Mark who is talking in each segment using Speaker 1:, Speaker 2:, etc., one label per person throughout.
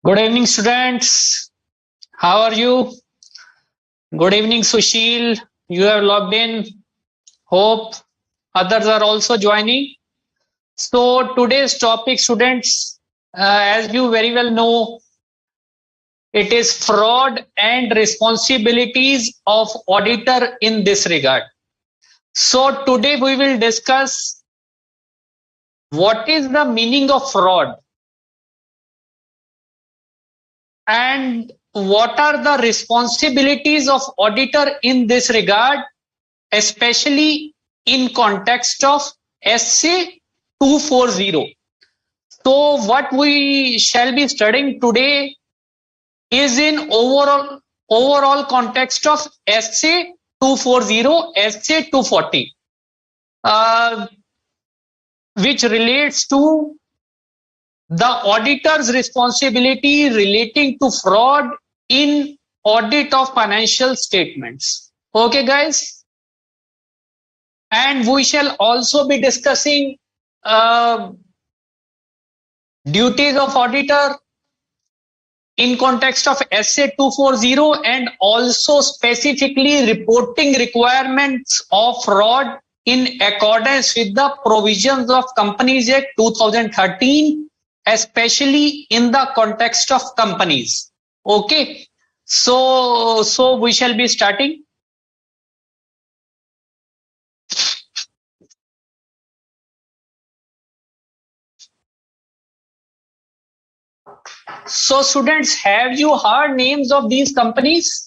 Speaker 1: Good evening, students. How are you? Good evening, Sushil. You have logged in. Hope others are also joining. So, today's topic, students, as you very well know, it is fraud and responsibilities of auditor in this regard. So, today we will discuss what is the meaning of fraud and what are the responsibilities of auditor in this regard, especially in context of SA 240. So what we shall be studying today is in overall context of SA 240, SA 240, which relates to the auditor's responsibility relating to fraud in audit of financial statements. Okay, guys? And we shall also be discussing duties of auditor in context of SA 240 and also specifically reporting requirements of fraud in accordance with the provisions of Companies Act 2013, especially in the context of companies. Okay, so we shall be starting. So students, have you heard names of these companies?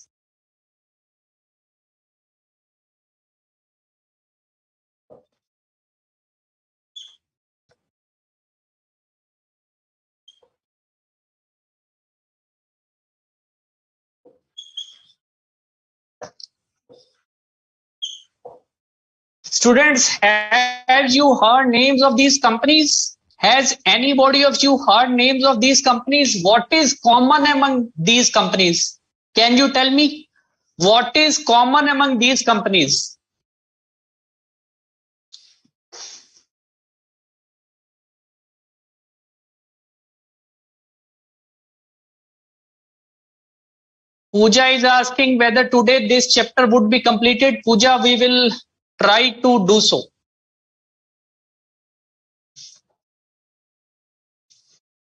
Speaker 1: Students, have you heard names of these companies? Has anybody of you heard names of these companies? What is common among these companies? Can you tell me what is common among these companies? Pooja is asking whether today this chapter would be completed. Pooja, we will try to do so.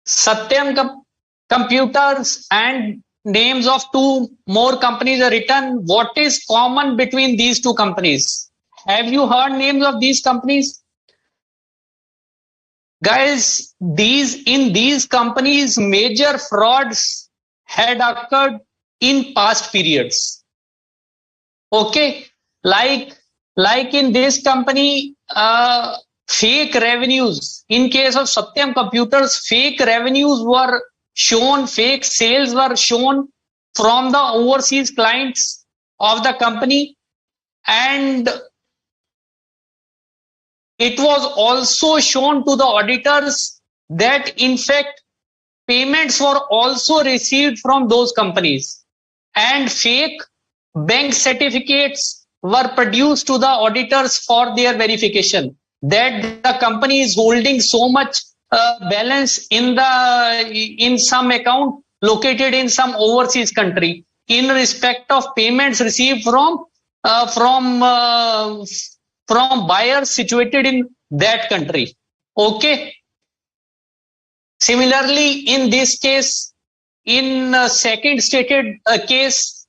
Speaker 1: Satyam Computers and names of two more companies are written. What is common between these two companies? Have you heard names of these companies? Guys, in these companies, major frauds had occurred in past periods. Okay, like in this company, fake revenues. In case of Satyam Computers, fake revenues were shown, fake sales were shown from the overseas clients of the company, and it was also shown to the auditors that in fact payments were also received from those companies, and fake bank certificates were produced to the auditors for their verification that the company is holding so much balance in some account located in some overseas country in respect of payments received from buyers situated in that country. Okay. Similarly, in this case, in second stated case,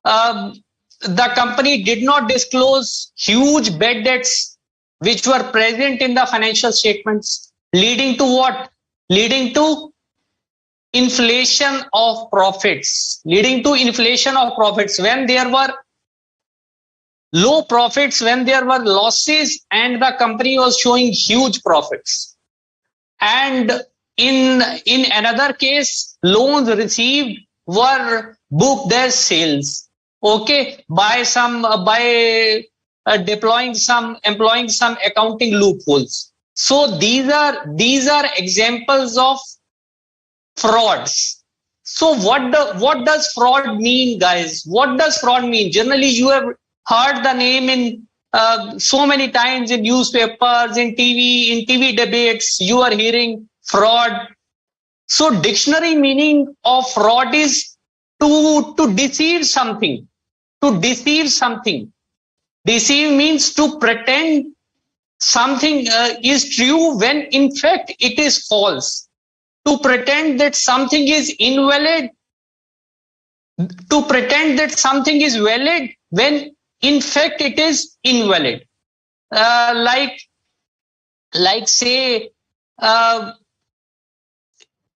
Speaker 1: the company did not disclose huge bad debts which were present in the financial statements, leading to what? Leading to inflation of profits. Leading to inflation of profits when there were low profits, when there were losses, and the company was showing huge profits. And in another case, loans received were booked as sales. Okay, by employing some accounting loopholes. So these are examples of frauds. So what does fraud mean, guys? What does fraud mean? Generally, you have heard the name in so many times in newspapers, in TV debates. You are hearing fraud. So dictionary meaning of fraud is to deceive something. To deceive something. Deceive means to pretend something is true when in fact it is false. To pretend that something is invalid. To pretend that something is valid when in fact it is invalid. Like say,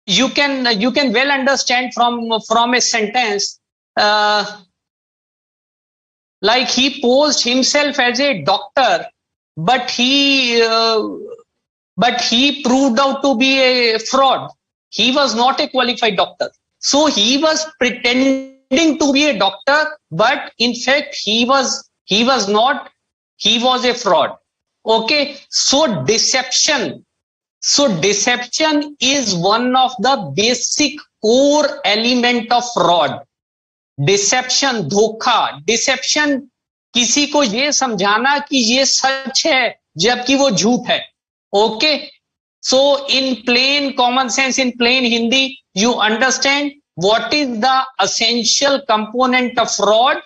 Speaker 1: you can well understand from a sentence, like he posed himself as a doctor, but he proved out to be a fraud. He was not a qualified doctor, so he was pretending to be a doctor, but in fact he was not. He was a fraud. Okay, so deception. So deception is one of the basic core element of fraud. Deception, धोखा. Deception किसी को ये समझाना कि ये सच है जबकि वो झूठ है. Okay, so in plain common sense, in plain Hindi, you understand what is the essential component of fraud.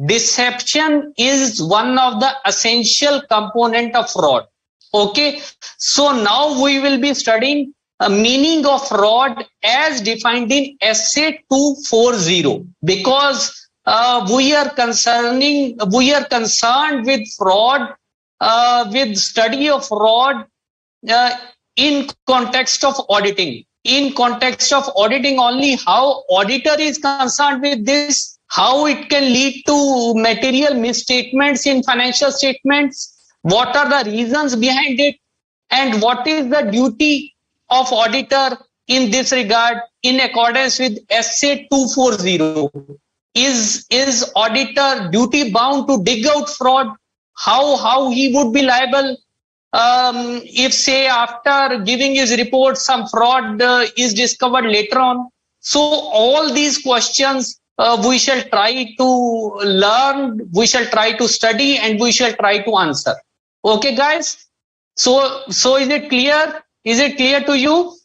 Speaker 1: Deception is one of the essential component of fraud. Okay, so now we will be studying a meaning of fraud as defined in essay 240, because we are concerned with fraud, with study of fraud in context of auditing. In context of auditing only, how auditor is concerned with this, how it can lead to material misstatements in financial statements, what are the reasons behind it, and what is the duty of auditor in this regard in accordance with essay 240. Is auditor duty bound to dig out fraud? How he would be liable if, say, after giving his report some fraud is discovered later on? So all these questions we shall try to learn, we shall try to study, and we shall try to answer. Okay, guys? So is it clear? Is it clear to you?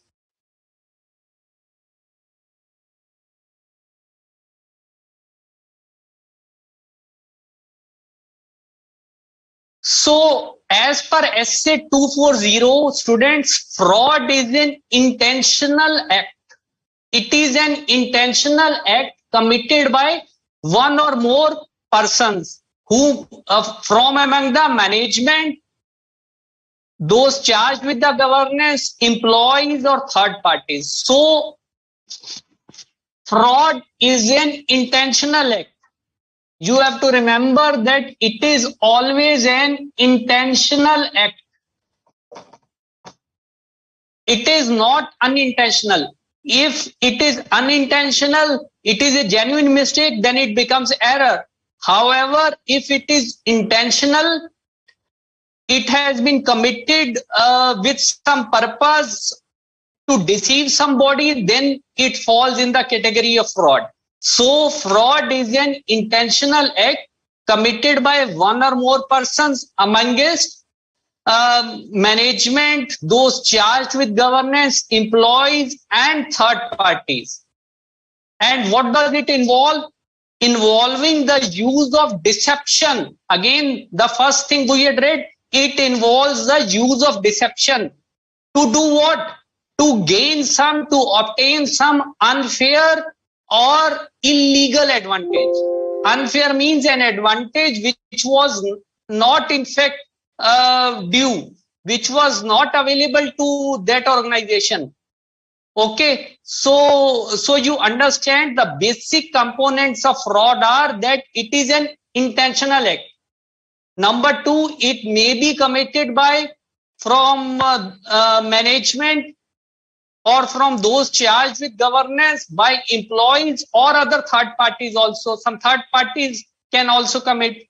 Speaker 1: So as per essay 240, students, fraud is an intentional act. It is an intentional act committed by one or more persons who from among the management, those charged with the governance, employees, or third parties. So fraud is an intentional act. You have to remember that it is always an intentional act. It is not unintentional. If it is unintentional, it is a genuine mistake, then it becomes error. However, if it is intentional, it has been committed with some purpose to deceive somebody, then it falls in the category of fraud. So fraud is an intentional act committed by one or more persons amongst management, those charged with governance, employees, and third parties. And what does it involve? Involving the use of deception. Again, the first thing we had read, it involves the use of deception. To do what? To gain some, to obtain some unfair or illegal advantage. Unfair means an advantage which was not in fact due, which was not available to that organization. Okay, so you understand the basic components of fraud are that it is an intentional act. Number two, it may be committed by from management or from those charged with governance, by employees or other third parties also. Some third parties can also commit.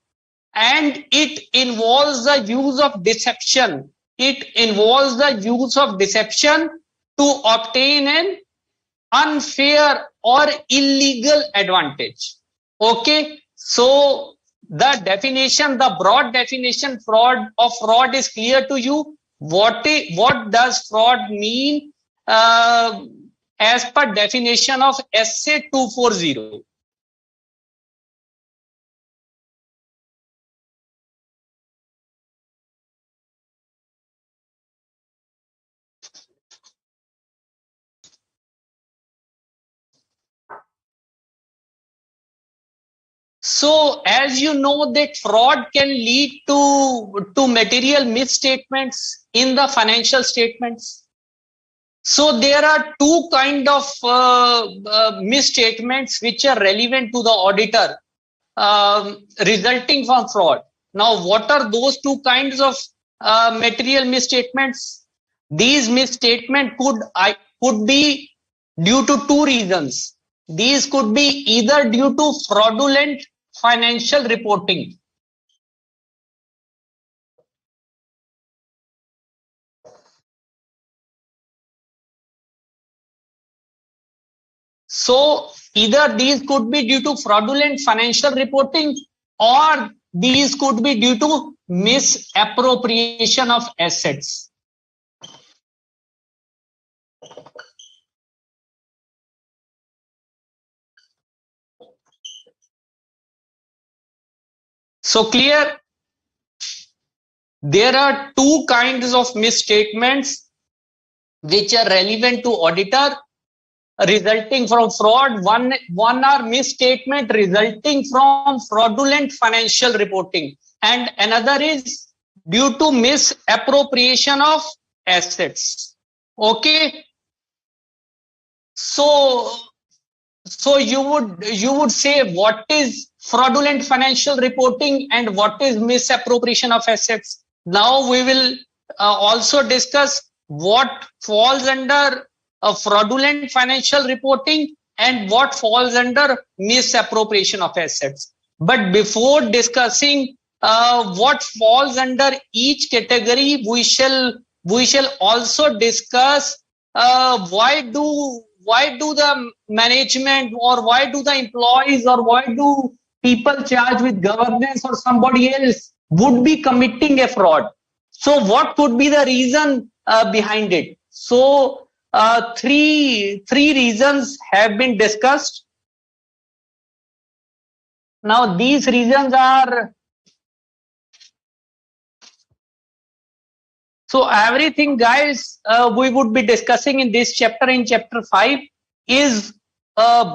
Speaker 1: And it involves the use of deception. It involves the use of deception to obtain an unfair or illegal advantage. Okay, so the definition, the broad definition of fraud is clear to you. What does fraud mean? as per definition of SA 240. So, as you know, that fraud can lead to material misstatements in the financial statements. So, there are two kind of misstatements which are relevant to the auditor resulting from fraud. Now, what are those two kinds of material misstatements? These misstatements could be due to two reasons. These could be either due to fraudulent financial reporting. So either these could be due to fraudulent financial reporting, or these could be due to misappropriation of assets. So clear? There are two kinds of misstatements which are relevant to auditor resulting from fraud. One are misstatement resulting from fraudulent financial reporting, and another is due to misappropriation of assets. Okay. So you would say what is fraudulent financial reporting and what is misappropriation of assets. Now we will also discuss what falls under fraudulent financial reporting and what falls under misappropriation of assets. But before discussing what falls under each category, we shall also discuss why do the management, or why do the employees, or why do people charged with governance or somebody else would be committing a fraud. So what could be the reason behind it? So three reasons have been discussed. Now these reasons are, so everything guys we would be discussing in this chapter, in chapter 5, is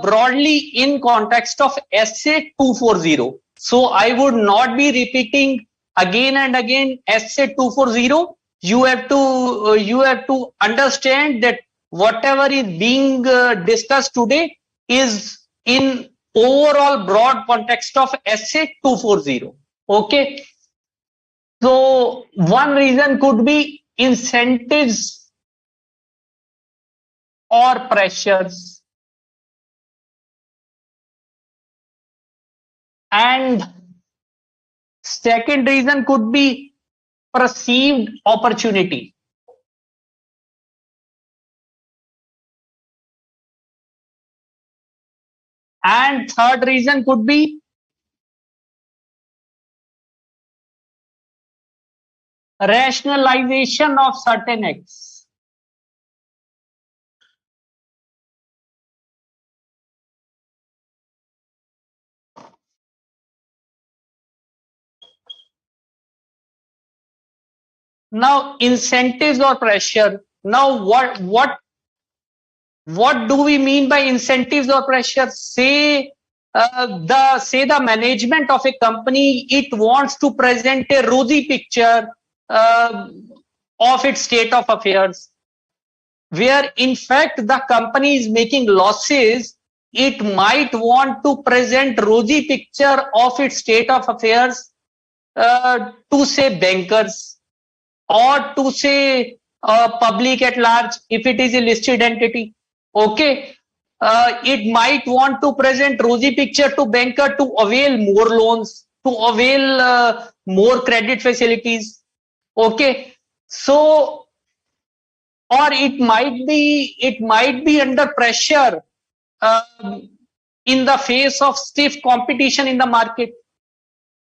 Speaker 1: broadly in context of SA 240. So I would not be repeating again and again SA 240. You have to understand that whatever is being discussed today is in overall broad context of SA 240. Okay. So one reason could be incentives or pressures, and second reason could be perceived opportunity. And third reason could be rationalization of certain acts. Now incentives or pressure. Now what do we mean by incentives or pressure? Say the management of a company, it wants to present a rosy picture of its state of affairs, where in fact the company is making losses. It might want to present rosy picture of its state of affairs to say bankers, or to say public at large if it is a listed entity. Okay. It might want to present rosy picture to banker to avail more loans, to avail more credit facilities. Okay. So, or it might be under pressure in the face of stiff competition in the market.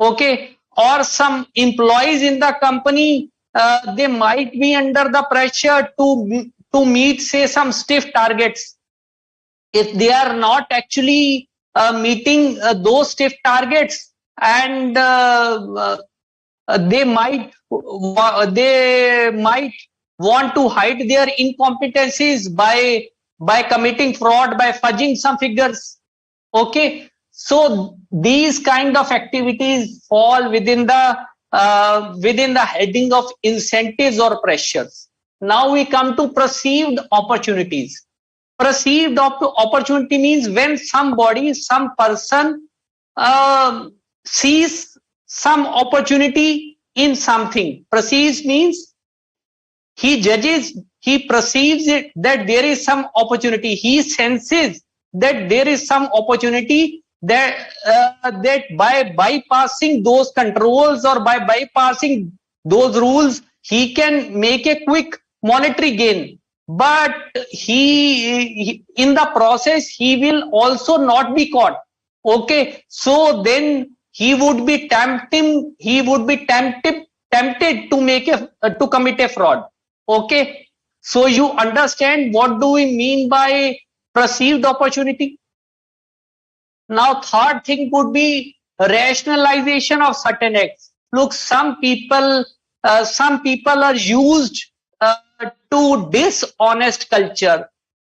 Speaker 1: Okay. Or some employees in the company, they might be under the pressure to meet, say, some stiff targets. if they are not actually meeting those stiff targets, and they might want to hide their incompetencies by committing fraud, by fudging some figures. Okay, so these kind of activities fall within the heading of incentives or pressures. Now we come to perceived opportunities. Perceived opportunity means when somebody, some person sees some opportunity in something. Perceives means he judges, he perceives it that there is some opportunity. He senses that there is some opportunity, that that by bypassing those controls or by bypassing those rules, he can make a quick monetary gain. But he in the process, he will also not be caught. Okay, so then he would be tempted to make to commit a fraud. Okay, so you understand what do we mean by perceived opportunity. Now third thing would be rationalization of certain acts. Look, some people are used to dishonest culture,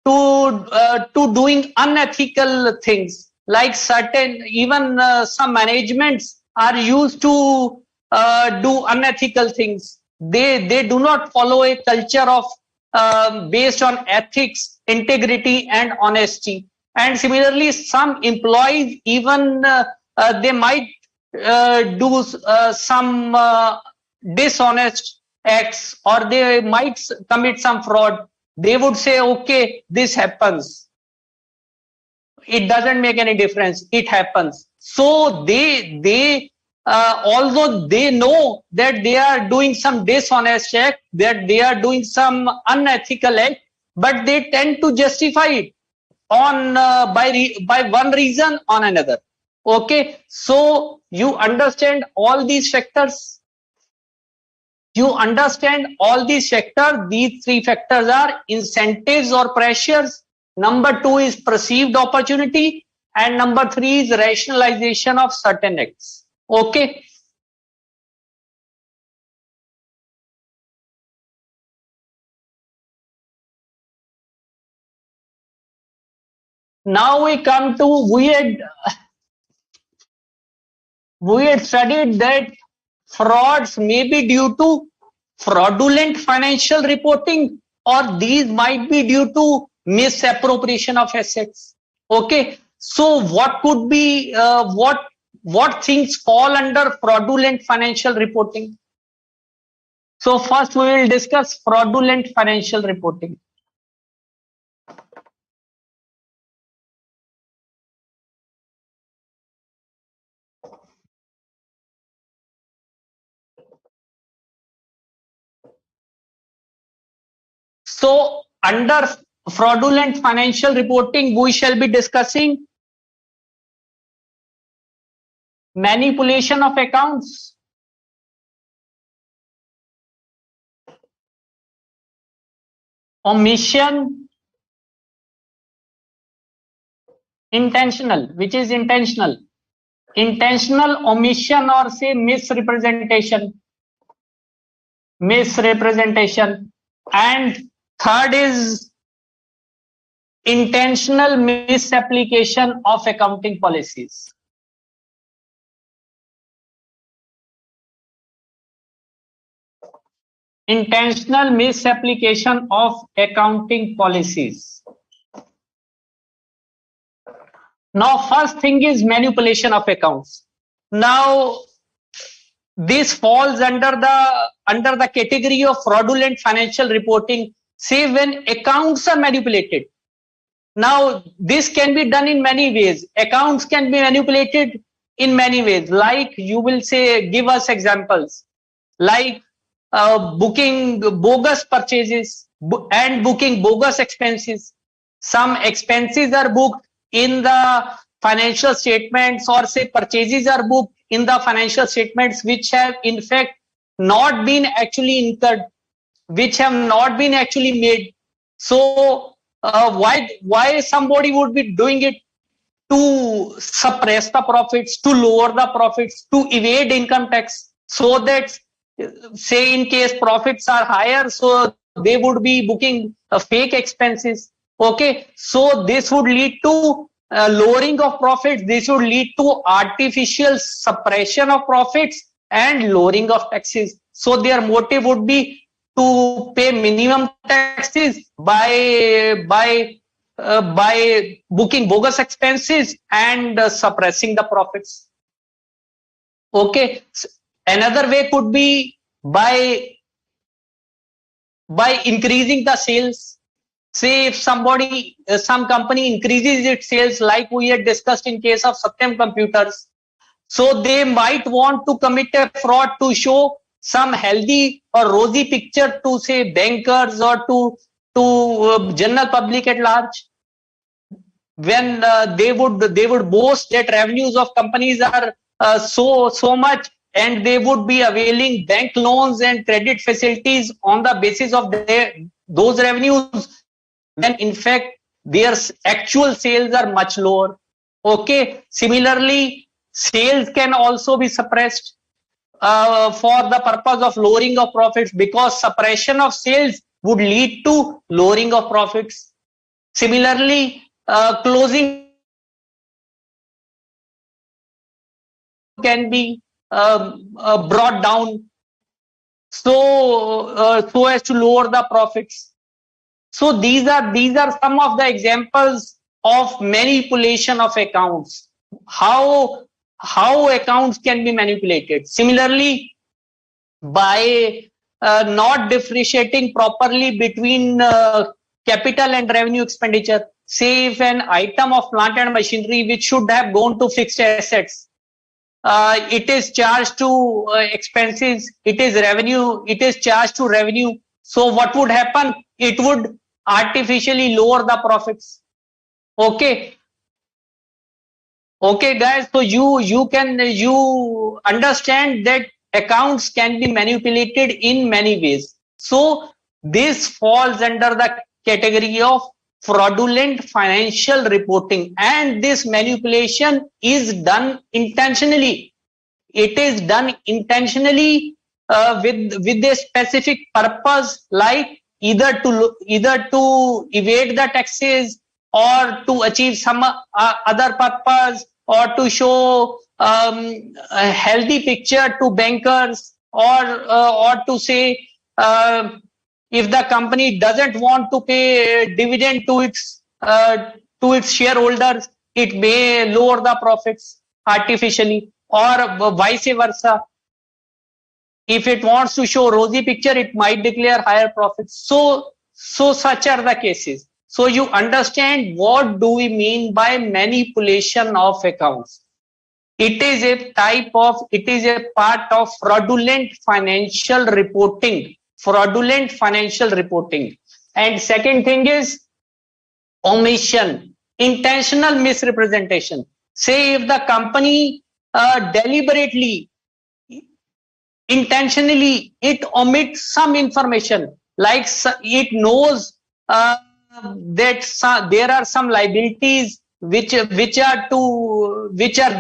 Speaker 1: to doing unethical things, like certain, even some managements are used to do unethical things. They do not follow a culture of based on ethics, integrity, and honesty. And similarly, some employees, even they might do some dishonest acts, or they might commit some fraud. They would say, okay, this happens, it doesn't make any difference, it happens. So they although they know that they are doing some dishonest act, that they are doing some unethical act, but they tend to justify it on by one reason on another. Okay, so you understand all these factors. You understand all these factors. These three factors are incentives or pressures. Number two is perceived opportunity, and number three is rationalization of certain acts. Okay. Now we come to, we had studied that frauds may be due to fraudulent financial reporting, or these might be due to misappropriation of assets. Okay, so what could be what things fall under fraudulent financial reporting? So first we will discuss fraudulent financial reporting. So under fraudulent financial reporting, we shall be discussing manipulation of accounts, omission, intentional, which is intentional omission, or say misrepresentation, and third is intentional misapplication of accounting policies. Intentional misapplication of accounting policies. Now first thing is manipulation of accounts. Now this falls under the category of fraudulent financial reporting, say when accounts are manipulated. Now this can be done in many ways. Accounts can be manipulated in many ways, like you will say, give us examples, like booking bogus purchases and booking bogus expenses. Some expenses are booked in the financial statements, or say purchases are booked in the financial statements which have in fact not been actually incurred, which have not been actually made. So why somebody would be doing it? To suppress the profits, to lower the profits, to evade income tax, so that say in case profits are higher, so they would be booking fake expenses. Okay, so this would lead to lowering of profits. This would lead to artificial suppression of profits and lowering of taxes. So their motive would be to pay minimum taxes by booking bogus expenses and suppressing the profits. Okay, another way could be by increasing the sales. Say if somebody, some company increases its sales, like we had discussed in case of Satyam Computers, so they might want to commit a fraud to show some healthy or rosy picture to say bankers or to general public at large. When they would boast that revenues of companies are so much, and they would be availing bank loans and credit facilities on the basis of those revenues, when in fact their actual sales are much lower. Okay, similarly, sales can also be suppressed for the purpose of lowering of profits, because suppression of sales would lead to lowering of profits. Similarly, closing can be brought down so as to lower the profits. So these are some of the examples of manipulation of accounts. How accounts can be manipulated. Similarly, by not differentiating properly between capital and revenue expenditure. Say if an item of plant and machinery which should have gone to fixed assets, it is charged to expenses, it is charged to revenue. So what would happen? It would artificially lower the profits. Okay, guys, so you understand that accounts can be manipulated in many ways. So this falls under the category of fraudulent financial reporting, and this manipulation is done intentionally. It is done intentionally with a specific purpose, like either to evade the taxes, or to achieve some other purpose, or to show a healthy picture to bankers, or to say if the company doesn't want to pay dividend to its shareholders, it may lower the profits artificially, or vice versa. If it wants to show rosy picture, it might declare higher profits. So such are the cases. So you understand what do we mean by manipulation of accounts. It is a part of fraudulent financial reporting. Fraudulent financial reporting. And second thing is omission, intentional misrepresentation. Say if the company deliberately, intentionally, it omits some information, like it knows that there are some liabilities which are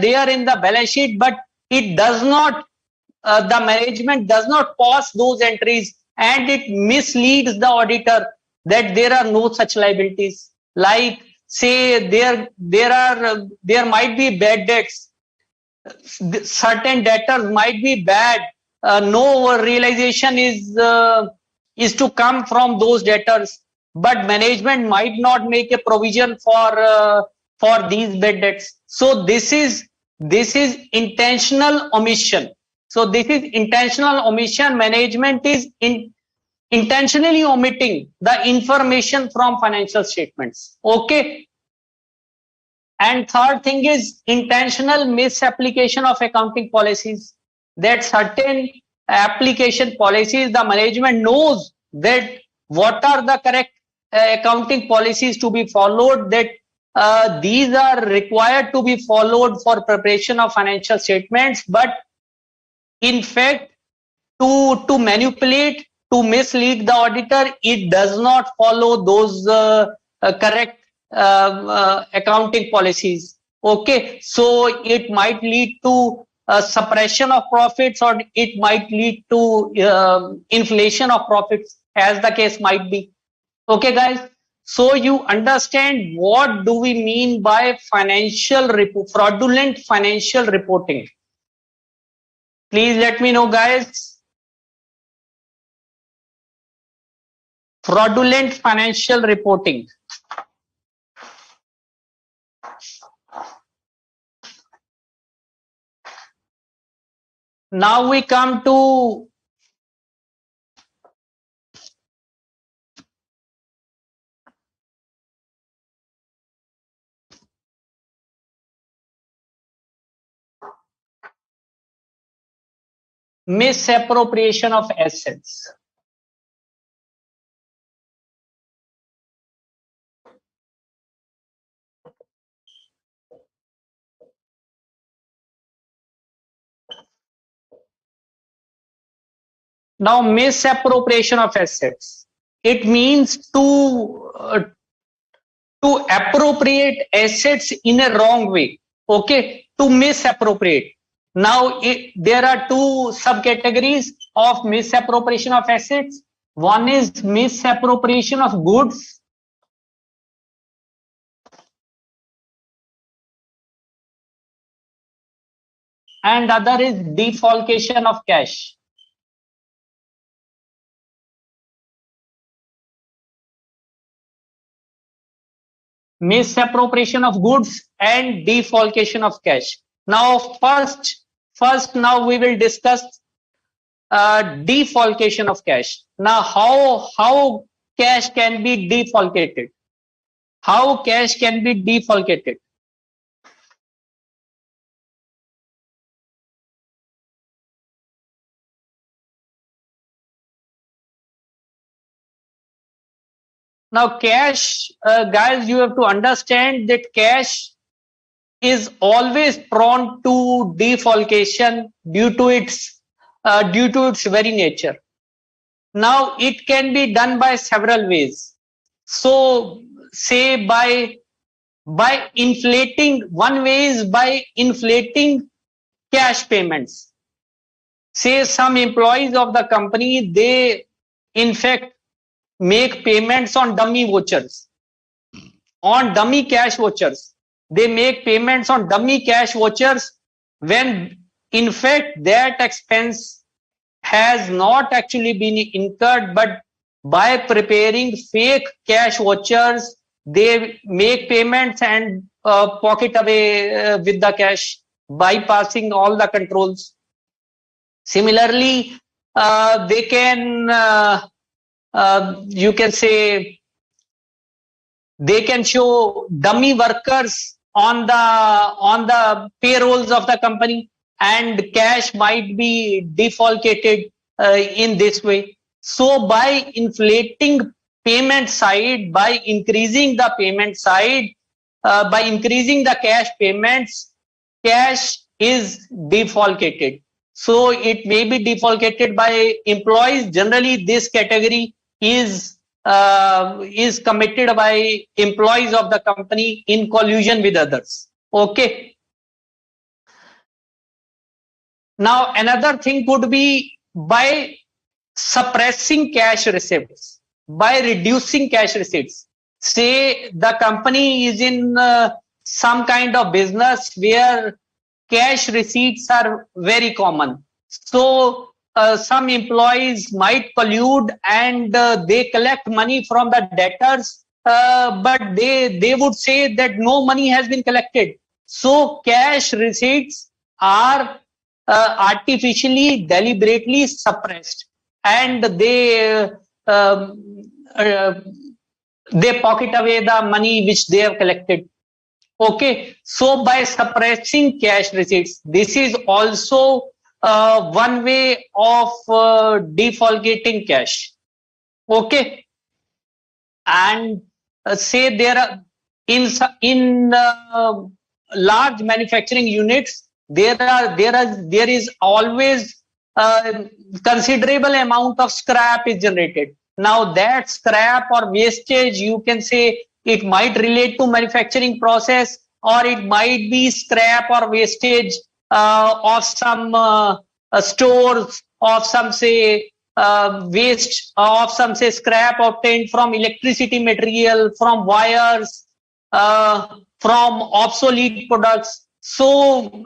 Speaker 1: there in the balance sheet, but it does not, the management does not pass those entries, and it misleads the auditor that there are no such liabilities. Like say there might be bad debts, certain debtors might be bad, no realization is to come from those debtors, but management might not make a provision for these bad debts. So this is intentional omission. So this is intentional omission. Management is intentionally omitting the information from financial statements. Okay. And third thing is intentional misapplication of accounting policies. That certain application policies, the management knows that what are the correct accounting policies to be followed, that these are required to be followed for preparation of financial statements, but in fact to manipulate, to mislead the auditor, it does not follow correct accounting policies. Okay, so it might lead to suppression of profits, or it might lead to inflation of profits, as the case might be. Okay, guys. So you understand what do we mean by fraudulent financial reporting? Please let me know, guys. Fraudulent financial reporting. Now we come to misappropriation of assets. Now, misappropriation of assets. It means to appropriate assets in a wrong way. Okay, to misappropriate. Now, there are two subcategories of misappropriation of assets. One is misappropriation of goods, and other is defalcation of cash. Misappropriation of goods and defalcation of cash. Now, first now we will discuss defalcation of cash. Now, how cash can be defalcated? How cash can be defalcated? Now, cash, guys, you have to understand that cash is always prone to defalcation due to its very nature. Now, it can be done by several ways. So, say by inflating, one way is by inflating cash payments. Say some employees of the company, they in fact make payments on dummy vouchers, on dummy cash vouchers. They make payments on dummy cash vouchers when in fact that expense has not actually been incurred, but by preparing fake cash vouchers, they make payments and pocket away with the cash, bypassing all the controls. Similarly, they can you can say they can show dummy workers on the payrolls of the company, and cash might be defalcated in this way. So by inflating payment side, by increasing the payment side, by increasing the cash payments, cash is defalcated. So it may be defalcated by employees. Generally, this category is committed by employees of the company in collusion with others. Okay. Now, another thing could be by suppressing cash receipts, by reducing cash receipts. Say the company is in some kind of business where cash receipts are very common. So some employees might collude and they collect money from the debtors, but they would say that no money has been collected. So cash receipts are artificially, deliberately suppressed, and they pocket away the money which they have collected. Okay, so by suppressing cash receipts, this is also one way of defalcating cash. Okay, and say there are in large manufacturing units, there is always considerable amount of scrap is generated. Now that scrap or wastage, you can say, it might relate to manufacturing process, or it might be scrap or wastage of some stores, of some say waste, of some say scrap obtained from electricity material, from wires, from obsolete products. So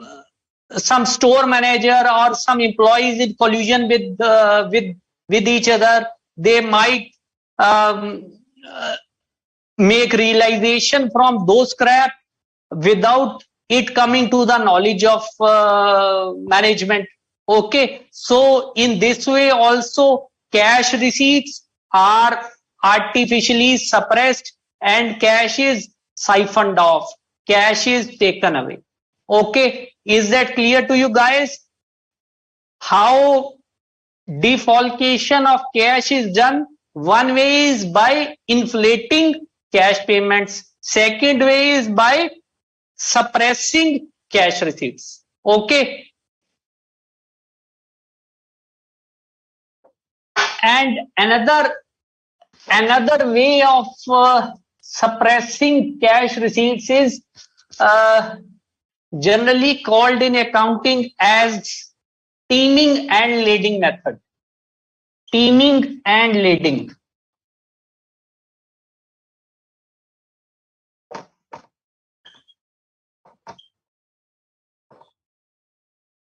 Speaker 1: some store manager or some employees in collusion with each other, they might make realization from those scrap without it coming to the knowledge of management. Okay, so in this way also cash receipts are artificially suppressed and cash is siphoned off, cash is taken away. Okay, is that clear to you guys? How defalcation of cash is done? One way is by inflating cash payments. Second way is by suppressing cash receipts. Okay. And another way of suppressing cash receipts is generally called in accounting as teaming and lading method. Teaming and lading.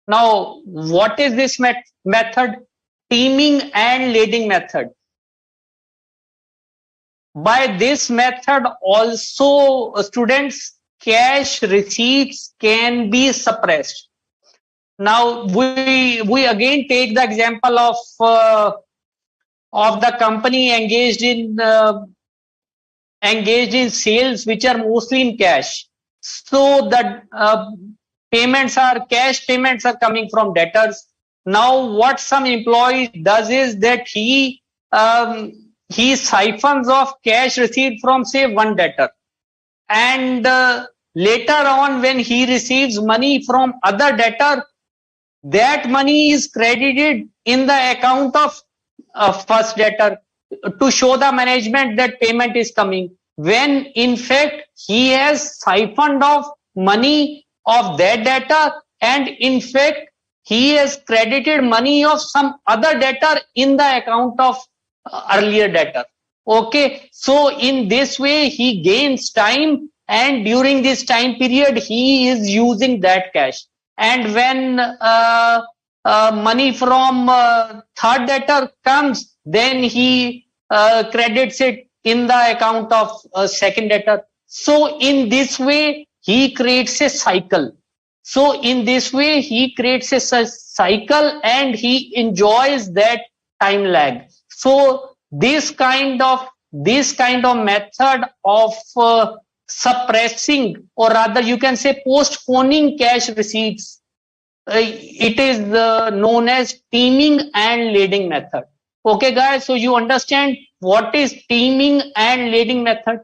Speaker 1: Now, what is this method? Teaming and lading method. By this method also, students, cash receipts can be suppressed. Now we again take the example of the company engaged in sales which are mostly in cash. So the cash payments are coming from debtors. Now what some employee does is that he siphons off cash receipt from say one debtor, and later on when he receives money from other debtor, that money is credited in the account of first debtor to show the management that payment is coming, when in fact he has siphoned off money of that debtor, and in fact he has credited money of some other debtor in the account of earlier debtor. Okay, so in this way he gains time, and during this time period he is using that cash, and when money from third debtor comes, then he credits it in the account of second debtor. So in this way he creates a cycle. So in this way he creates a cycle and he enjoys that time lag. So this kind of method of suppressing, or rather you can say postponing cash receipts, it is known as teaming and lading method. Okay guys, so you understand what is teaming and lading method?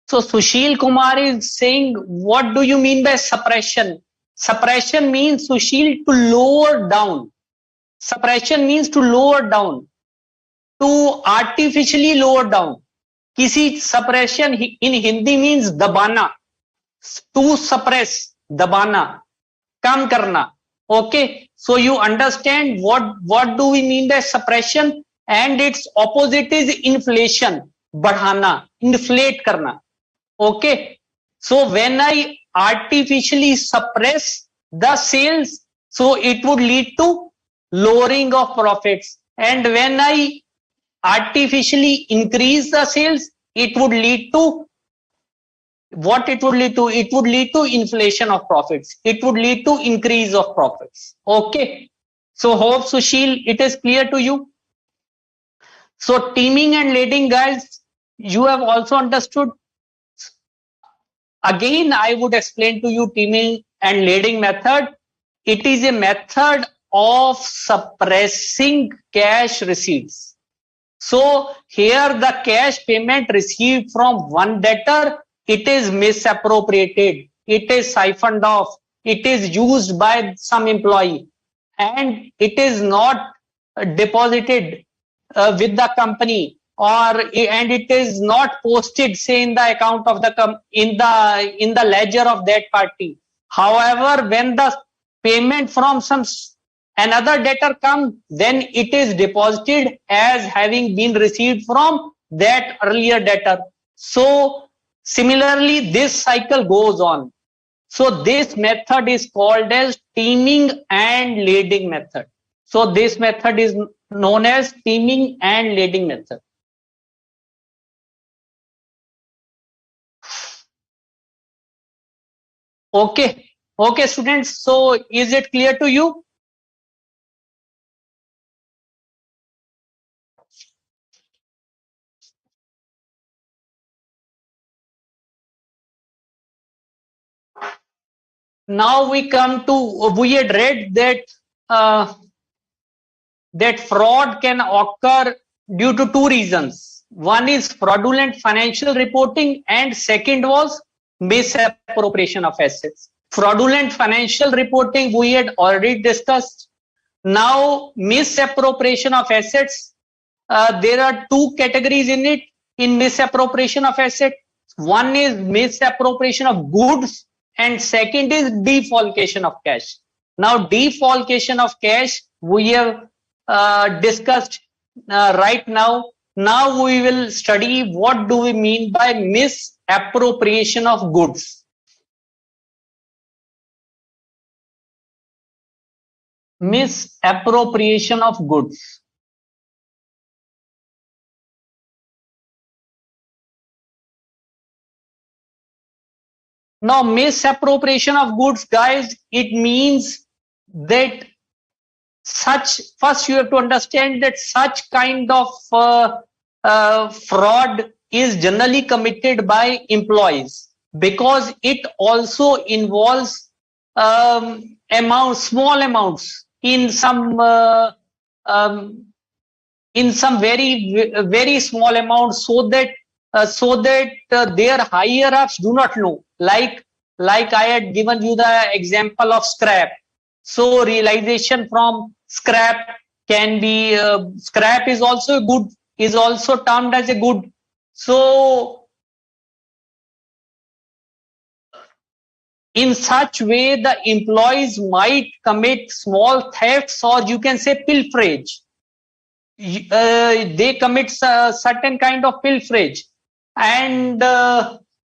Speaker 1: So Sushil Kumar is saying, what do you mean by suppression? Suppression means, Sushil, to lower down. Suppression means to lower down, to artificially lower down. किसी suppression in Hindi means दबाना, to suppress, दबाना, कम करना. Okay, so you understand what do we mean by suppression, and its opposite is inflation, बढ़ाना, inflate करना. Okay, so when I artificially suppress the sales, so it would lead to lowering of profits, and when I artificially increase the sales, it would lead to what? It would lead to, it would lead to inflation of profits, it would lead to increase of profits. Okay, so hope Sushil it is clear to you. So teaming and lading, guys, you have also understood. Again I would explain to you teaming and lading method. It is a method of suppressing cash receipts. So here the cash payment received from one debtor, it is misappropriated, it is siphoned off, it is used by some employee and it is not deposited with the company, or and it is not posted, say, in the account of the in the ledger of that party. However, when the payment from some another debtor comes, then it is deposited as having been received from that earlier debtor. So similarly, this cycle goes on. So this method is called as teaming and lading method. So this method is known as teaming and lading method. Okay. Okay, students. So is it clear to you? Now we come to, we had read that uh, that fraud can occur due to two reasons. One is fraudulent financial reporting, and second was misappropriation of assets. Fraudulent financial reporting we had already discussed. Now, misappropriation of assets, there are two categories in it, in misappropriation of assets. One is misappropriation of goods, and second is defalcation of cash. Now, defalcation of cash we have discussed right now. Now we will study what do we mean by misappropriation of goods. Misappropriation of goods. Now, misappropriation of goods, guys, it means that such, first you have to understand that such kind of fraud is generally committed by employees, because it also involves small amounts um, in some very small amounts, so that their higher ups do not know, like I had given you the example of scrap. So realization from scrap can be scrap is also a good, is also termed as a good. So in such way the employees might commit small thefts, or you can say pilferage. They commit certain kind of pilferage, and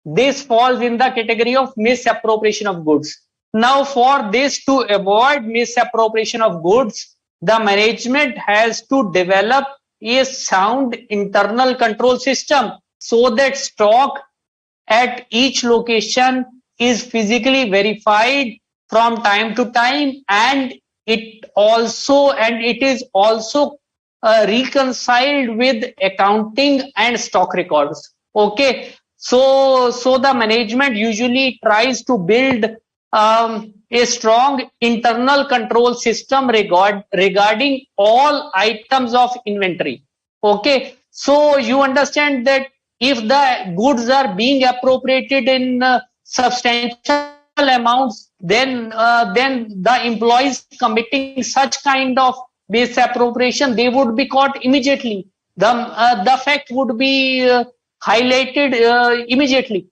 Speaker 1: this falls in the category of misappropriation of goods. Now, for this, to avoid misappropriation of goods, the management has to develop a sound internal control system, so that stock at each location is physically verified from time to time, and it is also reconciled with accounting and stock records. Okay, so the management usually tries to build a strong internal control system regarding all items of inventory. Okay, so you understand that if the goods are being appropriated in substantial amounts, then the employees committing such kind of misappropriation, they would be caught immediately. The fact would be highlighted immediately.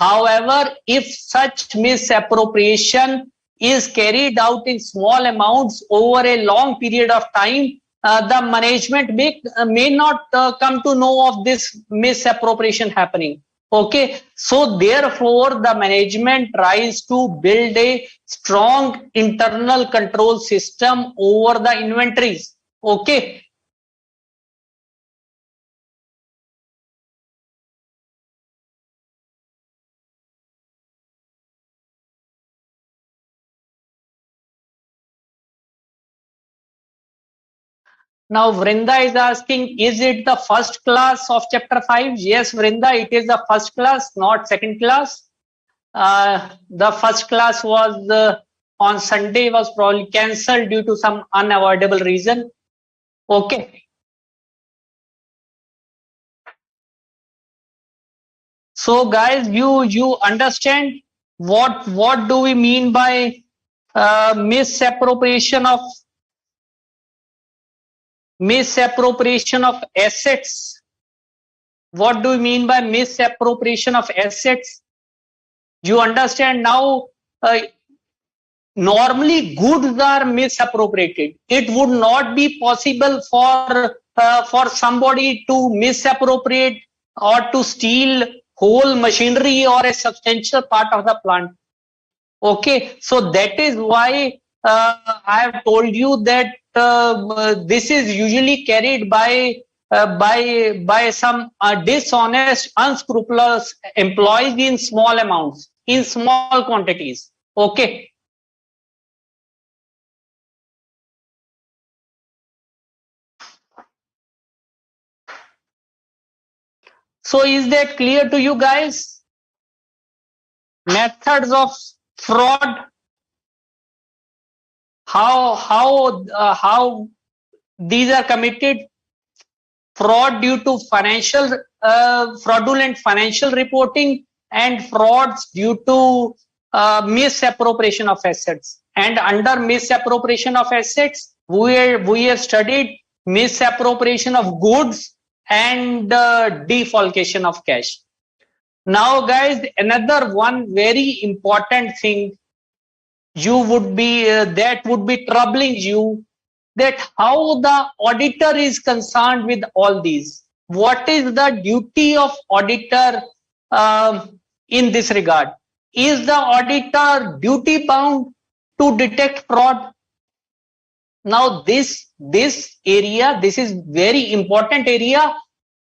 Speaker 1: However, if such misappropriation is carried out in small amounts over a long period of time, the management may not come to know of this misappropriation happening. Okay, so therefore the management tries to build a strong internal control system over the inventories. Okay, now Vrinda is asking, is it the first class of chapter 5? Yes, Vrinda, it is the first class, not second class. The first class was on Sunday, was probably cancelled due to some unavoidable reason. Okay. So guys, you understand what do we mean by misappropriation of assets? What do we mean by misappropriation of assets? You understand now? Normally goods are misappropriated. It would not be possible for somebody to misappropriate or to steal whole machinery or a substantial part of the plant. Okay, so that is why I have told you that this is usually carried by some dishonest, unscrupulous employees in small amounts, in small quantities. Okay. So is that clear to you guys? Methods of fraud, how these are committed. Fraud due to fraudulent financial reporting, and frauds due to misappropriation of assets. And under misappropriation of assets, we have studied misappropriation of goods and defalcation of cash. Now guys, another one very important thing you would be that would be troubling you, that how the auditor is concerned with all these. What is the duty of auditor in this regard? Is the auditor duty bound to detect fraud? Now this area, this is very important area,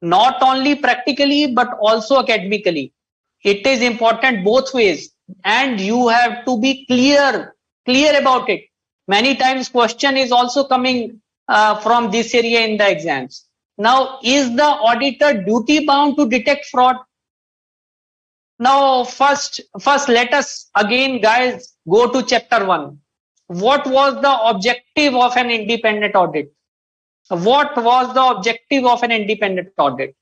Speaker 1: not only practically but also academically. It is important both ways, and you have to be clear about it. Many times question is also coming from this area in the exams. Now, is the auditor duty bound to detect fraud? Now, first let us again, guys, go to chapter 1. What was the objective of an independent audit? What was the objective of an independent audit?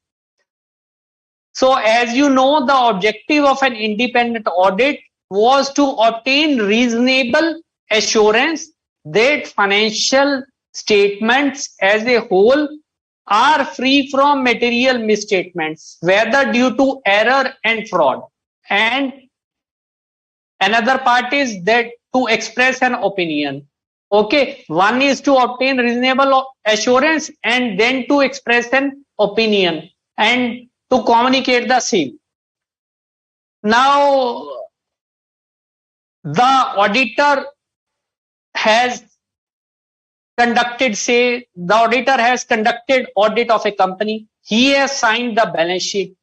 Speaker 1: So, as you know, the objective of an independent audit was to obtain reasonable assurance that financial statements as a whole are free from material misstatements, whether due to error and fraud. And another part is that to express an opinion. Okay, one is to obtain reasonable assurance and then to express an opinion and to communicate the same. Now, the auditor has conducted, say, the auditor has conducted audit of a company. He has signed the balance sheet.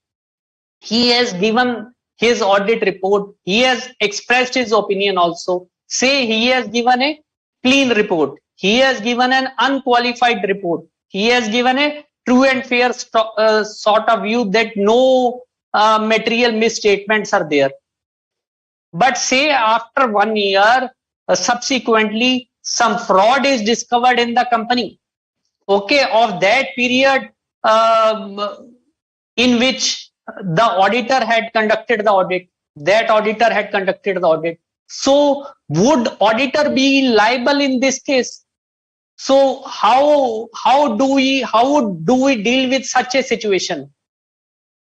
Speaker 1: He has given his audit report. He has expressed his opinion also. Say he has given a clean report. He has given an unqualified report. He has given a true and fair sort of view that no material misstatements are there. But say after 1 year, subsequently, some fraud is discovered in the company. Okay, of that period in which the auditor had conducted the audit, that auditor had conducted the audit. So would auditor be liable in this case? So how do we deal with such a situation?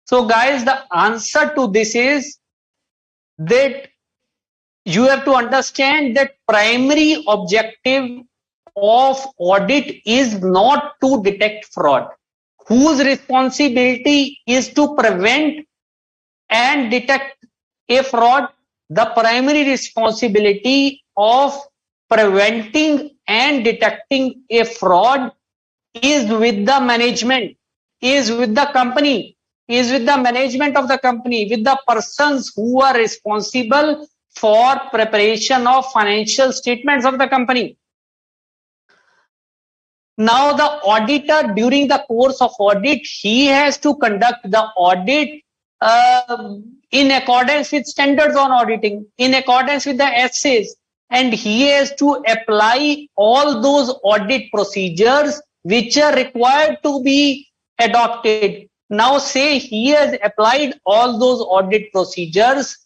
Speaker 1: So guys, the answer to this is that you have to understand that primary objective of audit is not to detect fraud. Whose responsibility is to prevent and detect a fraud? The primary responsibility of preventing and detecting a fraud is with the management, is with the company, is with the management of the company, with the persons who are responsible for preparation of financial statements of the company. Now the auditor, during the course of audit, he has to conduct the audit in accordance with standards on auditing, in accordance with the essays, and he has to apply all those audit procedures which are required to be adopted. Now say he has applied all those audit procedures,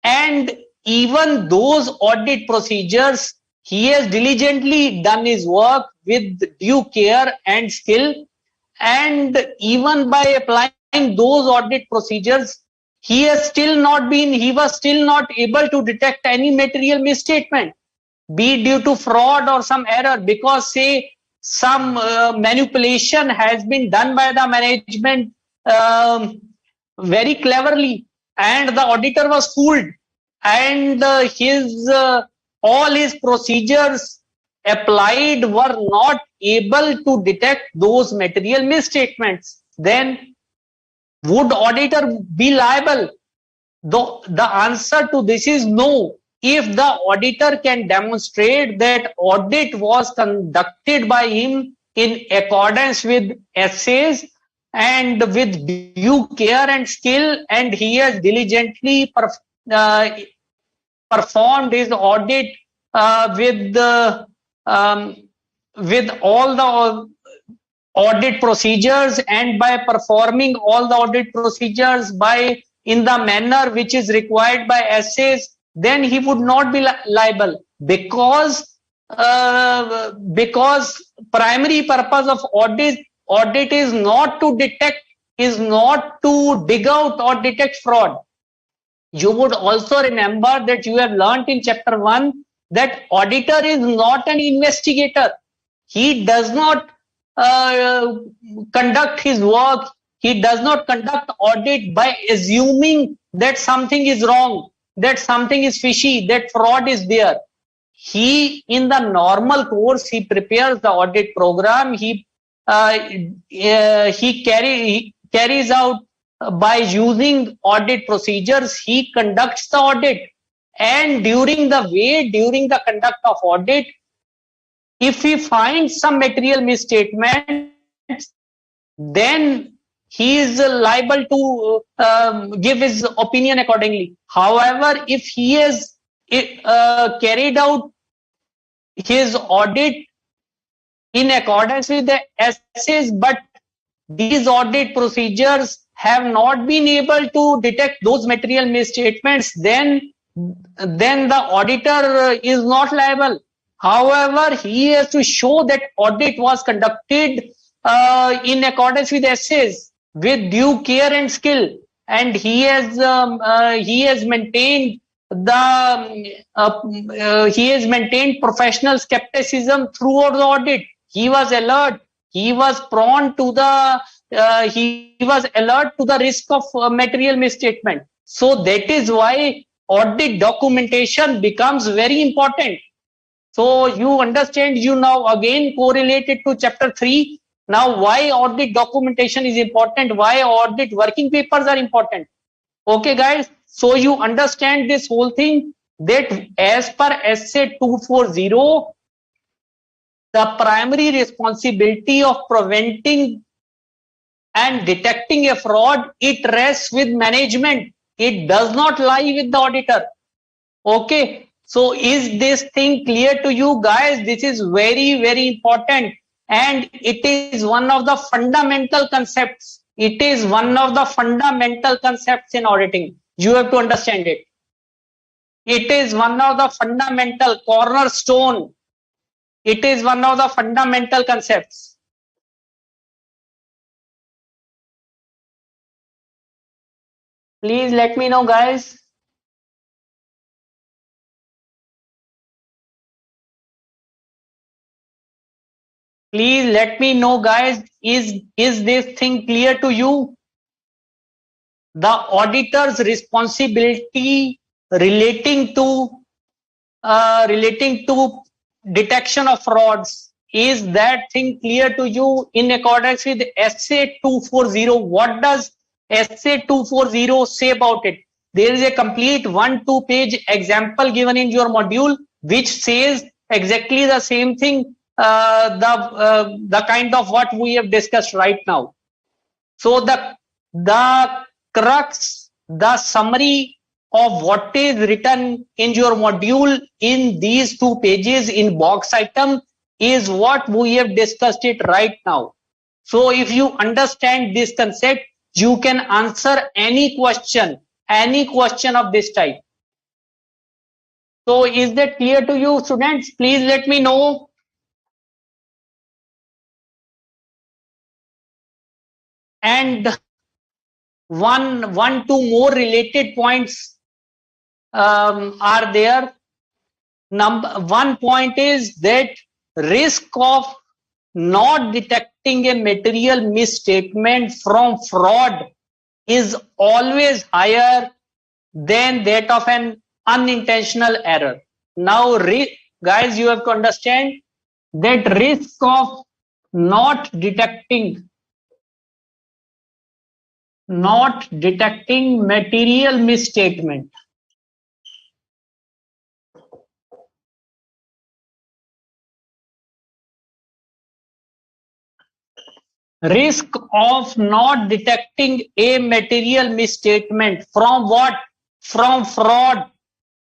Speaker 1: And even those audit procedures, he has diligently done his work with due care and skill. And even by applying those audit procedures, he was still not able to detect any material misstatement, be it due to fraud or some error, because say some manipulation has been done by the management very cleverly, and the auditor was fooled, and his all his procedures applied were not able to detect those material misstatements. Then would auditor be liable? The answer to this is no. If the auditor can demonstrate that audit was conducted by him in accordance with essays and with due care and skill, and he has diligently uh, performed his audit um, with all the audit procedures, and by performing all the audit procedures by in the manner which is required by essays, then he would not be liable, because primary purpose of audit is not to detect, is not to dig out or detect fraud. You would also remember that you have learnt in chapter 1 that auditor is not an investigator. He does not uh, conduct his work. He does not conduct audit by assuming that something is wrong, that something is fishy, that fraud is there. He, in the normal course, he prepares the audit program. He carries out by using audit procedures. He conducts the audit, and during the conduct of audit, if he finds some material misstatements, then he is liable to give his opinion accordingly. However, if he has carried out his audit in accordance with the essays, but these audit procedures have not been able to detect those material misstatements, then the auditor is not liable. However, he has to show that audit was conducted in accordance with essays, with due care and skill, and he has maintained he has maintained professional skepticism throughout the audit. He was alert. He was prone to the he was alert to the risk of material misstatement. So that is why audit documentation becomes very important. So you understand, you now again correlated to chapter 3. Now why audit documentation is important, why audit working papers are important. Okay guys, so you understand this whole thing, that as per essay 240, the primary responsibility of preventing and detecting a fraud, it rests with management. It does not lie with the auditor. Okay, so is this thing clear to you guys? This is very, very important, and it is one of the fundamental concepts. It is one of the fundamental concepts in auditing. You have to understand it. It is one of the fundamental cornerstone. It is one of the fundamental concepts. Please let me know, guys. Please let me know, guys. Is this thing clear to you? The auditor's responsibility relating to detection of frauds, is that thing clear to you in accordance with essay 240? What does essay 240 say about it? There is a complete 1-2 page example given in your module which says exactly the same thing, the kind of what we have discussed right now. So the crux, the summary of what is written in your module in these 2 pages in box item is what we have discussed it right now. So if you understand this concept, you can answer any question of this type. So is that clear to you, students? Please let me know. And two more related points are there. One point is that risk of not detecting a material misstatement from fraud is always higher than that of an unintentional error. Now, guys, you have to understand that risk of not detecting material misstatement. Risk of not detecting a material misstatement from what? From fraud.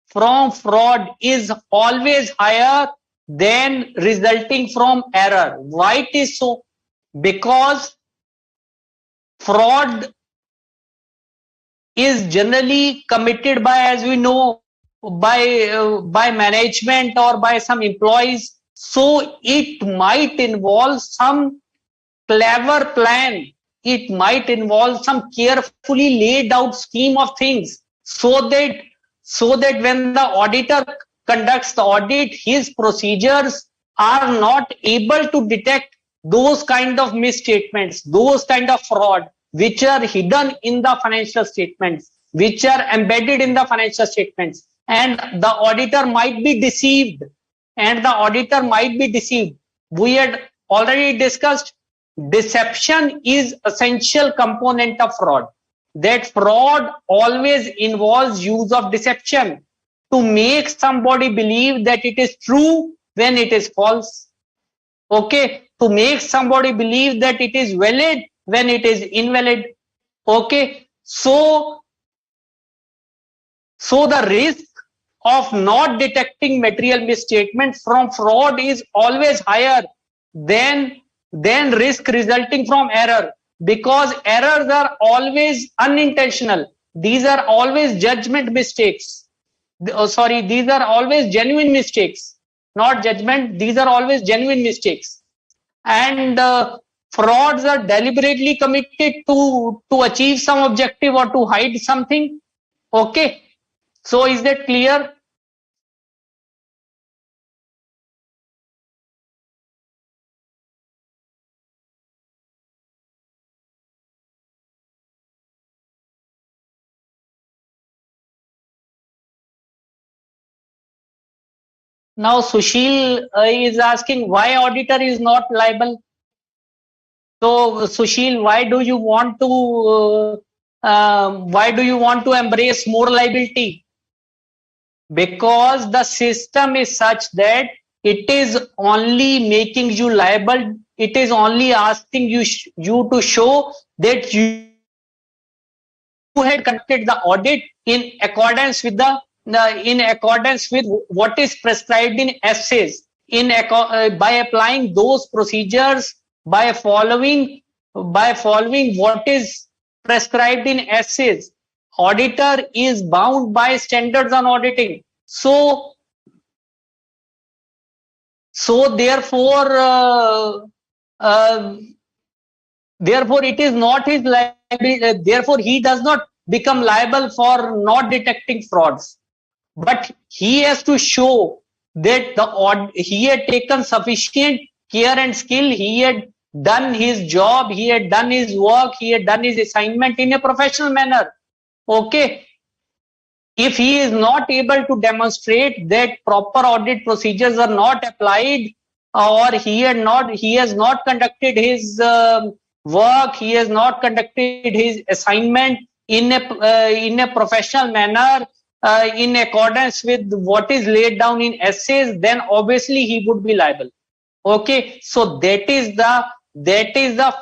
Speaker 1: From fraud is always higher than resulting from error. Why it is so? Because fraud is generally committed by, as we know, by management or by some employees. So it might involve some clever plan. It might involve some carefully laid out scheme of things, so that when the auditor conducts the audit, his procedures are not able to detect those kind of misstatements, those kind of fraud which are hidden in the financial statements, which are embedded in the financial statements, and the auditor might be deceived. We had already discussed deception is essential component of fraud. That fraud always involves use of deception to make somebody believe that it is true when it is false. Okay, to make somebody believe that it is valid when it is invalid. Okay, so the risk of not detecting material misstatements from fraud is always higher than risk resulting from error, because errors are always unintentional. These are always judgment mistakes. These are always genuine mistakes, not judgment. These are always genuine mistakes. And frauds are deliberately committed to achieve some objective or to hide something. Okay, so is that clear? Now Sushil is asking why auditor is not liable. So Sushil, why do you want to embrace more liability? Because the system is such that it is only making you liable. It is only asking you to show that you had conducted the audit in accordance with what is prescribed in essays, by applying those procedures, by following what is prescribed in essays. Auditor is bound by standards on auditing. So uh, therefore it is not his liability. Therefore he does not become liable for not detecting frauds, but he has to show that he had taken sufficient care and skill. He had done his job, he had done his work, he had done his assignment in a professional manner. Okay, if he is not able to demonstrate that proper audit procedures are not applied, or he has not conducted his work, he has not conducted his assignment in a professional manner, in accordance with what is laid down in essays, then obviously he would be liable. Okay, so that is the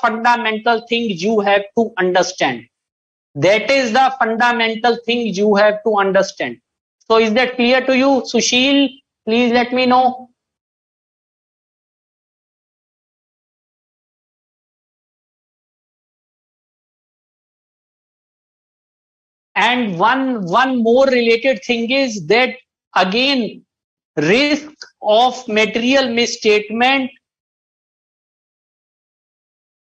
Speaker 1: fundamental thing you have to understand. That is the fundamental thing you have to understand. So is that clear to you, Sushil? Please let me know. And one more related thing is that again, risk of material misstatement,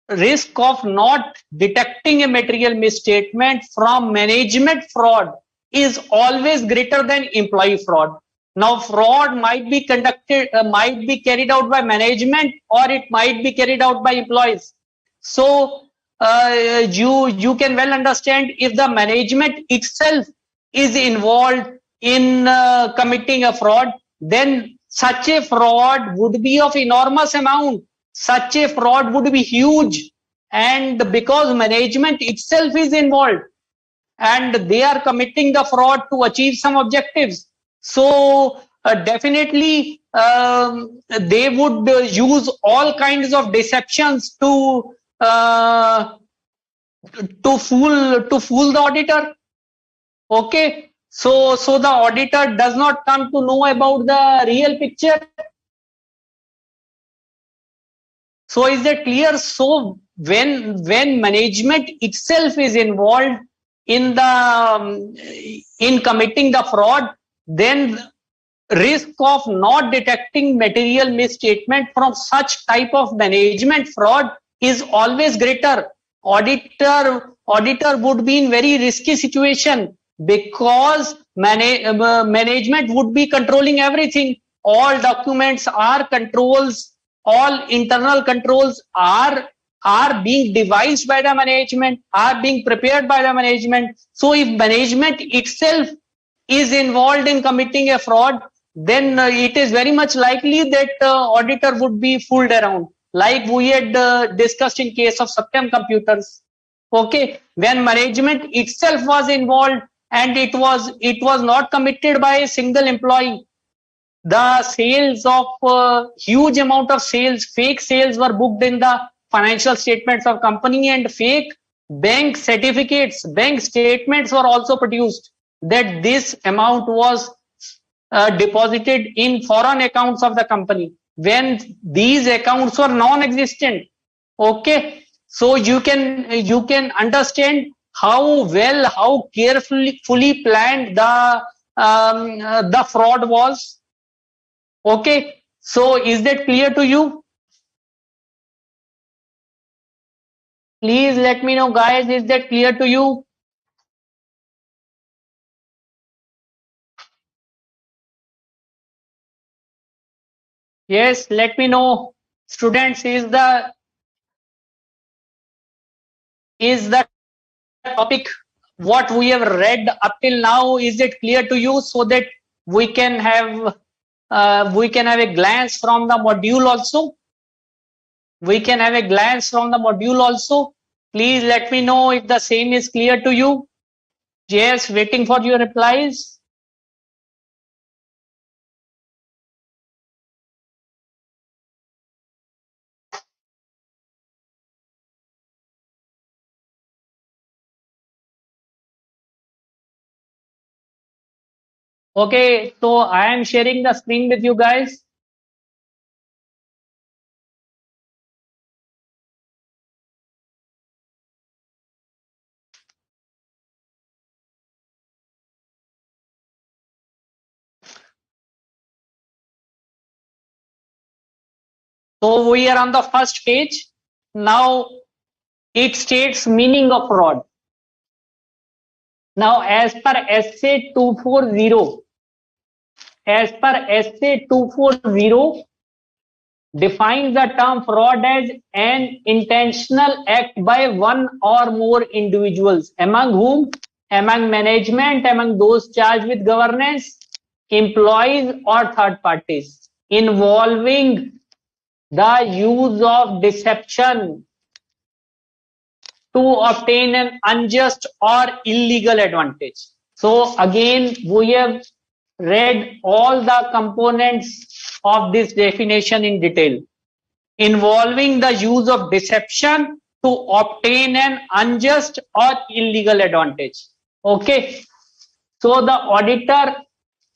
Speaker 1: risk of not detecting a material misstatement from management fraud is always greater than employee fraud. Now, fraud might be conducted, might be carried out by management, or it might be carried out by employees. So, you can well understand, if the management itself is involved in committing a fraud, then such a fraud would be of enormous amount. Such a fraud would be huge, and because management itself is involved and they are committing the fraud to achieve some objectives, so definitely they would use all kinds of deceptions uh, to fool the auditor. Okay, so the auditor does not come to know about the real picture. So is that clear? So when management itself is involved in in committing the fraud, then risk of not detecting material misstatement from such type of management fraud is always greater. Auditor would be in very risky situation, because management would be controlling everything. All documents are controls, all internal controls are being devised by the management, are being prepared by the management. So if management itself is involved in committing a fraud, then it is very much likely that auditor would be fooled around, like we had discussed in case of Satyam Computers. Okay, when management itself was involved and it was not committed by a single employee, the sales of huge amount of sales, fake sales were booked in the financial statements of company, and fake bank certificates, bank statements were also produced that this amount was deposited in foreign accounts of the company when these accounts were non-existent. Okay, so you can understand how well, how carefully fully planned the fraud was. Okay, so is that clear to you? Please let me know, guys, is that clear to you? Yes, let me know. Students, is the topic what we have read up till now, is it clear to you, so that we can have a glance from the module also? We can have a glance from the module also. Please let me know if the same is clear to you. Yes, waiting for your replies. Okay, so I am sharing the screen with you guys. So we are on the first page. Now it states meaning of fraud. Now as per essay 240, as per essay 240, defines the term fraud as an intentional act by one or more individuals, among whom? Among management, among those charged with governance, employees or third parties, involving the use of deception to obtain an unjust or illegal advantage. So again, we have read all the components of this definition in detail. Involving the use of deception to obtain an unjust or illegal advantage. Okay, so the auditor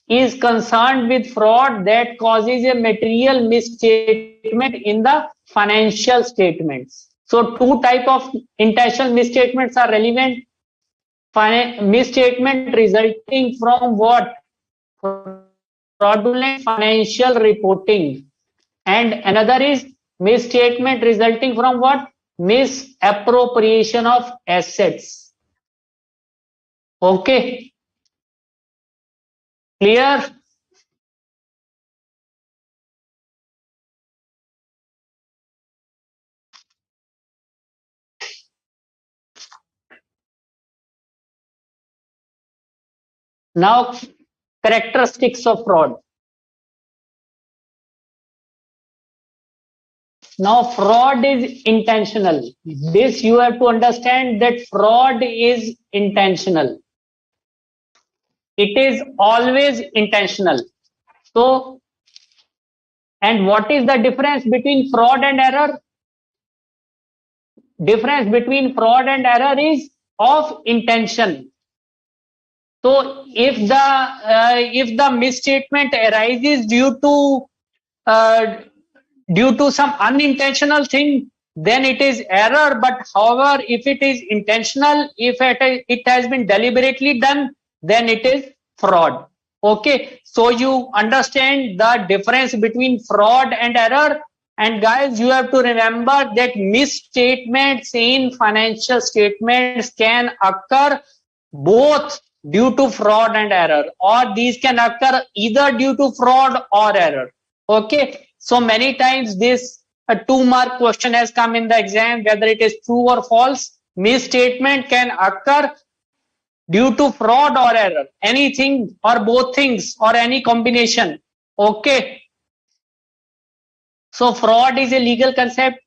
Speaker 1: is concerned with fraud that causes a material misstatement in the financial statements. So two type of intentional misstatements are relevant. Misstatement resulting from what? fraudulent financial reporting, and another is misstatement resulting from what? Misappropriation of assets. Okay, clear? Now, characteristics of fraud. Now, fraud is intentional. This you have to understand that fraud is intentional. It is always intentional. So, and what is the difference between fraud and error? Difference between fraud and error is of intention. So, if the misstatement arises due to some unintentional thing, then it is error. But however, if it is intentional, if it has been deliberately done, then it is fraud. Okay, so you understand the difference between fraud and error. And guys, you have to remember that misstatements in financial statements can occur both due to fraud and error, or these can occur either due to fraud or error. Okay, so many times this a 2-mark question has come in the exam, whether it is true or false. Misstatement can occur due to fraud or error, anything or both things or any combination. Okay, so fraud is a legal concept.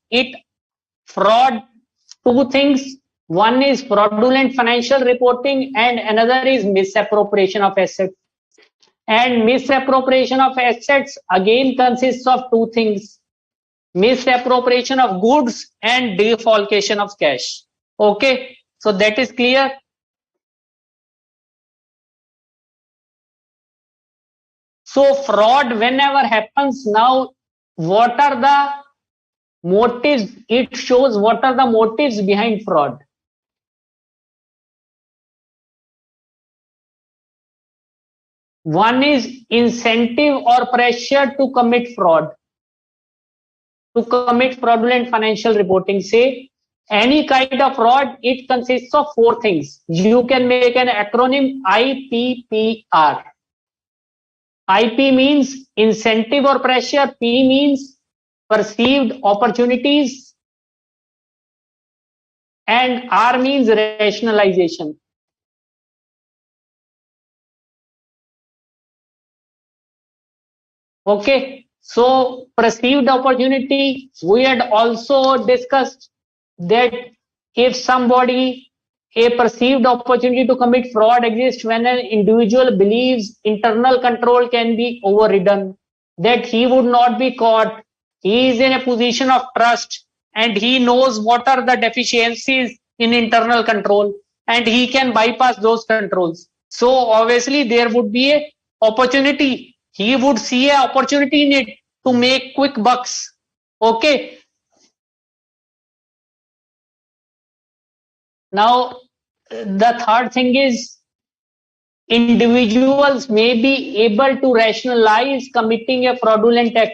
Speaker 1: Fraud, two things. One is fraudulent financial reporting and another is misappropriation of assets. And misappropriation of assets again consists of two things: misappropriation of goods and defalcation of cash. Okay, so that is clear. So fraud whenever happens, now what are the motives? It shows what are the motives behind fraud. One is incentive or pressure to commit fraud, to commit fraudulent financial reporting. Say any kind of fraud, it consists of four things. You can make an acronym IPPR. IP means incentive or pressure, P means perceived opportunities, and R means rationalization. Okay, so perceived opportunity, we had also discussed that if somebody, a perceived opportunity to commit fraud exists when an individual believes internal control can be overridden, that he would not be caught, he is in a position of trust and he knows what are the deficiencies in internal control and he can bypass those controls. So obviously there would be a opportunity. He would see an opportunity in it to make quick bucks. Okay. Now, the third thing is individuals may be able to rationalize committing a fraudulent act.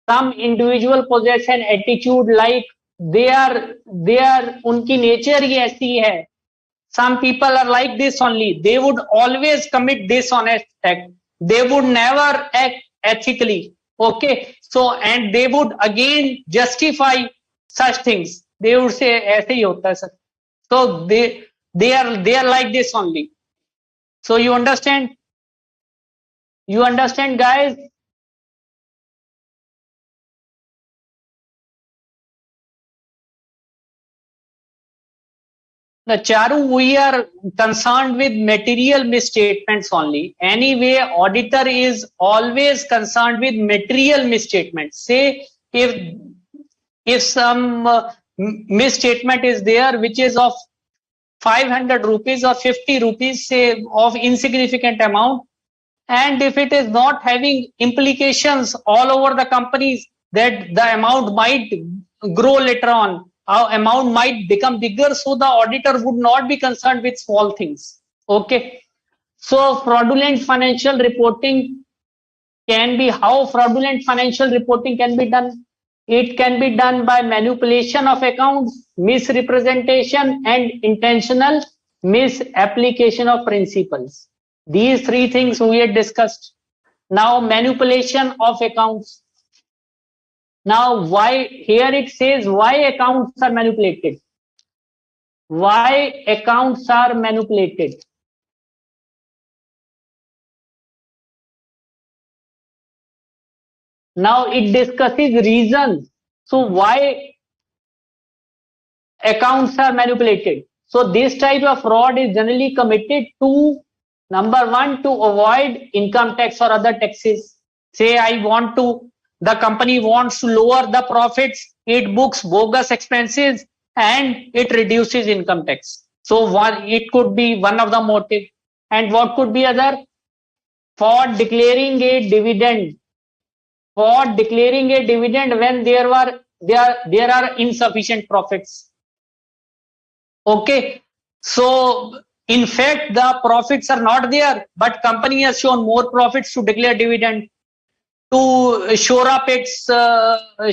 Speaker 1: Some individual possess an attitude like they are unki nature hi aisi hai. Some people are like this only. They would always commit dishonest act. They would never act ethically. Okay. So, and they would again justify such things. They would say, aise hi hota hai sir. So they are like this only. So you understand? You understand, guys? The Charu, we are concerned with material misstatements only. Anyway, auditor is always concerned with material misstatements. Say if some misstatement is there which is of 500 rupees or 50 rupees, say of insignificant amount, and if it is not having implications all over the companies, that the amount might grow later on, our amount might become bigger, so the auditor would not be concerned with small things. Okay, So fraudulent financial reporting can be, how fraudulent financial reporting can be done? It can be done by manipulation of accounts, misrepresentation, and intentional misapplication of principles. These three things we had discussed. Now, manipulation of accounts. Now, why here it says why accounts are manipulated? Why accounts are manipulated? Now it discusses reasons. So why accounts are manipulated? So this type of fraud is generally committed to, number one, to avoid income tax or other taxes. Say the company wants to lower the profits, it books bogus expenses and it reduces income tax. So it could be one of the motive. And what could be other? For declaring a dividend. For declaring a dividend when there are insufficient profits. Okay, so in fact the profits are not there, but company has shown more profits to declare dividend to shore up its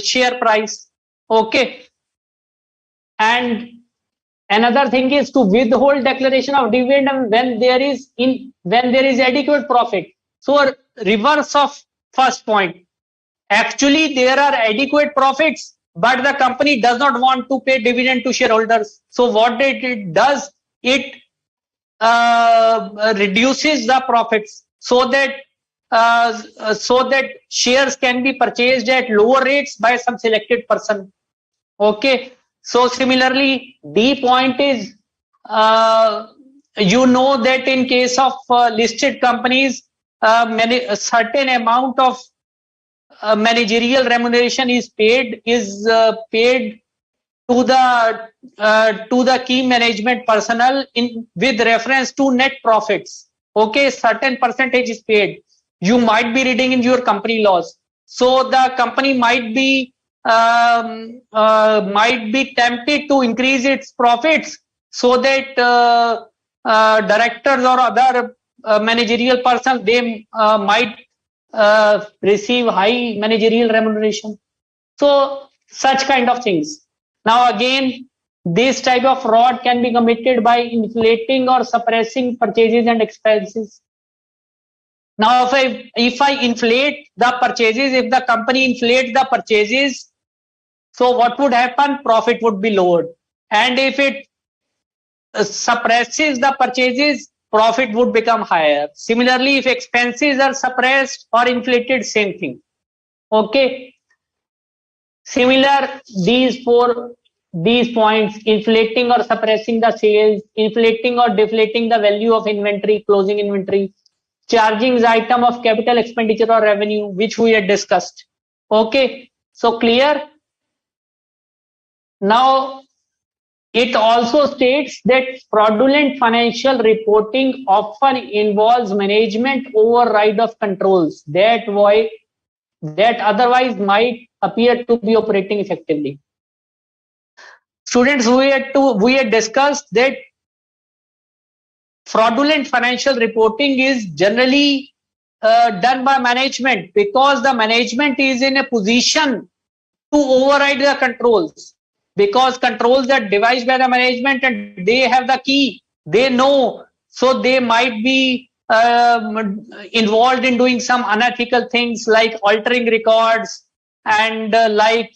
Speaker 1: share price. Okay, and another thing is to withhold declaration of dividend when there is adequate profit. So reverse of first point. Actually, there are adequate profits, but the company does not want to pay dividend to shareholders. So what it does, it reduces the profits so that shares can be purchased at lower rates by some selected person. Okay. So similarly, the point is, that in case of listed companies, a certain amount of managerial remuneration is paid to the key management personnel with reference to net profits. Okay, certain percentage is paid. You might be reading in your company laws. So the company might be tempted to increase its profits so that directors or other managerial persons, they might receive high managerial remuneration. So such kind of things. Now again, this type of fraud can be committed by inflating or suppressing purchases and expenses. Now if I inflate the purchases, if the company inflates the purchases, so what would happen? Profit would be lowered. And if it suppresses the purchases, profit would become higher. Similarly, if expenses are suppressed or inflated, same thing. Okay. Similar, these points: inflating or suppressing the sales, inflating or deflating the value of inventory, closing inventory, charging the item of capital expenditure or revenue, which we had discussed. Okay, so clear? Now, it also states that fraudulent financial reporting often involves management override of controls that otherwise might appear to be operating effectively. Students, we had discussed that fraudulent financial reporting is generally done by management because the management is in a position to override the controls, because controls are devised by the management and they have the key, they know, so they might be involved in doing some unethical things like altering records and like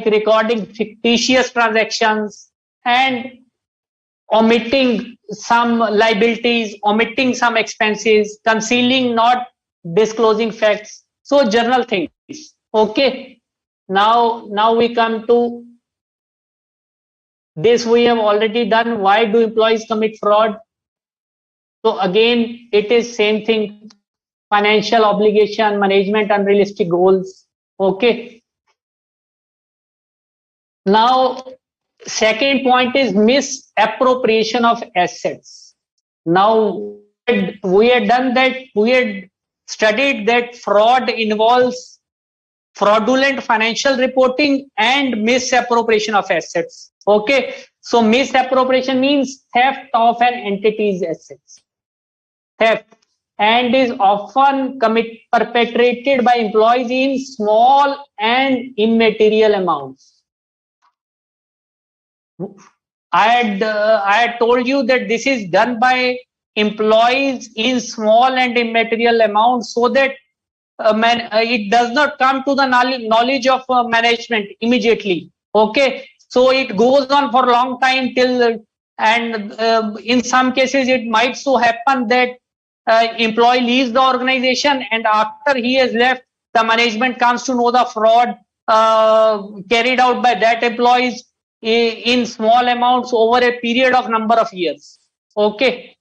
Speaker 1: recording fictitious transactions and omitting some liabilities, omitting some expenses, concealing, not disclosing facts. So general things. Okay. Now we come to this. We have already done. Why do employees commit fraud? So again, it is same thing. Financial obligation, management unrealistic goals. Okay. Now, second point is misappropriation of assets. Now, we had done that. We had studied that fraud involves fraudulent financial reporting and misappropriation of assets. Okay. So misappropriation means theft of an entity's assets. Theft, and is often perpetrated by employees in small and immaterial amounts. I had told you that this is done by employees in small and immaterial amounts, so that it does not come to the knowledge of management immediately. Okay, so it goes on for a long time till, and in some cases it might so happen that employee leaves the organization, and after he has left, the management comes to know the fraud carried out by that employees in small amounts over a period of number of years. Okay,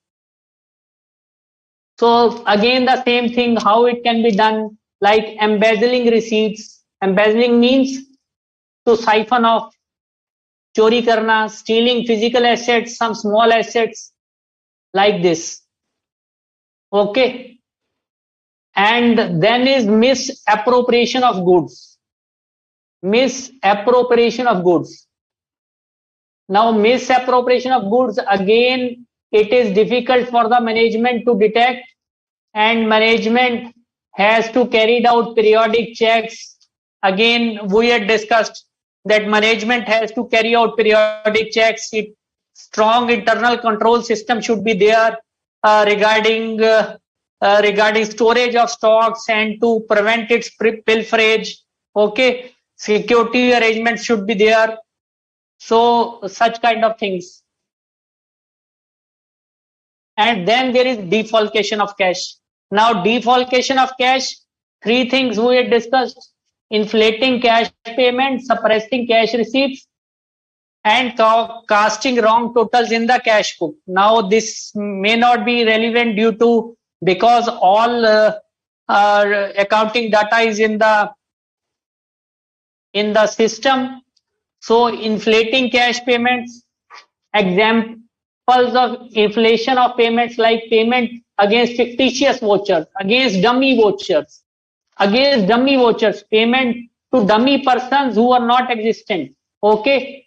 Speaker 1: so again the same thing, how it can be done, like embezzling receipts. Embezzling means to siphon off, chori karna, stealing physical assets, some small assets like this. Okay, and then is misappropriation of goods. Misappropriation of goods. Now misappropriation of goods, again it is difficult for the management to detect, and management has to carry out periodic checks. Again, we had discussed that management has to carry out periodic checks. Strong internal control system should be there regarding storage of stocks and to prevent its pilferage. Okay, security arrangements should be there. So such kind of things. And then there is defalcation of cash. Now defalcation of cash, three things we had discussed: inflating cash payments, suppressing cash receipts, and casting wrong totals in the cash book. Now this may not be relevant due to, because all accounting data is in the system. So inflating cash payments, examples of inflation of payments like payment against fictitious vouchers, against dummy vouchers, payment to dummy persons who are not existent. Okay,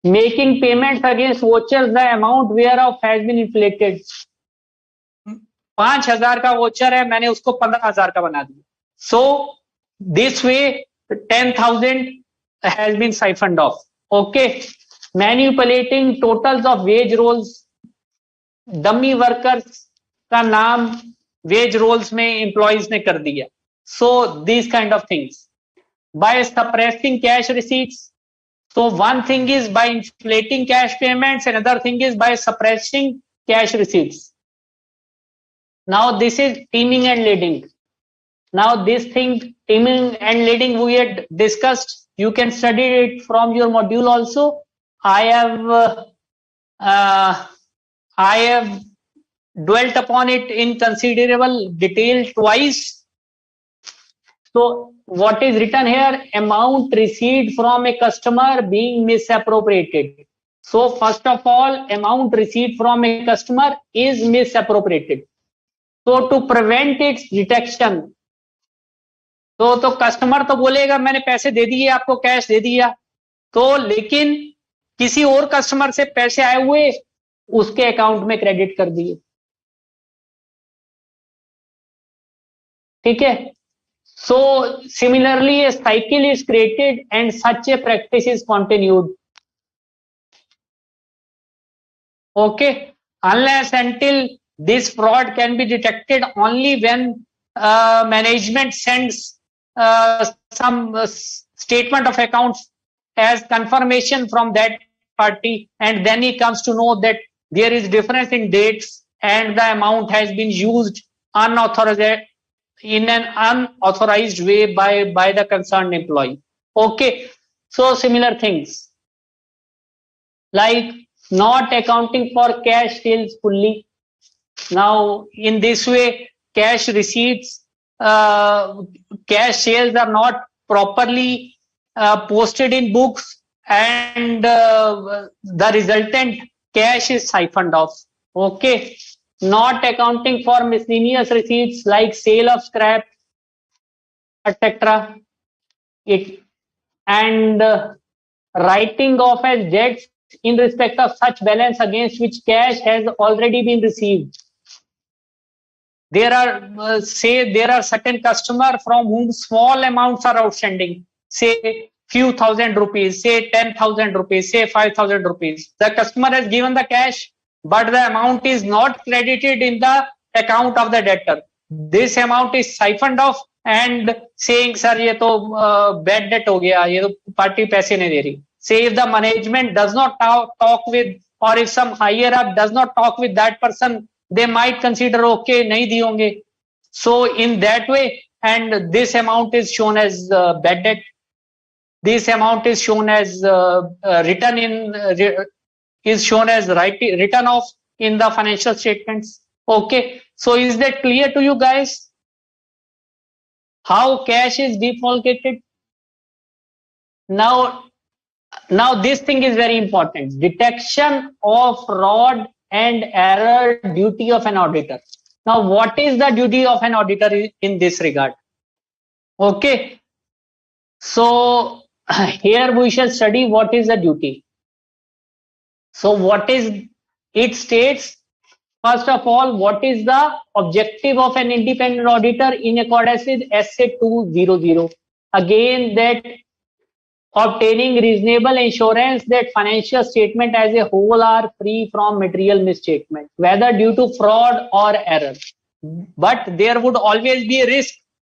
Speaker 1: making payments against vouchers the amount whereof has been inflated. 5,000 का voucher है, मैंने उसको 15,000 का बना दिया. So this way 10,000 has been siphoned off. Okay, manipulating totals of wage rolls, dummy workers का नाम wage rolls में एम्प्लॉइज ने कर दिया. So these kind of things. By suppressing cash receipts, so one thing is by inflating cash payments, another thing is by suppressing cash receipts. Now this is teaming and leading. Now this thing, teaming and leading, we had discussed. You can study it from your module also. I have dwelt upon it in considerable detail twice. So what is written here? Amount received from a customer being misappropriated. So first of all, amount received from a customer is misappropriated. So to prevent its detection, तो customer तो बोलेगा मैंने पैसे दे दिए, आपको cash दे दिया, तो लेकिन किसी और कस्टमर से पैसे आए हुए उसके अकाउंट में क्रेडिट कर दिए. ठीक है. So similarly a cycle is created and such a practice is continued. Okay, unless until this fraud can be detected only when management sends some statement of accounts as confirmation from that party, and then he comes to know that there is difference in dates and the amount has been used unauthorized in an unauthorized way by the concerned employee. Okay, so similar things like not accounting for cash sales fully. Now in this way cash receipts, cash sales are not properly posted in books, and the resultant cash is siphoned off. Okay, not accounting for miscellaneous receipts like sale of scrap, etc. And writing off as debts in respect of such balance against which cash has already been received. There are, say, there are certain customers from whom small amounts are outstanding, say few thousand rupees, say 10,000 rupees, say 5,000 rupees. The customer has given the cash, but the amount is not credited in the account of the debtor. This amount is siphoned off and saying, sir, ये तो bad debt हो गया, ये तो party पैसे नहीं दे रही. Say if the management does not talk with, or if some higher up does not talk with that person, they might consider, okay, nahi di honge. So in that way, and this amount is shown as bad debt. This amount is shown as written off in the financial statements. Okay, so is that clear to you guys? How cash is defalcated? Now this thing is very important. Detection of fraud and error duty of an auditor. Now, what is the duty of an auditor in this regard? Okay, so here we shall study what is the duty. So what is it states? First of all, what is the objective of an independent auditor in accordance with SA 200? Again, that obtaining reasonable assurance that financial statement as a whole are free from material misstatement, whether due to fraud or error. But there would always be a risk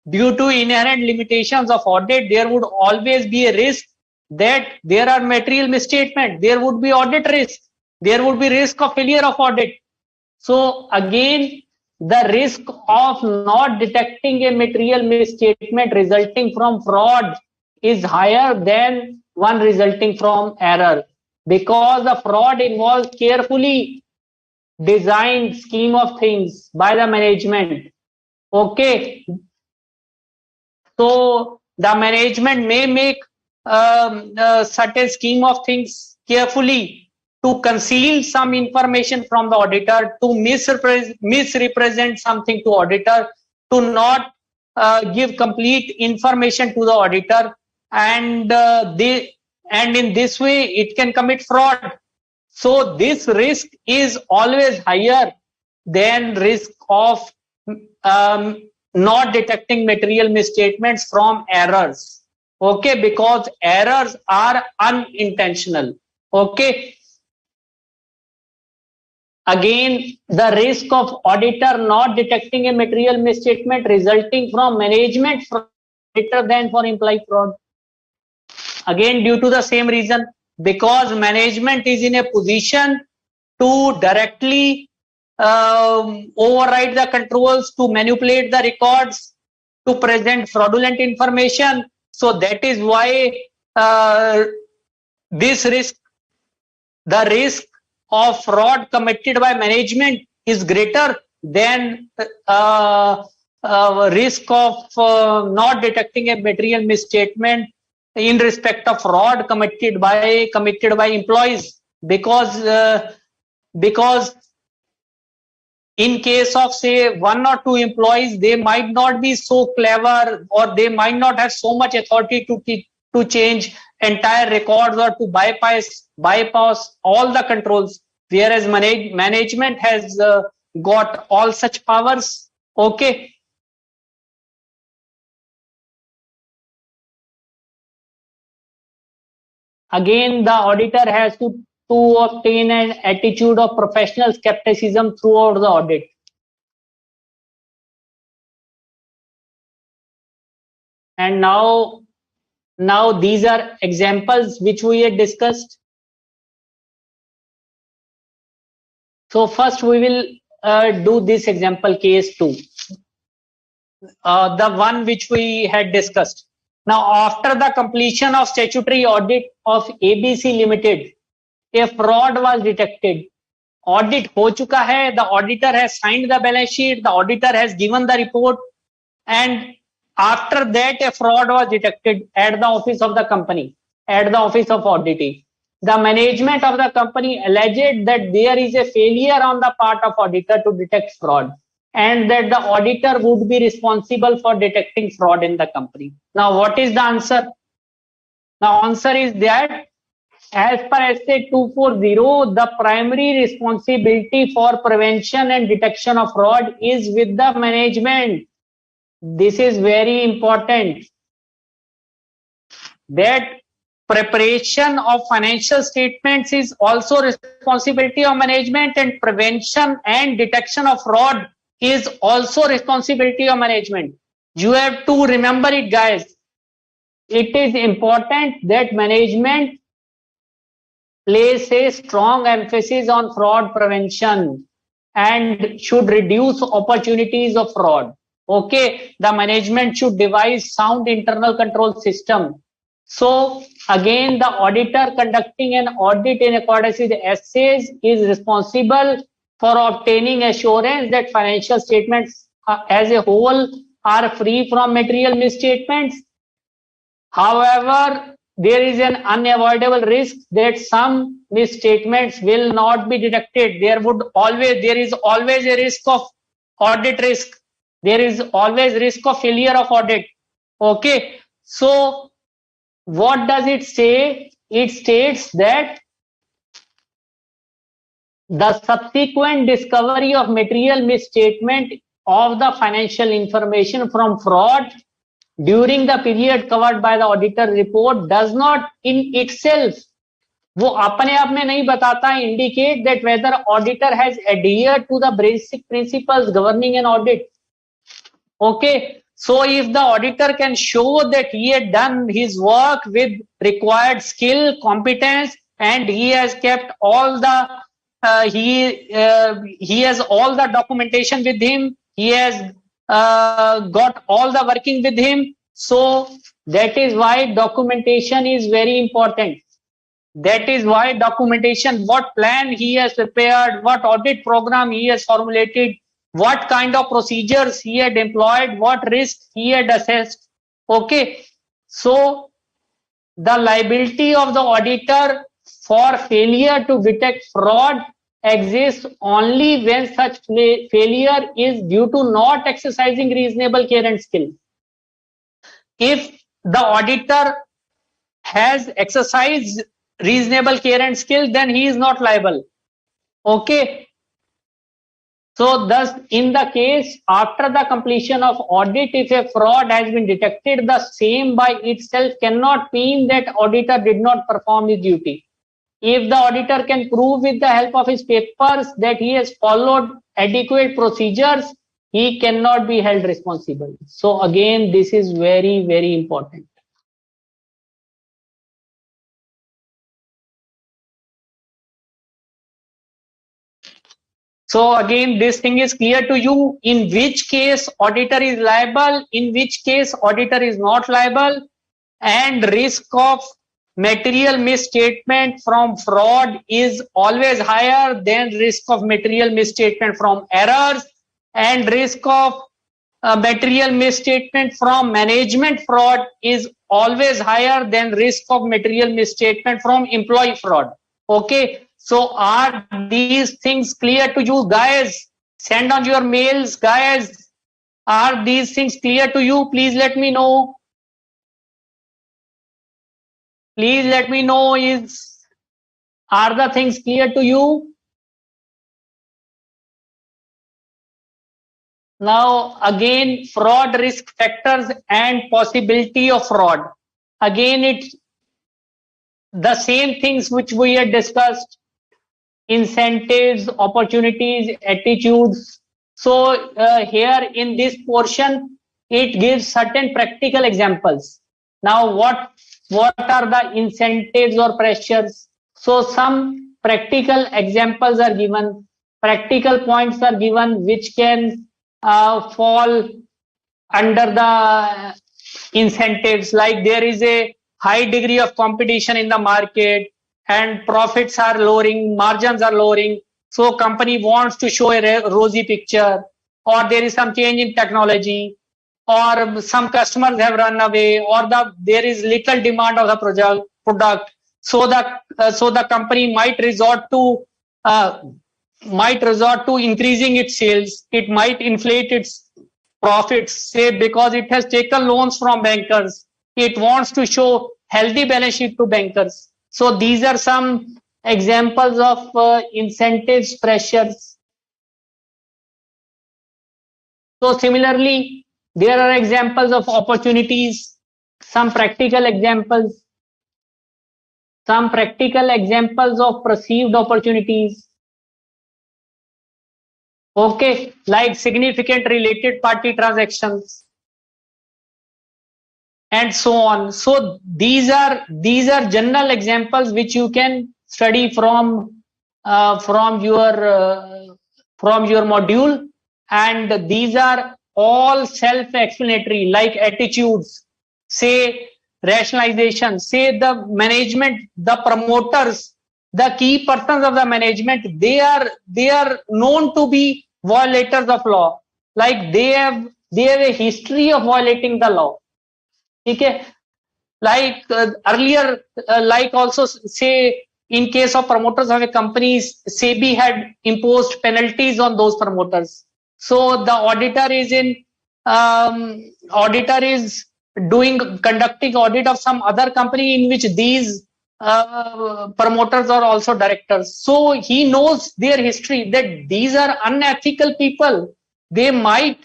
Speaker 1: due to inherent limitations of audit. There would always be a risk that there are material misstatement. There would be audit risk. There would be risk of failure of audit. So again, the risk of not detecting a material misstatement resulting from fraud is higher than one resulting from error, because the fraud involves carefully designed scheme of things by the management. Okay, so the management may make a certain scheme of things carefully to conceal some information from the auditor, to misrepresent something to auditor, to not give complete information to the auditor, and in this way it can commit fraud. So this risk is always higher than risk of not detecting material misstatements from errors. Okay, because errors are unintentional. Okay. Again, the risk of auditor not detecting a material misstatement resulting from management fraud greater than for implied fraud. Again, due to the same reason, because management is in a position to directly override the controls, to manipulate the records, to present fraudulent information. So that is why this risk, the risk of fraud committed by management is greater than risk of not detecting a material misstatement in respect of fraud committed by employees, because in case of say 1 or 2 employees, they might not be so clever, or they might not have so much authority to change entire records or to bypass all the controls, whereas management has got all such powers. Okay. Again, the auditor has to obtain an attitude of professional skepticism throughout the audit. And now these are examples which we had discussed. So first we will do this example case 2, the one which we had discussed. Now, after the completion of statutory audit of ABC Limited, a fraud was detected. Audit ho chuka hai, the auditor has signed the balance sheet, the auditor has given the report, and after that a fraud was detected at the office of the company, at the office of auditing. The management of the company alleged that there is a failure on the part of auditor to detect fraud, and that the auditor would be responsible for detecting fraud in the company. Now, what is the answer? The answer is that As per SA 240, the primary responsibility for prevention and detection of fraud is with the management. This is very important. That preparation of financial statements is also responsibility of management, and prevention and detection of fraud is also responsibility of management. You have to remember it, guys. It is important that management place a strong emphasis on fraud prevention and should reduce opportunities of fraud. Okay, the management should devise sound internal control system. So again, the auditor conducting an audit in accordance with the essays is responsible for obtaining assurance that financial statements as a whole are free from material misstatements. However, there is an unavoidable risk that some misstatements will not be detected. There is always a risk of audit risk. There is always risk of failure of audit. Okay, so what does it say? It states that the subsequent discovery of material misstatement of the financial information from fraud during the period covered by the auditor report does not in itself, वो अपने आप में नहीं बताता, indicate that whether auditor has adhered to the basic principles governing an audit. Okay, so if the auditor can show that he had done his work with required skill, competence, and he has kept all the he has all the documentation with him, he has got all the working with him. So that is why documentation is very important. That is why documentation, what plan he has prepared, what audit program he has formulated, what kind of procedures he had employed, what risk he had assessed. Okay, so the liability of the auditor for failure to detect fraud exists only when such failure is due to not exercising reasonable care and skill. If the auditor has exercised reasonable care and skill, then he is not liable. Okay. So thus, in the case after the completion of audit, if a fraud has been detected, the same by itself cannot mean that auditor did not perform his duty. If the auditor can prove with the help of his papers that he has followed adequate procedures, he cannot be held responsible. So again, this is very, very important. So again, this thing is clear to you, in which case auditor is liable, in which case auditor is not liable, and risk of material misstatement from fraud is always higher than risk of material misstatement from errors, and risk of material misstatement from management fraud is always higher than risk of material misstatement from employee fraud. Okay, so are these things clear to you, guys? Send on your mails, guys. Are these things clear to you? Please let me know. Please let me know, are the things clear to you? Now again, fraud risk factors and possibility of fraud. Again, it's the same things which we had discussed: incentives, opportunities, attitudes. So here in this portion, it gives certain practical examples. Now what are the incentives or pressures? So some practical examples are given, practical points are given which can fall under the incentives, like there is a high degree of competition in the market and profits are lowering, margins are lowering, so company wants to show a rosy picture, or there is some change in technology, or some customers have run away, or there is little demand of the product, so the company might resort to increasing its sales. It might inflate its profits, say because it has taken loans from bankers. It wants to show healthy balance sheet to bankers. So these are some examples of incentives, pressures. So similarly, there are examples of opportunities, some practical examples, of perceived opportunities. Okay, like significant related party transactions and so on. So these are general examples which you can study from your module, and these are all self-explanatory, like attitudes, say rationalization, say the management, the promoters, the key persons of the management, they are known to be violators of law, like they have a history of violating the law. Okay, like earlier, like also say in case of promoters of a company, SEBI had imposed penalties on those promoters. So the auditor is conducting audit of some other company in which these promoters are also directors. So he knows their history, that these are unethical people. They might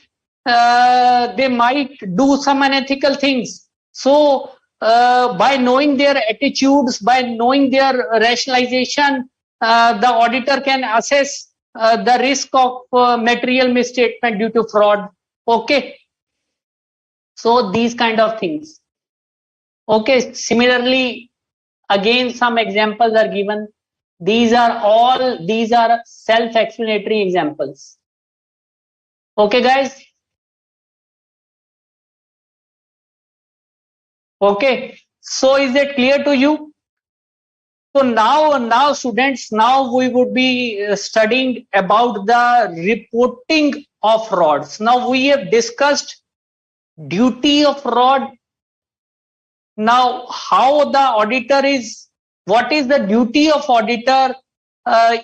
Speaker 1: do some unethical things. So by knowing their attitudes, by knowing their rationalization, the auditor can assess the risk of material misstatement due to fraud. Okay, so these kind of things. Okay, similarly, again some examples are given. These are self-explanatory examples. Okay, guys. Okay, so is it clear to you? So now students, now we would be studying about the reporting of frauds. Now we have discussed duty of fraud. Now how the auditor is, what is the duty of auditor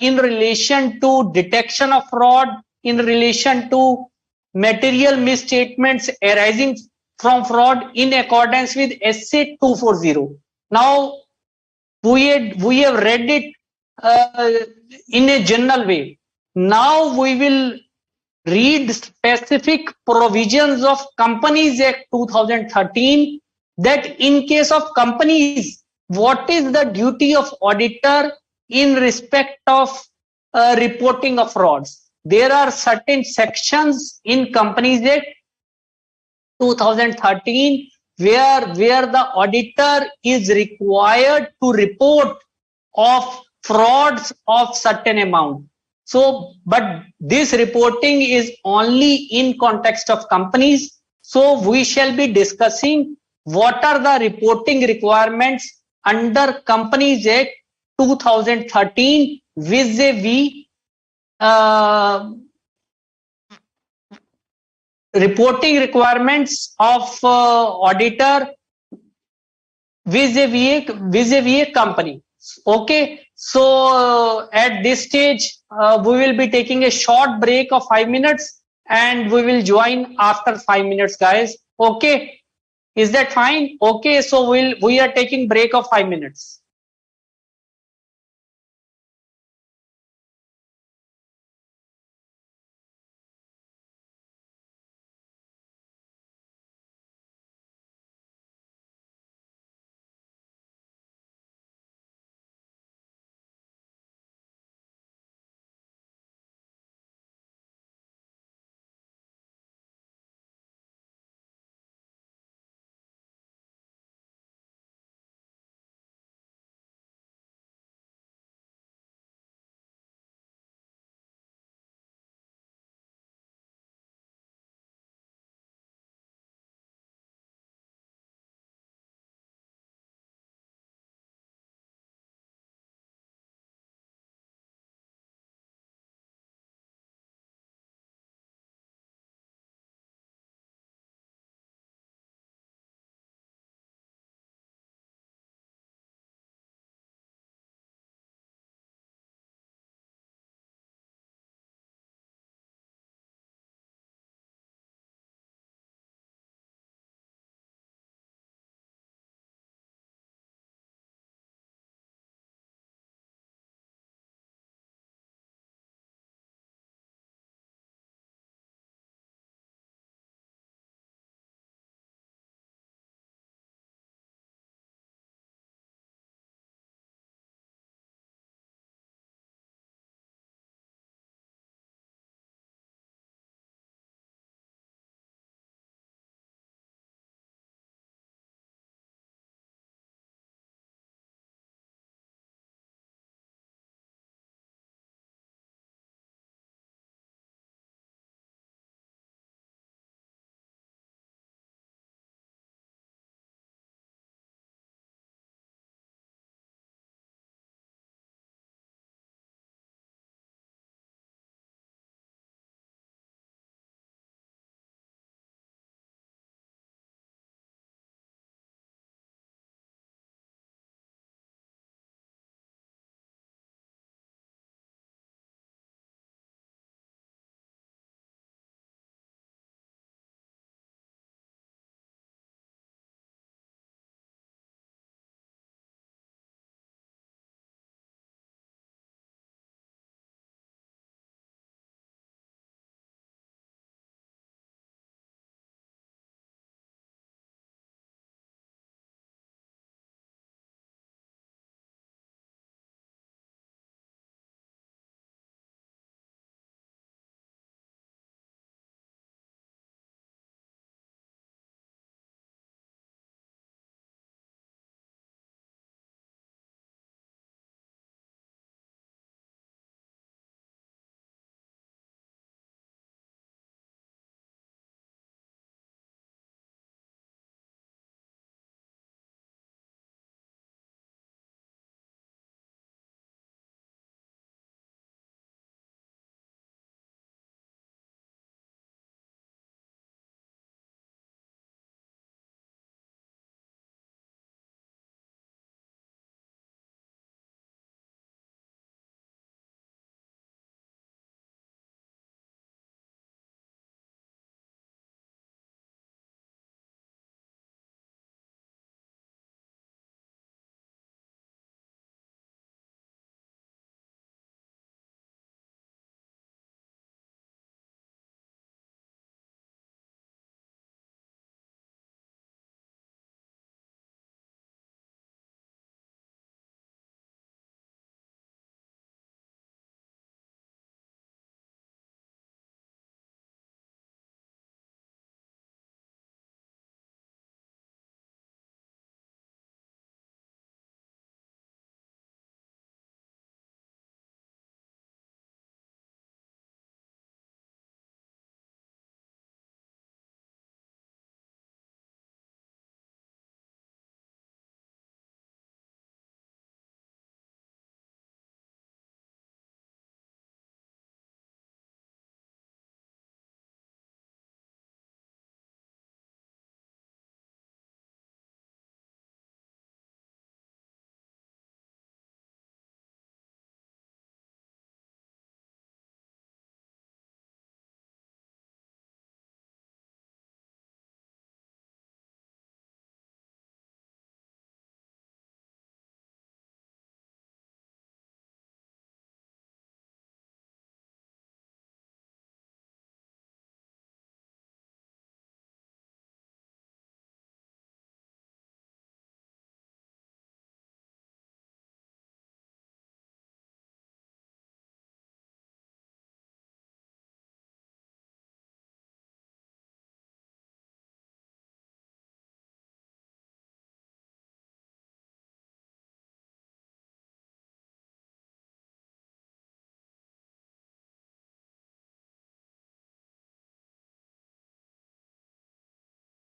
Speaker 1: in relation to detection of fraud, in relation to material misstatements arising from fraud in accordance with SA 240. Now we have read it in a general way. Now we will read specific provisions of Companies Act 2013, that in case of companies, what is the duty of auditor in respect of reporting of frauds. There are certain sections in Companies Act 2013 where the auditor is required to report of frauds of certain amount. So but this reporting is only in context of companies. So we shall be discussing what are the reporting requirements under Companies Act 2013 vis-a-vis reporting requirements of auditor vis-a-vis a company. Okay, so at this stage we will be taking a short break of 5 minutes, and we will join after 5 minutes, guys. Okay, is that fine? Okay, so we are taking break of 5 minutes.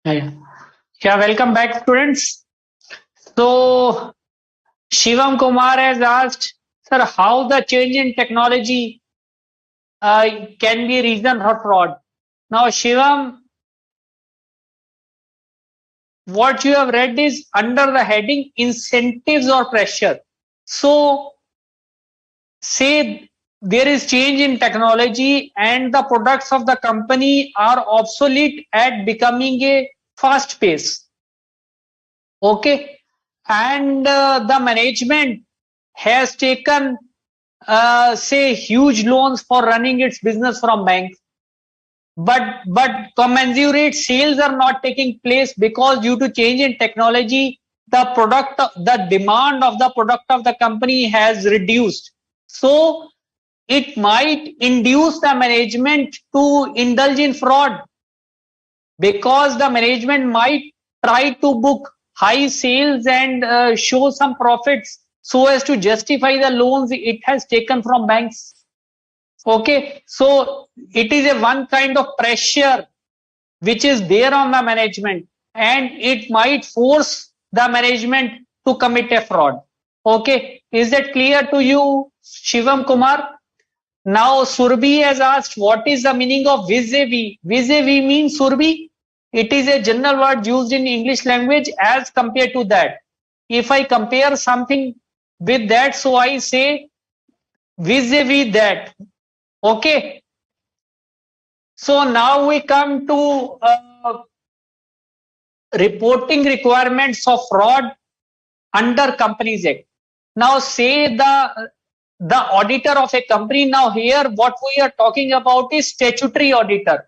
Speaker 1: Yeah, yeah, welcome back, students. So, Shivam Kumar has asked, sir, how the change in technology can be a reason for fraud. Now, Shivam, what you have read is under the heading incentives or pressure. So, say there is change in technology and the products of the company are obsolete at becoming a fast pace. Okay. And the management has taken, say, huge loans for running its business from banks. But commensurate sales are not taking place because due to change in technology, the demand of the product of the company has reduced. So it might induce the management to indulge in fraud because the management might try to book high sales and show some profits so as to justify the loans it has taken from banks. Okay, so it is a one kind of pressure which is there on the management and it might force the management to commit a fraud. Okay, is that clear to you, Shivam Kumar? Now Surbi has asked what is the meaning of vis-a-vis. Vis-a-vis means Surbi. It is a general word used in English language as compared to that. If I compare something with that, so I say vis-a-vis that. Okay. So now we come to reporting requirements of fraud under Companies Act. Now say the auditor of a company. Now here what we are talking about is statutory auditor.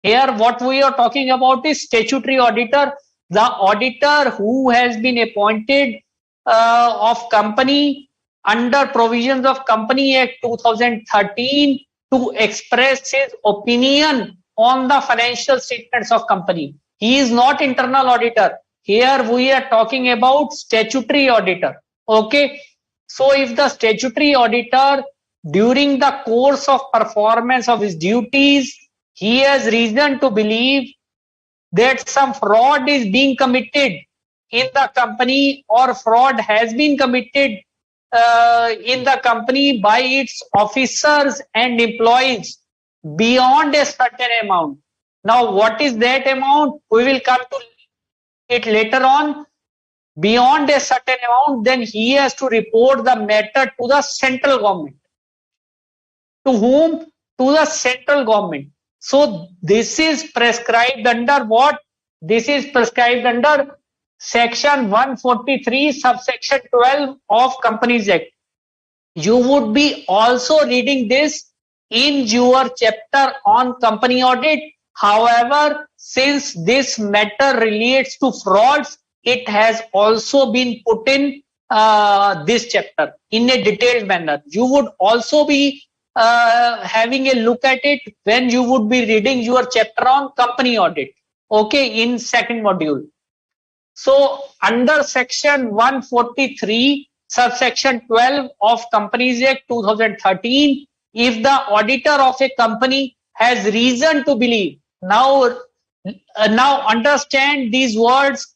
Speaker 1: Here what we are talking about is statutory auditor, the auditor who has been appointed of company under provisions of Company Act 2013 to express his opinion on the financial statements of company. He is not internal auditor. Here we are talking about statutory auditor. Okay. So if the statutory auditor during the course of performance of his duties he has reason to believe that some fraud is being committed in the company or fraud has been committed in the company by its officers and employees beyond a certain amount. Now, what is that amount? We will come to it later on. Beyond a certain amount, then he has to report the matter to the central government. To whom? To the central government. So this is prescribed under what? This is prescribed under section 143 subsection 12 of Companies Act. You would be also reading this in your chapter on company audit. However, since this matter relates to frauds, it has also been put in this chapter in a detailed manner. You would also be having a look at it when you would be reading your chapter on company audit. Okay, in second module. So under section 143 subsection 12 of Companies Act 2013, if the auditor of a company has reason to believe, now understand these words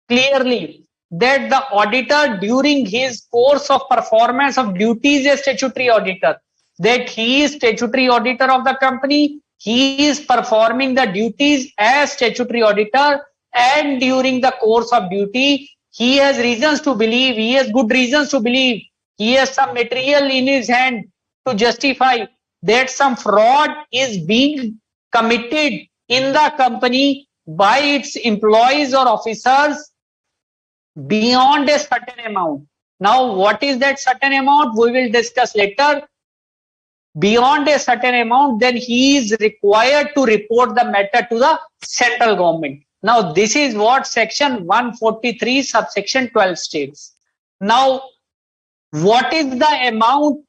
Speaker 1: clearly, that the auditor during his course of performance of duties as statutory auditor, that he is statutory auditor of the company, he is performing the duties as statutory auditor, and during the course of duty he has reasons to believe, he has good reasons to believe, he has some material in his hand to justify that some fraud is being committed in the company by its employees or officers beyond a certain amount. Now, what is that certain amount? We will discuss later. Beyond a certain amount, then he is required to report the matter to the central government. Now, this is what section 143 subsection 12 states. Now, what is the amount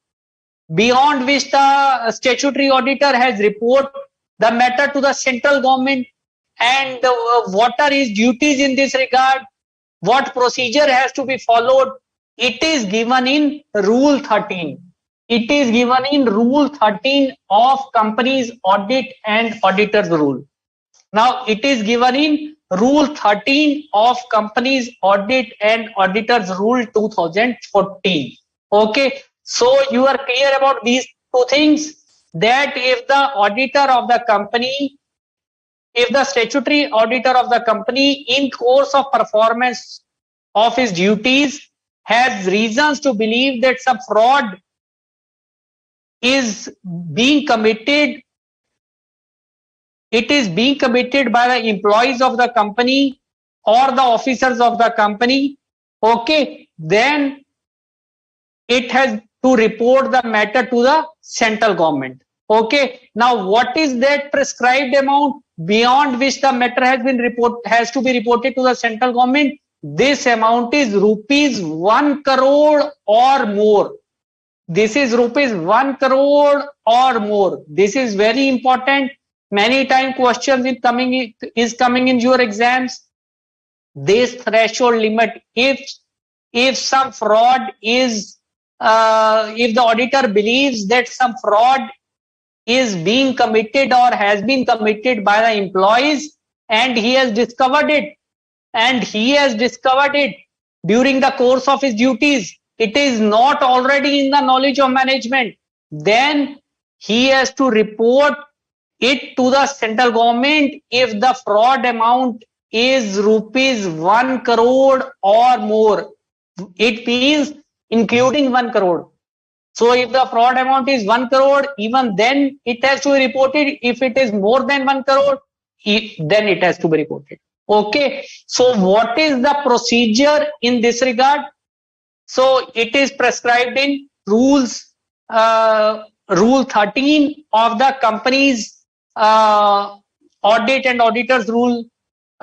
Speaker 1: beyond which the statutory auditor has report the matter to the central government, and what are his duties in this regard? What procedure has to be followed? It is given in Rule 13. It is given in Rule 13 of Companies Audit and Auditors Rule. Now it is given in Rule 13 of Companies Audit and Auditors Rule 2014. Okay, so you are clear about these two things, that if the auditor of the company, if the statutory auditor of the company in course of performance of his duties has reasons to believe that some fraud is being committed, it is being committed by the employees of the company or the officers of the company, okay, then it has to report the matter to the central government. Okay, now what is that prescribed amount beyond which the matter has to be reported to the central government? This amount is rupees 1 crore or more. This is rupees 1 crore or more. This is very important. Many times questions is coming in your exams. This threshold limit, if some fraud is, if the auditor believes that some fraud is being committed or has been committed by the employees, and he has discovered it, during the course of his duties, it is not already in the knowledge of management, then he has to report it to the central government if the fraud amount is rupees 1 crore or more. It means including 1 crore. So if the fraud amount is 1 crore, even then it has to be reported. If it is more than 1 crore, then it has to be reported. Okay. So what is the procedure in this regard? So it is prescribed in rules, Rule 13 of the Companies Audit and Auditors Rule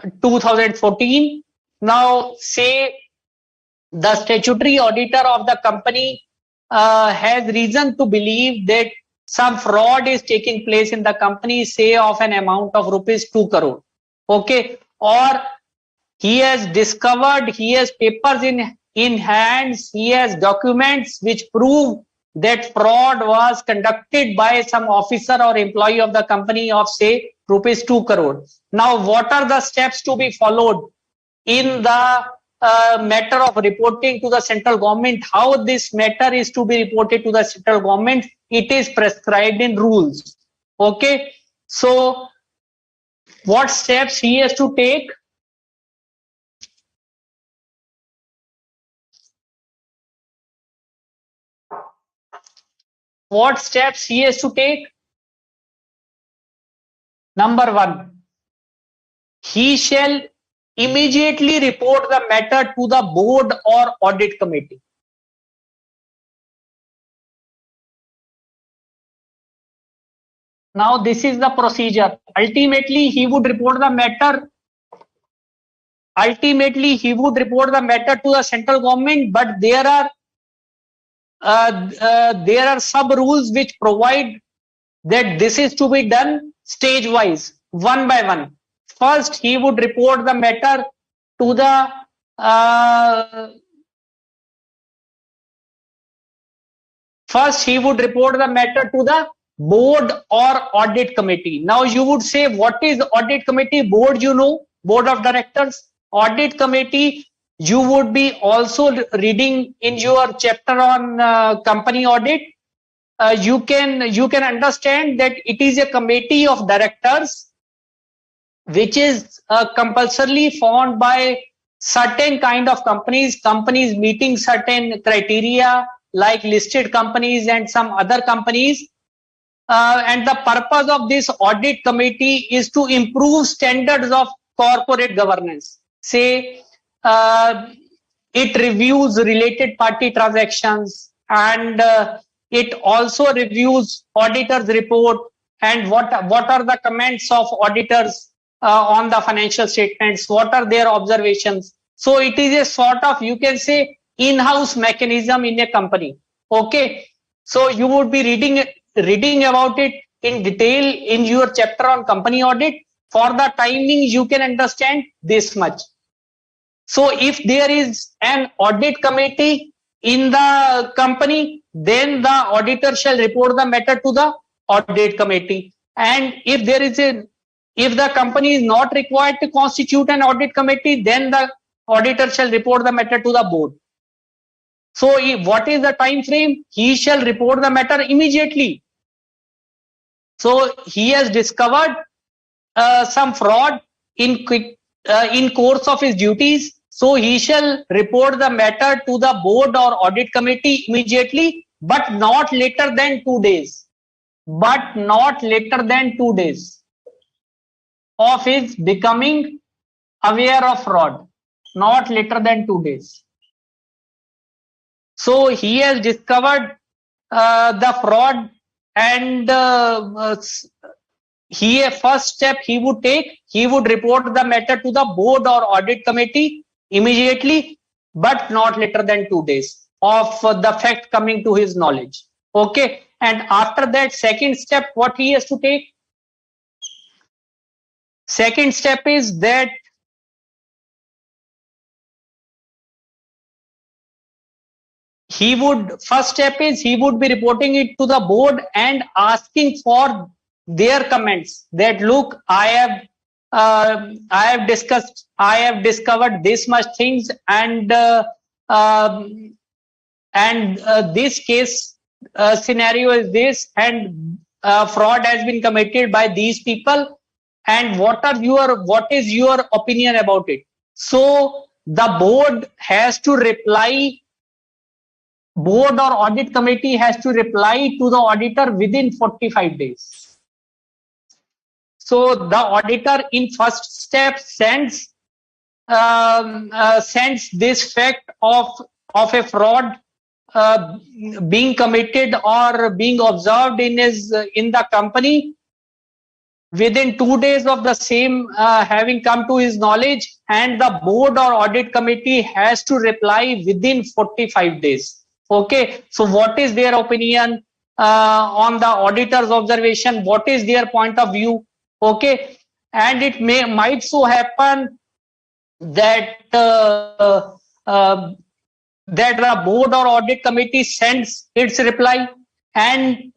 Speaker 1: 2014. Now say the statutory auditor of the company has reason to believe that some fraud is taking place in the company, say of an amount of rupees 2 crore. Okay, or he has discovered, he has papers in hands, he has documents which prove that fraud was conducted by some officer or employee of the company of say rupees 2 crore. Now what are the steps to be followed in the matter of reporting to the central government? How this matter is to be reported to the central government? It is prescribed in rules. Okay, so what steps he has to take? What steps he has to take? Number 1, he shall immediately report the matter to the board or audit committee. Now this is the procedure. Ultimately he would report the matter to the central government, but there are sub rules which provide that this is to be done stage wise, one by one. First he would report the matter to the board or audit committee. Now you would say, what is audit committee? Board, you know, board of directors. Audit committee, you would be also reading in your chapter on company audit. You can understand that it is a committee of directors which is compulsorily formed by certain kind of companies meeting certain criteria like listed companies and some other companies. And the purpose of this audit committee is to improve standards of corporate governance. Say it reviews related party transactions, and it also reviews auditors' report and what are the comments of auditors on the financial statements, what are their observations. So it is a sort of, you can say, in-house mechanism in a company. Okay, so you would be reading about it in detail in your chapter on company audit. For the timing, you can understand this much. So if there is an audit committee in the company, then the auditor shall report the matter to the audit committee. And if there is If the company is not required to constitute an audit committee, then the auditor shall report the matter to the board. So what is the time frame? He shall report the matter immediately. So he has discovered some fraud in course of his duties. So he shall report the matter to the board or audit committee immediately, but not later than 2 days. But not later than 2 days of his becoming aware of fraud. Not later than 2 days. So he has discovered the fraud, and first step he would take, he would report the matter to the board or audit committee immediately, but not later than 2 days of the fact coming to his knowledge. Okay, and after that, second step, what he has to take? Second step is that first step is he would be reporting it to the board and asking for their comments, that look, I have discovered this much things, and this case scenario is this, and fraud has been committed by these people, and what is your opinion about it? So the board has to reply. Board or audit committee has to reply to the auditor within 45 days. So the auditor in first step sends this fact of a fraud being committed or being observed in the company within 2 days of the same having come to his knowledge, and the board or audit committee has to reply within 45 days. Okay, so what is their opinion on the auditor's observation? What is their point of view? Okay, and it might so happen that that the board or audit committee sends its reply, and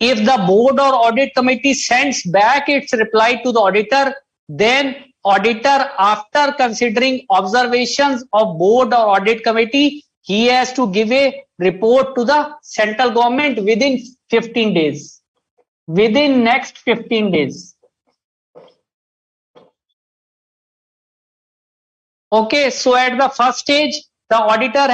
Speaker 1: if the board or audit committee sends back its reply to the auditor, then auditor, after considering observations of board or audit committee, he has to give a report to the central government within 15 days. Within next 15 days. Okay, so at the first stage, the auditor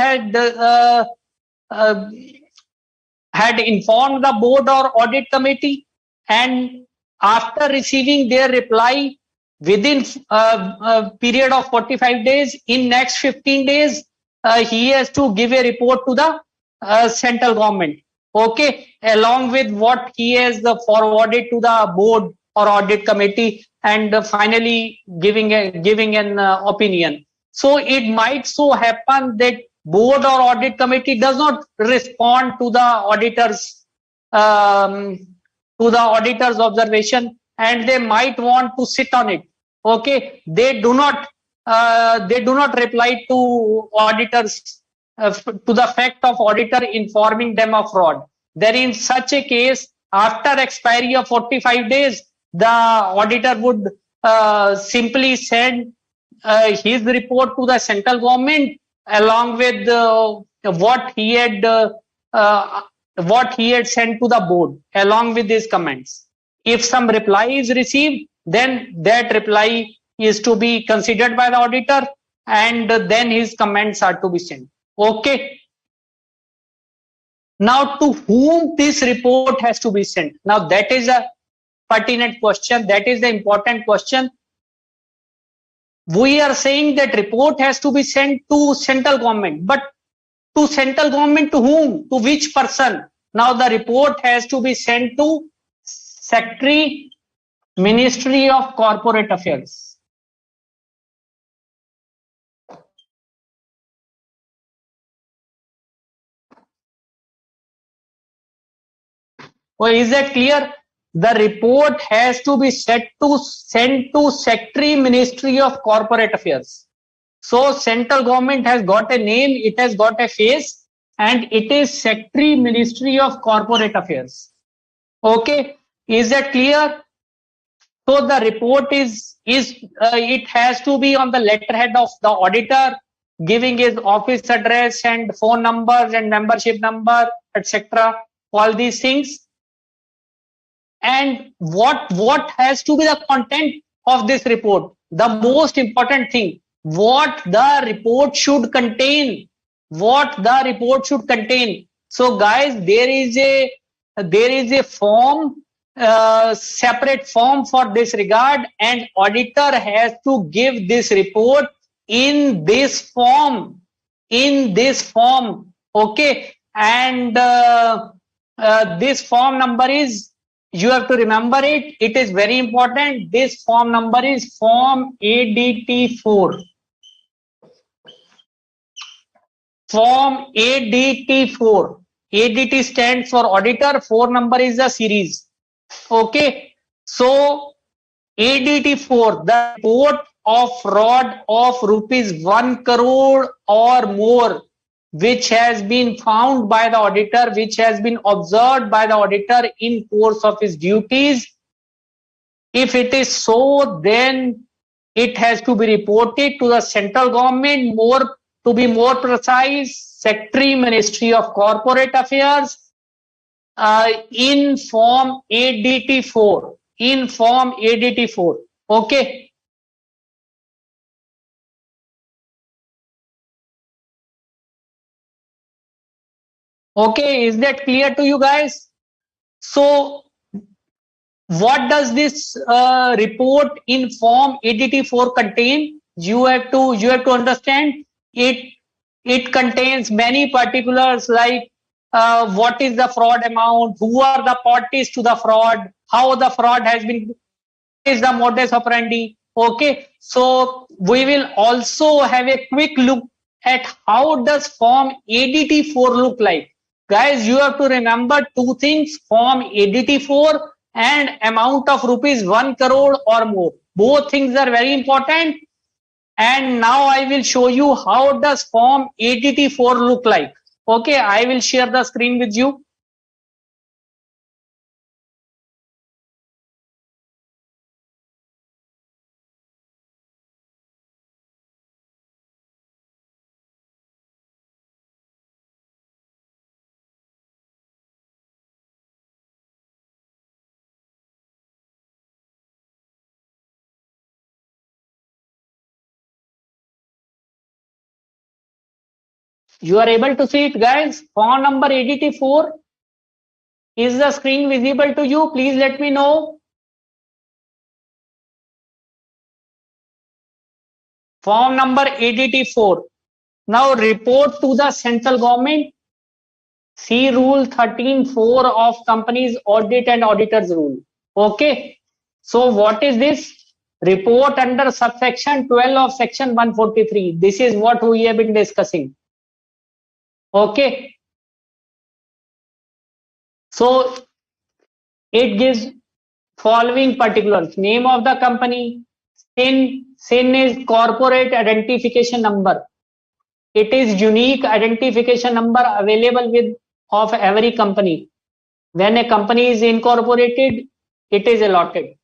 Speaker 1: had informed the board or audit committee, and after receiving their reply within a period of 45 days, in next 15 days, he has to give a report to the central government, okay, along with what he has forwarded to the board or audit committee, and finally giving an opinion. So it might so happen that board or audit committee does not respond to the auditor's observation, and they might want to sit on it. Okay, they do not reply to auditors to the fact of auditor informing them of fraud. Then in such a case, after expiry of 45 days, the auditor would simply send his report to the central government along with what he had sent to the board along with his comments. If some reply is received, then that reply is to be considered by the auditor, and then his comments are to be sent. Okay. Now, to whom this report has to be sent? Now, that is a pertinent question. That is the important question. We are saying that report has to be sent to central government, but to central government, to whom? To which person? Now, the report has to be sent to Secretary, Ministry of Corporate Affairs. Well, is that clear? The report has to be sent to Secretary, Ministry of Corporate Affairs. So central government has got a name, it has got a face, and it is Secretary, Ministry of Corporate Affairs. Okay, is that clear? So the report is it has to be on the letterhead of the auditor, giving his office address and phone numbers and membership number, etc. All these things. And what has to be the content of this report? The most important thing, what the report should contain. What the report should contain. So guys, there is a form, separate form for this regard, and auditor has to give this report in this form. Okay, and this form number is, you have to remember it. It is very important. This form number is Form ADT4. Form ADT4. ADT stands for auditor. 4 number is the series. Okay. So ADT4, the report of fraud of rupees 1 crore or more, which has been found by the auditor, which has been observed by the auditor in course of his duties. If it is so, then it has to be reported to the central government, to be more precise, Secretary, Ministry of Corporate Affairs, in Form ADT4. In Form ADT4. Okay. Okay, is that clear to you guys? So what does this report in Form ADT4 contain? You have to understand it. It contains many particulars like what is the fraud amount, who are the parties to the fraud, how the fraud has been, is the modus operandi. Okay, so we will also have a quick look at how does Form ADT4 look like. Guys, you have to remember two things: Form ADT4 and amount of rupees 1 crore or more. Both things are very important. And now I will show you how does Form ADT4 look like. Okay, I will share the screen with you. You are able to see it, guys. Form number ADT4. Is the screen visible to you? Please let me know. Form number ADT4. Now report to the central government. See Rule 13(4) of Companies Audit and Auditors Rule. Okay. So what is this? Report under subsection 12 of section 143. This is what we have been discussing. Okay. So it gives following particulars: name of the company, SIN is corporate identification number. It is unique identification number available with of every company. When a company is incorporated, it is allotted.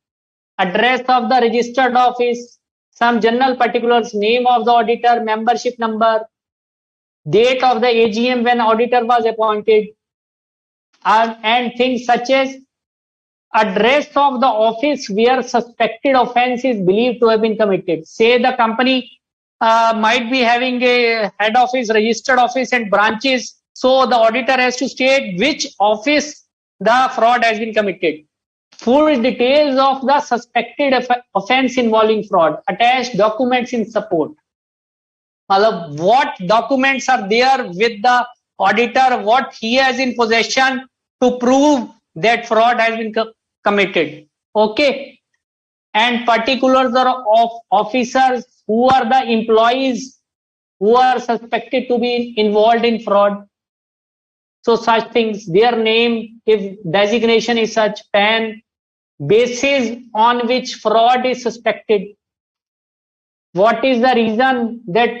Speaker 1: Address of the registered office, some general particulars: name of the auditor, membership number, date of the AGM when auditor was appointed, and things such as address of the office where suspected offense is believed to have been committed. Say the company might be having a head office, registered office, and branches. So the auditor has to state which office the fraud has been committed. Full details of the suspected offense involving fraud. Attached documents in support. What documents are there with the auditor, what he has in possession to prove that fraud has been committed. Okay. And particulars are of officers who are the employees who are suspected to be involved in fraud. So such things, their name, if designation is such, PAN, basis on which fraud is suspected. What is the reason that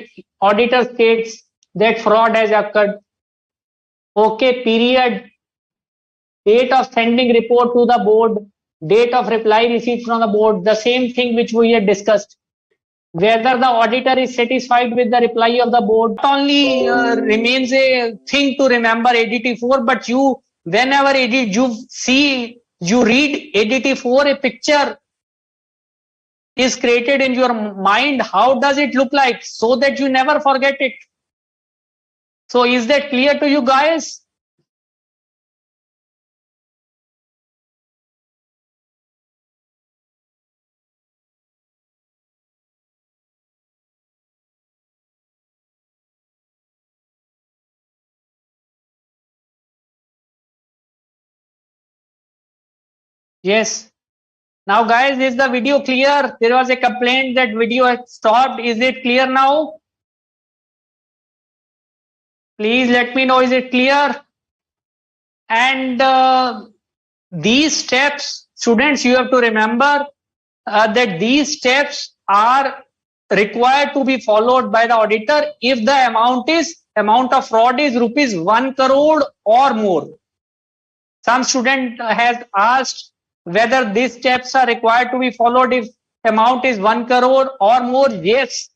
Speaker 1: auditor states that fraud has occurred? Okay, period, date of sending report to the board, date of reply received from the board, the same thing which we had discussed. Whether the auditor is satisfied with the reply of the board, not only remains a thing to remember ADT4, but you, whenever you read ADT4, a picture is created in your mind. How does it look like, so that you never forget it? So is that clear to you guys? Yes. Now guys, is the video clear? There was a complaint that video had stopped. Is it clear now? Please let me know, is it clear? And these steps, students, you have to remember that these steps are required to be followed by the auditor if the amount of fraud is rupees 1 crore or more. Some student has asked whether these steps are required to be followed if amount is 1 crore or more. Yes,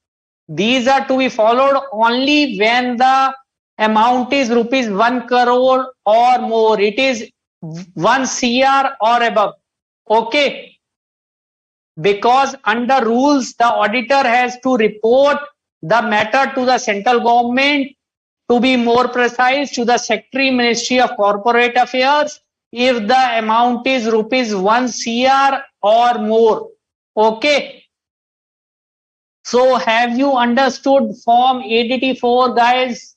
Speaker 1: these are to be followed only when the amount is rupees 1 crore or more. It is 1 CR or above. Okay. Because under rules, the auditor has to report the matter to the central government, to be more precise, to the Secretary, Ministry of Corporate Affairs, if the amount is rupees 1 CR or more. Okay. So have you understood Form ADT4, guys?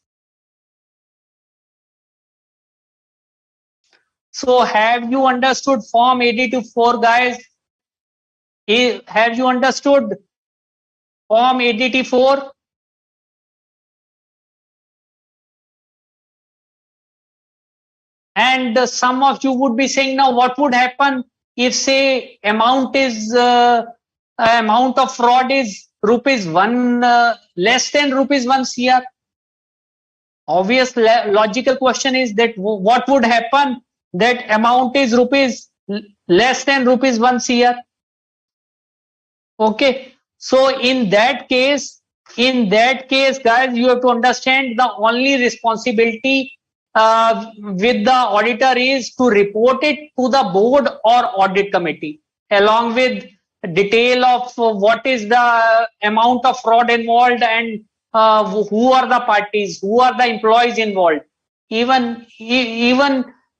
Speaker 1: So have you understood Form ADT4, guys? Have you understood Form ADT4? And some of you would be saying, now what would happen if, say, amount of fraud is rupees 1 less than rupees 1 CR? Obvious logical question is that what would happen that amount is less than rupees 1 CR? Okay, so in that case, guys, you have to understand the only responsibility with the auditor is to report it to the board or audit committee, along with detail of what is the amount of fraud involved and who are the parties, who are the employees involved. Even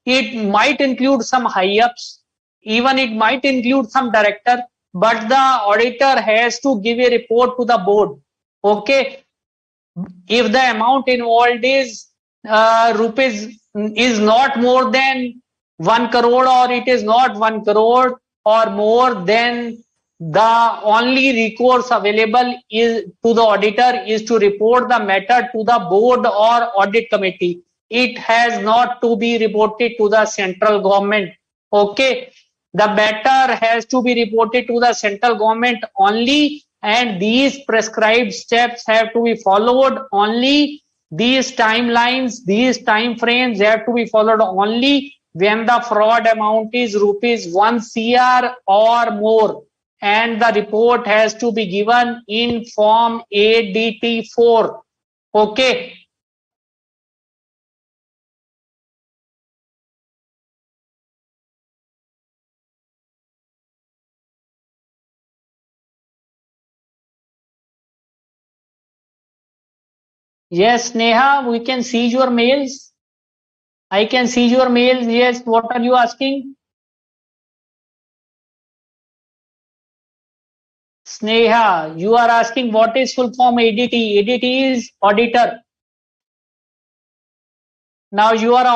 Speaker 1: it might include some high ups, even it might include some director, but the auditor has to give a report to the board. Okay, if the amount involved is rupees is not more than 1 crore, or it is not 1 crore or more, then the only recourse available is to the auditor is to report the matter to the board or audit committee. It has not to be reported to the central government. Okay, the matter has to be reported to the central government only, and these prescribed steps have to be followed only. These timelines, these time frames have to be followed only when the fraud amount is rupees 1 CR or more, and the report has to be given in Form ADT4. Okay. Yes, Neha, we can see your mails. I can see your mails. Yes, what are you asking? Sneha, you are asking what is full form ADT. ADT is auditor. Now you are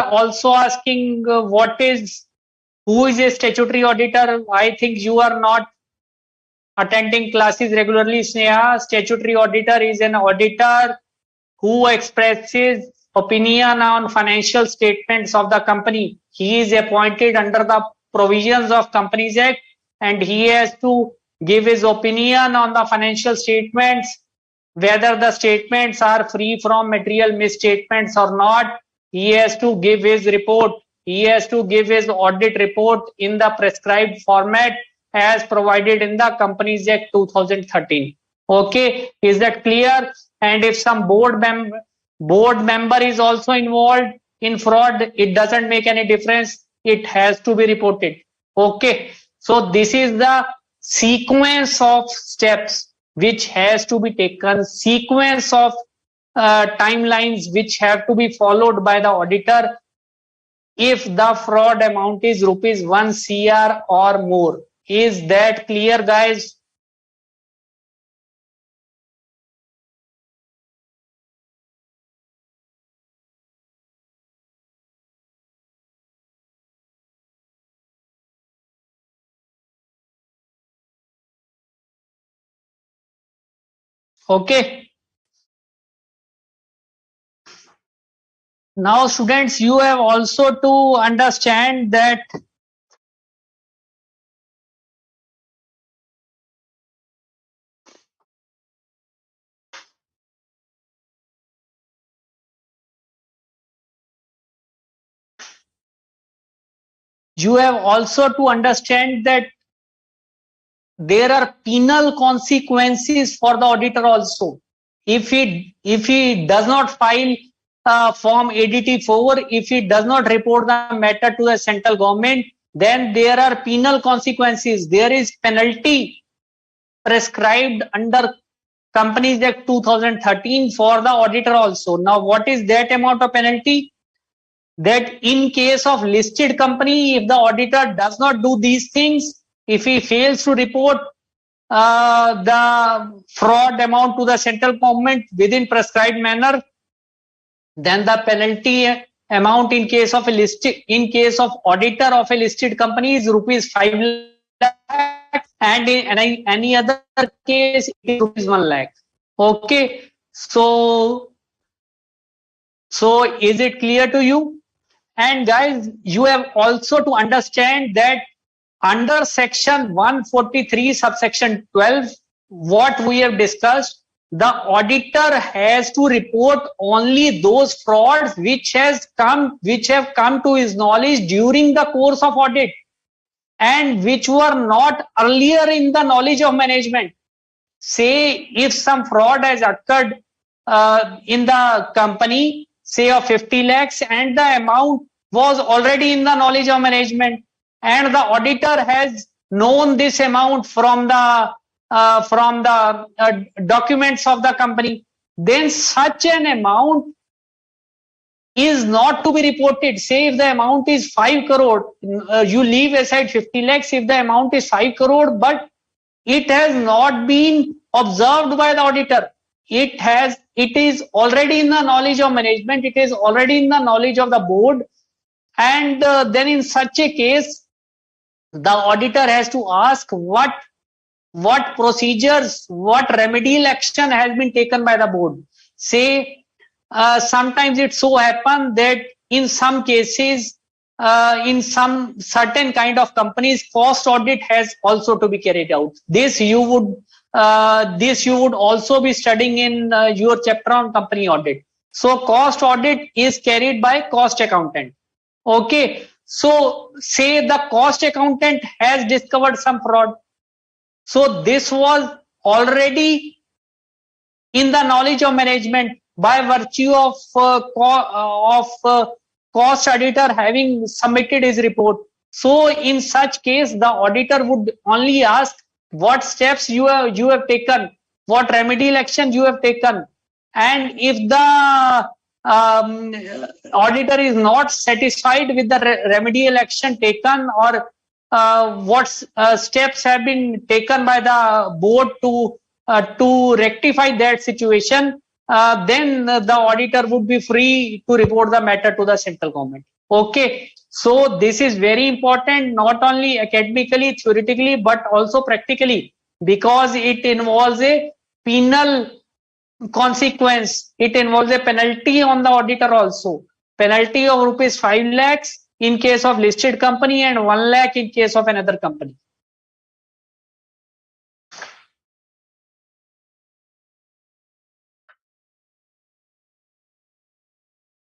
Speaker 1: also asking who is a statutory auditor. I think you are not attending classes regularly, Sneha. Statutory auditor is an auditor who expresses opinion on financial statements of the company. He is appointed under the provisions of Companies Act, and he has to give his opinion on the financial statements, whether the statements are free from material misstatements or not. He has to give his report. he has to give his audit report in the prescribed format as provided in the Companies Act 2013. Okay, is that clear? And if some board member is also involved in fraud, it doesn't make any difference. It has to be reported. Okay, so this is the sequence of steps which has to be taken, sequence of timelines which have to be followed by the auditor if the fraud amount is rupees 1 crore or more. Is that clear, guys? Okay. Now, students, you have also to understand that you have also to understand that there are penal consequences for the auditor also. If he does not file form ADT4, if he does not report the matter to the central government, then there are penal consequences. There is penalty prescribed under Companies Act 2013 for the auditor also. Now, what is that amount of penalty? That in case of listed company, if the auditor does not do these things, if he fails to report the fraud amount to the central government within prescribed manner, then the penalty amount in case of auditor of a listed company is rupees 5 lakh, and in any other case it is rupees 1 lakh. Okay, so is it clear to you? And guys, you have also to understand that under section 143 subsection 12, what we have discussed, the auditor has to report only those frauds which have come to his knowledge during the course of audit and which were not earlier in the knowledge of management. Say if some fraud has occurred in the company, say of 50 lakhs, and the amount was already in the knowledge of management, and the auditor has known this amount from the documents of the company, then such an amount is not to be reported. Say if the amount is 5 crore, you leave aside 50 lakhs if the amount is 5 crore, but it has not been observed by the auditor. It is already in the knowledge of management, it is already in the knowledge of the board, and then in such a case, the auditor has to ask what procedures, what remedial action has been taken by the board. Say sometimes it so happens that in some cases, in some certain kind of companies, cost audit has also to be carried out. This you would also be studying in your chapter on company audit. So cost audit is carried by cost accountant. Okay, so say the cost accountant has discovered some fraud. So this was already in the knowledge of management by virtue of cost auditor having submitted his report. So in such case, the auditor would only ask what steps you have taken, what remedial action you have taken, and if the auditor is not satisfied with the remedial action taken, or what steps have been taken by the board to rectify that situation, then the auditor would be free to report the matter to the central government. Okay, so this is very important, not only academically, theoretically, but also practically, because it involves a penal consequence. It involves a penalty on the auditor also. Penalty of rupees 5 lakhs in case of listed company and 1 lakh in case of another company.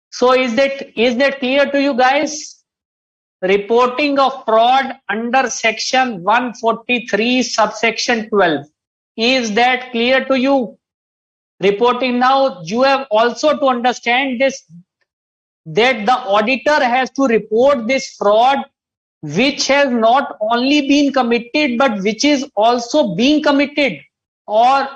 Speaker 1: So is that clear to you guys? reporting of fraud under section 143 subsection 12. Is that clear to you? Reporting. Now you have also to understand this, that the auditor has to report this fraud which has not only been committed but which is also being committed, or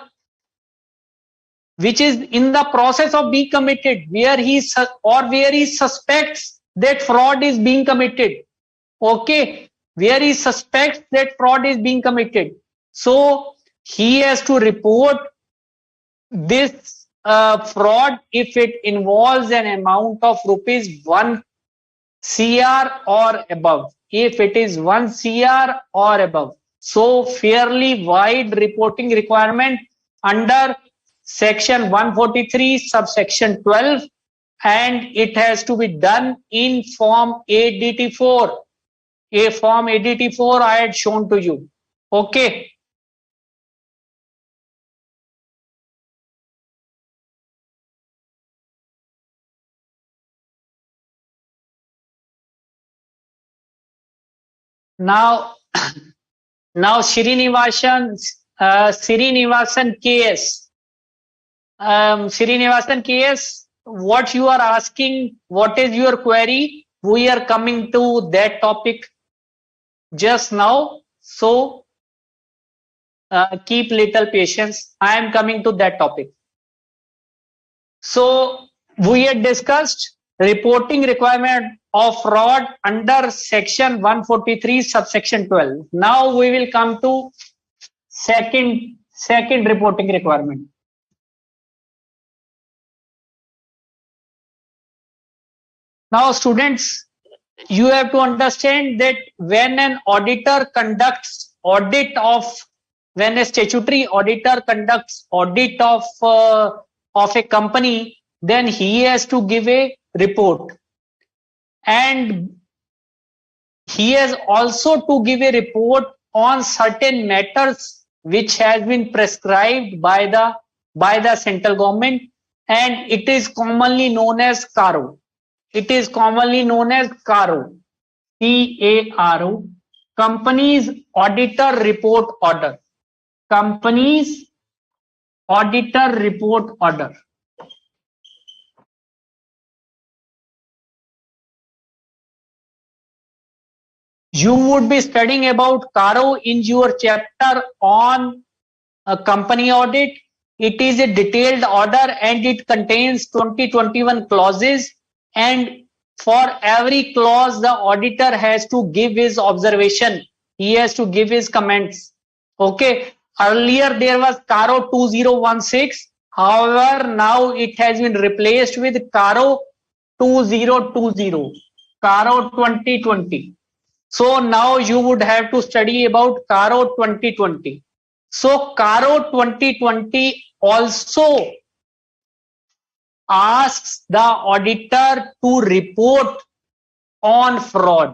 Speaker 1: which is in the process of being committed, where he suspects that fraud is being committed. Okay, where he suspects that fraud is being committed, so he has to report this fraud if it involves an amount of rupees 1 CR or above. If it is 1 CR or above, so fairly wide reporting requirement under section 143 subsection 12, and it has to be done in form ADT4. A form ADT4 I had shown to you. Okay. Now, Srinivasan KS. Srinivasan KS, what you are asking, what is your query? We are coming to that topic just now, so keep little patience. I am coming to that topic. So we had discussed reporting requirement of fraud under section 143 subsection 12. Now we will come to second reporting requirement. Now students, you have to understand that when an auditor conducts audit of, when a statutory auditor conducts audit of a company, then he has to give a report, and he has also to give a report on certain matters which has been prescribed by the central government, and it is commonly known as CARO. It is commonly known as CARO. CARO, Companies Auditor Report Order. Companies Auditor Report Order. You would be studying about CARO in your chapter on a company audit. It is a detailed order and it contains 20-21 clauses, and for every clause the auditor has to give his observation, he has to give his comments. Okay, earlier there was CARO 2016, however now it has been replaced with CARO 2020, CARO 2020. So now you would have to study about CARO 2020. So CARO 2020 also asks the auditor to report on fraud,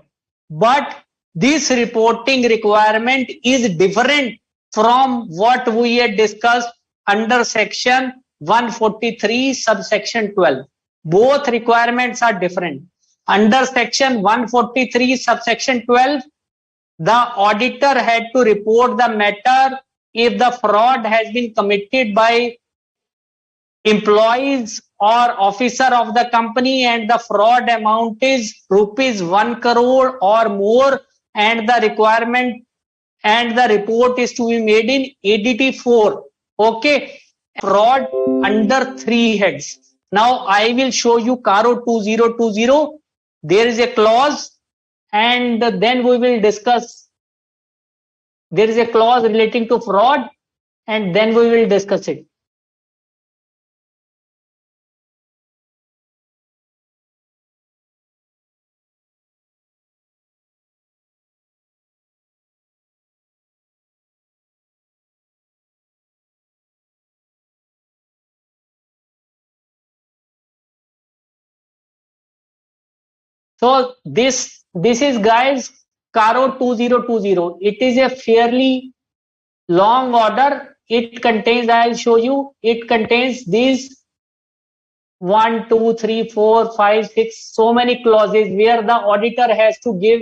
Speaker 1: but this reporting requirement is different from what we had discussed under section 143 subsection 12. Both requirements are different. Under section 143 subsection 12, the auditor had to report the matter if the fraud has been committed by employees or officer of the company and the fraud amount is rupees 1 crore or more, and the requirement and the report is to be made in ADT4. Okay, fraud under 3 heads. Now I will show you CARO 2020. There is a clause, and then we will discuss. There is a clause relating to fraud, and then we will discuss it. So this is, guys, CARO 2020. It is a fairly long order. It contains, I'll show you, it contains these 1, 2, 3, 4, 5, 6, so many clauses where the auditor has to give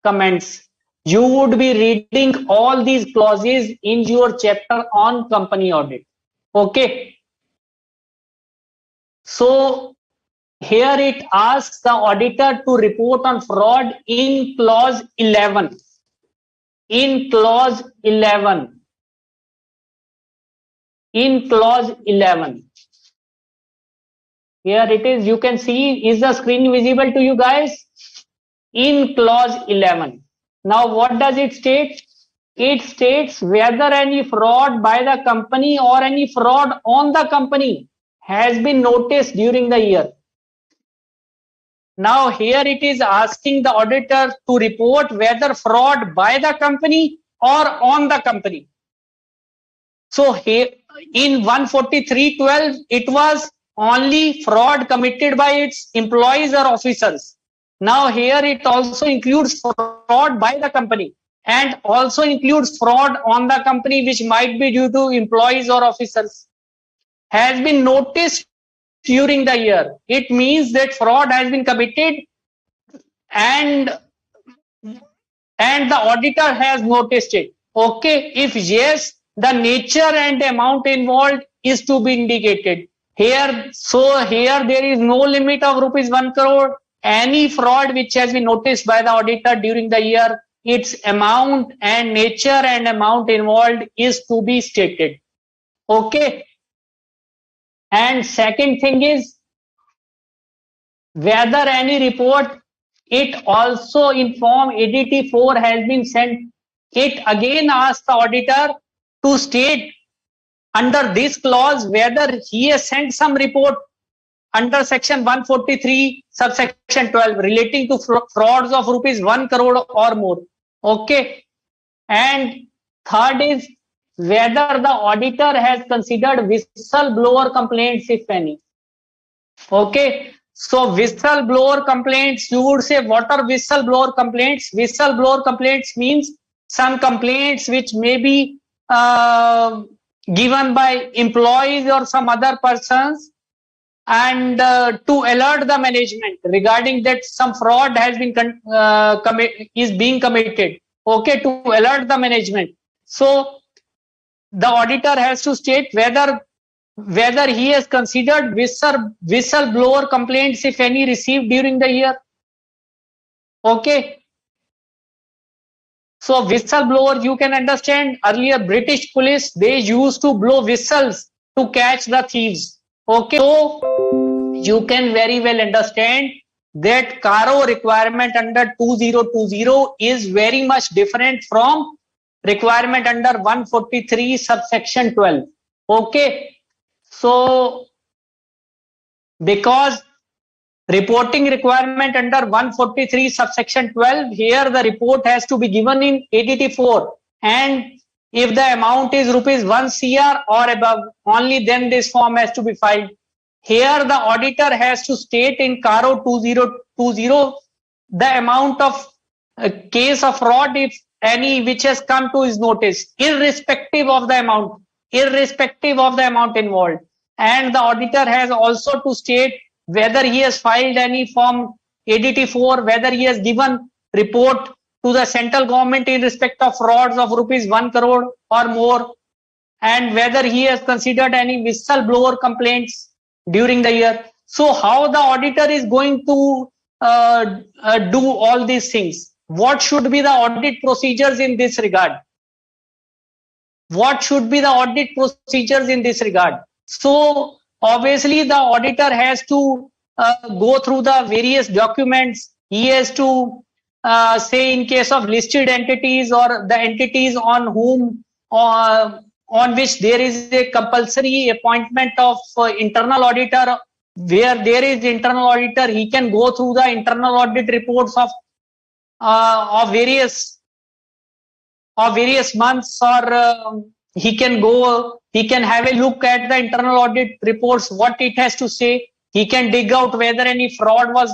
Speaker 1: comments. You would be reading all these clauses in your chapter on company audit. Okay. So here it asks the auditor to report on fraud in clause 11. In clause 11. In clause 11. Here it is. You can see, is the screen visible to you guys? In clause 11. Now what does it state? It states whether any fraud by the company or any fraud on the company has been noticed during the year. Now here it is asking the auditor to report whether fraud by the company or on the company. So here in 143.12 it was only fraud committed by its employees or officers. Now here it also includes fraud by the company and also includes fraud on the company which might be due to employees or officers. Has been noticed during the year. It means that fraud has been committed and the auditor has noticed it. Okay, if yes, the nature and amount involved is to be indicated. Here, so here there is no limit of rupees 1 crore. Any fraud which has been noticed by the auditor during the year, its amount and nature and amount involved is to be stated. Okay. And second thing is whether any report, it also inform ADT 4 has been sent. It again asks the auditor to state under this clause whether he has sent some report under section 143 subsection 12 relating to frauds of rupees 1 crore or more. Okay. And third is whether the auditor has considered whistleblower complaints, if any. Okay. So whistleblower complaints, you would say what are whistleblower complaints? Whistleblower complaints means some complaints which may be given by employees or some other persons and to alert the management regarding that some fraud has been is being committed. Okay, to alert the management. So the auditor has to state whether he has considered whistleblower complaints, if any, received during the year. Okay. So whistleblower, you can understand earlier British police, they used to blow whistles to catch the thieves. Okay. So you can very well understand that CARO requirement under 2020 is very much different from requirement under 143 subsection 12. Okay. So, because reporting requirement under 143 subsection 12, here the report has to be given in ADT 4 and if the amount is rupees 1 crore or above, only then this form has to be filed. Here the auditor has to state in CARO 2020 the amount of case of fraud, if any, which has come to his notice, irrespective of the amount involved. And the auditor has also to state whether he has filed any form ADT 4, whether he has given report to the central government in respect of frauds of rupees 1 crore or more, and whether he has considered any whistleblower complaints during the year. So how the auditor is going to do all these things? What should be the audit procedures in this regard? What should be the audit procedures in this regard? So obviously the auditor has to go through the various documents. He has to say in case of listed entities or the entities on whom on which there is a compulsory appointment of internal auditor, where there is internal auditor, he can go through the internal audit reports of various months, or he can have a look at the internal audit reports, what it has to say. He can dig out whether any fraud was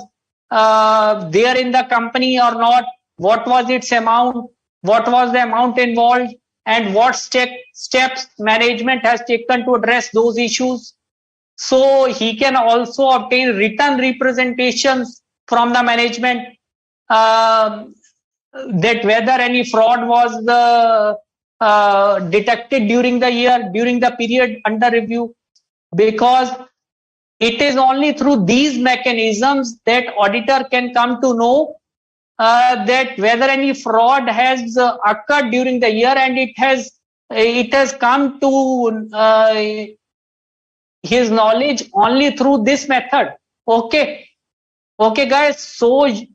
Speaker 1: there in the company or not, what was its amount, what was the amount involved, and what steps management has taken to address those issues. So he can also obtain written representations from the management that whether any fraud was detected during the year, during the period under review, because it is only through these mechanisms that auditor can come to know that whether any fraud has occurred during the year, and it has come to his knowledge only through this method. Okay guys, so is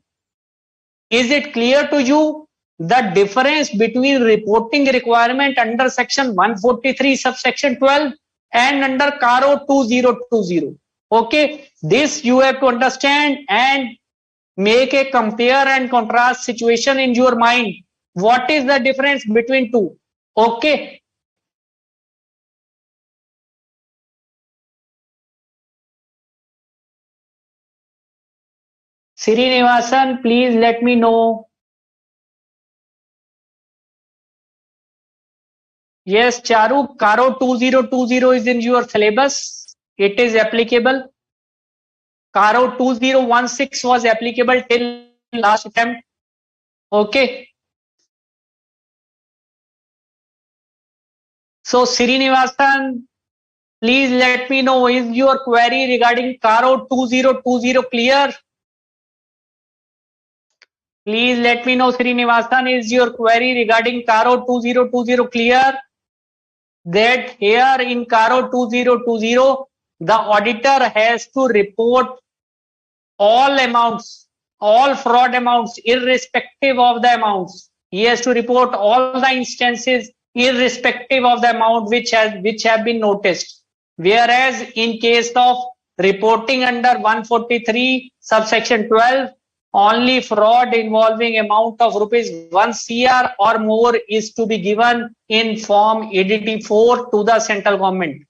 Speaker 1: it clear to you the difference between reporting requirement under section 143 subsection 12 and under CARO 2020? Okay, this you have to understand and make a compare and contrast situation in your mind. What is the difference between two? Okay. Srinivasan, please let me know. Yes, Charu, CARO 2020 is in your syllabus. It is applicable. CARO 2016 was applicable till last attempt. Okay. So Srinivasan, please let me know, is your query regarding CARO 2020 clear? Please let me know, Srinivasan, is your query regarding CARO 2020 clear? That here in CARO 2020, the auditor has to report all amounts, all fraud amounts, irrespective of the amounts. He has to report all the instances, irrespective of the amount which have been noticed. Whereas in case of reporting under 143 subsection 12, only fraud involving amount of rupees 1 crore or more is to be given in form ADT 4 to the central government,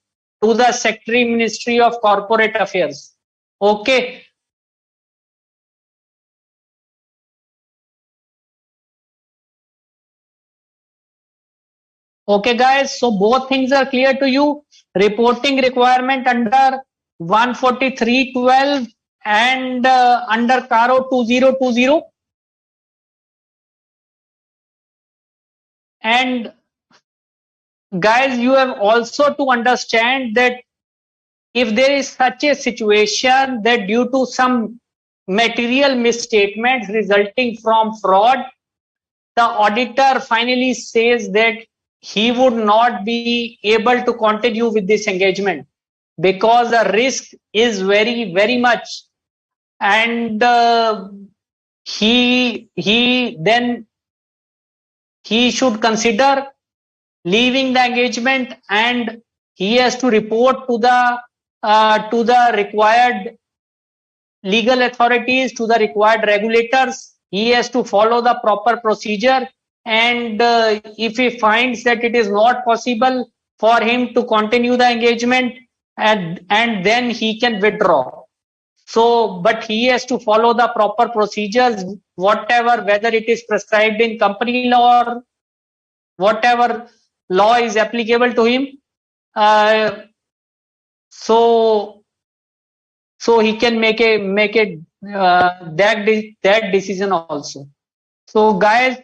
Speaker 1: to the Secretary Ministry of Corporate Affairs. Okay. Okay, guys, so both things are clear to you. Reporting requirement under 143.12 and under CARO 2020. And guys, you have also to understand that if there is such a situation that due to some material misstatements resulting from fraud, the auditor finally says that he would not be able to continue with this engagement because the risk is very much, and he should consider leaving the engagement, and he has to report to the required legal authorities, to the required regulators. He has to follow the proper procedure, and if he finds that it is not possible for him to continue the engagement, and then he can withdraw. So, but he has to follow the proper procedures, whatever, whether it is prescribed in company law or whatever law is applicable to him. Uh, so he can make that decision also. So guys,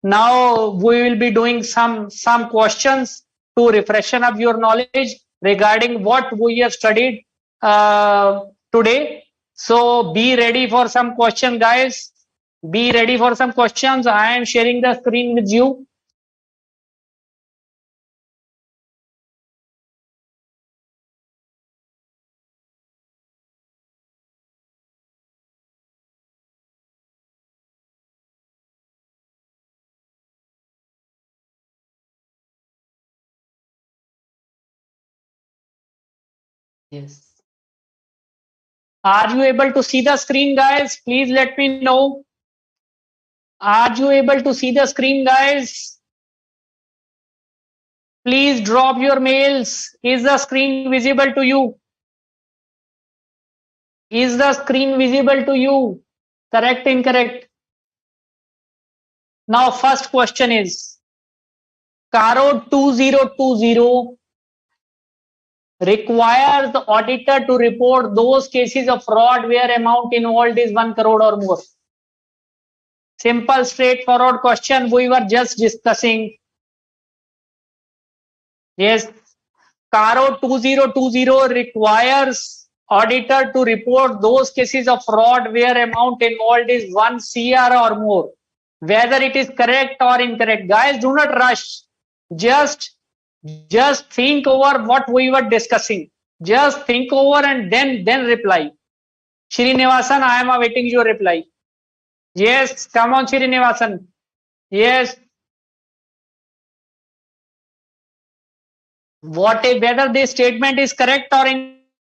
Speaker 1: now we will be doing some questions to refreshen up your knowledge regarding what we have studied today. So be ready for some question, guys. Be ready for some questions. I am sharing the screen with you. Yes. Are you able to see the screen, guys? Please let me know. Are you able to see the screen, guys? Please drop your mails. Is the screen visible to you? Is the screen visible to you? Correct, incorrect? Now, first question is CARO 2020 requires the auditor to report those cases of fraud where amount involved is 1 crore or more. Simple, straightforward question we were just discussing. Yes, CARO 2020 requires auditor to report those cases of fraud where amount involved is 1 CR or more. Whether it is correct or incorrect. Guys, do not rush. Just think over what we were discussing. Just think over and then reply. Srinivasan, I am awaiting your reply. Yes, come on, Srinivasan. Yes. Whether this statement is correct or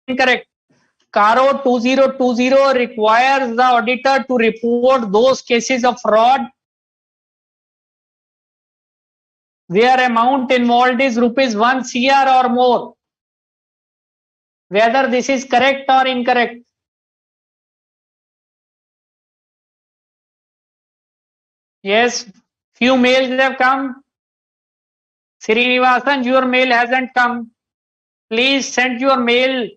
Speaker 1: incorrect. CARO 2020 requires the auditor to report those cases of fraud where amount involved is rupees 1 CR or more. Whether this is correct or incorrect. Yes, few mails have come. Srinivasan, your mail hasn't come. Please send your mail.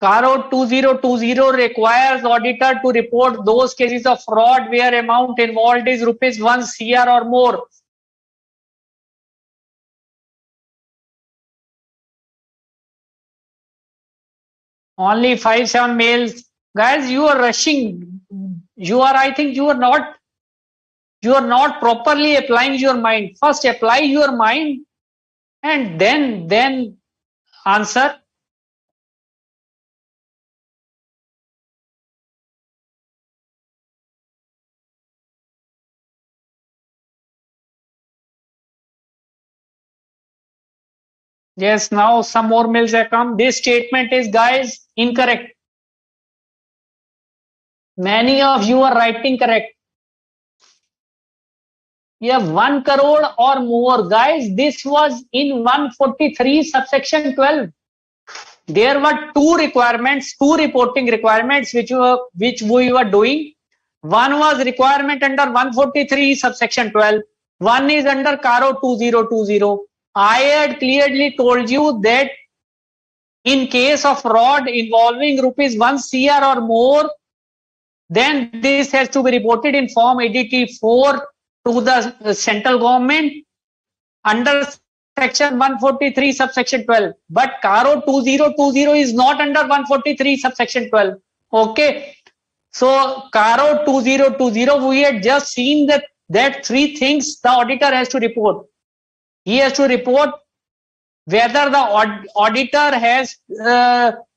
Speaker 1: CARO 2020 requires auditor to report those cases of fraud where amount involved is rupees 1 CR or more. Only 5-7 mails. Guys, you are rushing. I think you are not properly applying your mind. First apply your mind and then answer. Yes, now some more mails have come. This statement is, guys, incorrect. Many of you are writing correct. Yeah, 1 crore or more. Guys, this was in 143 subsection 12. There were two reporting requirements which we were doing. One was requirement under 143 subsection 12. One is under CARO 2020. I had clearly told you that in case of fraud involving rupees 1 CR or more, then this has to be reported in form ADT 4 to the central government under section 143 subsection 12. But CARO 2020 is not under 143 subsection 12. Okay. So CARO 2020, we had just seen that three things the auditor has to report. He has to report whether the auditor has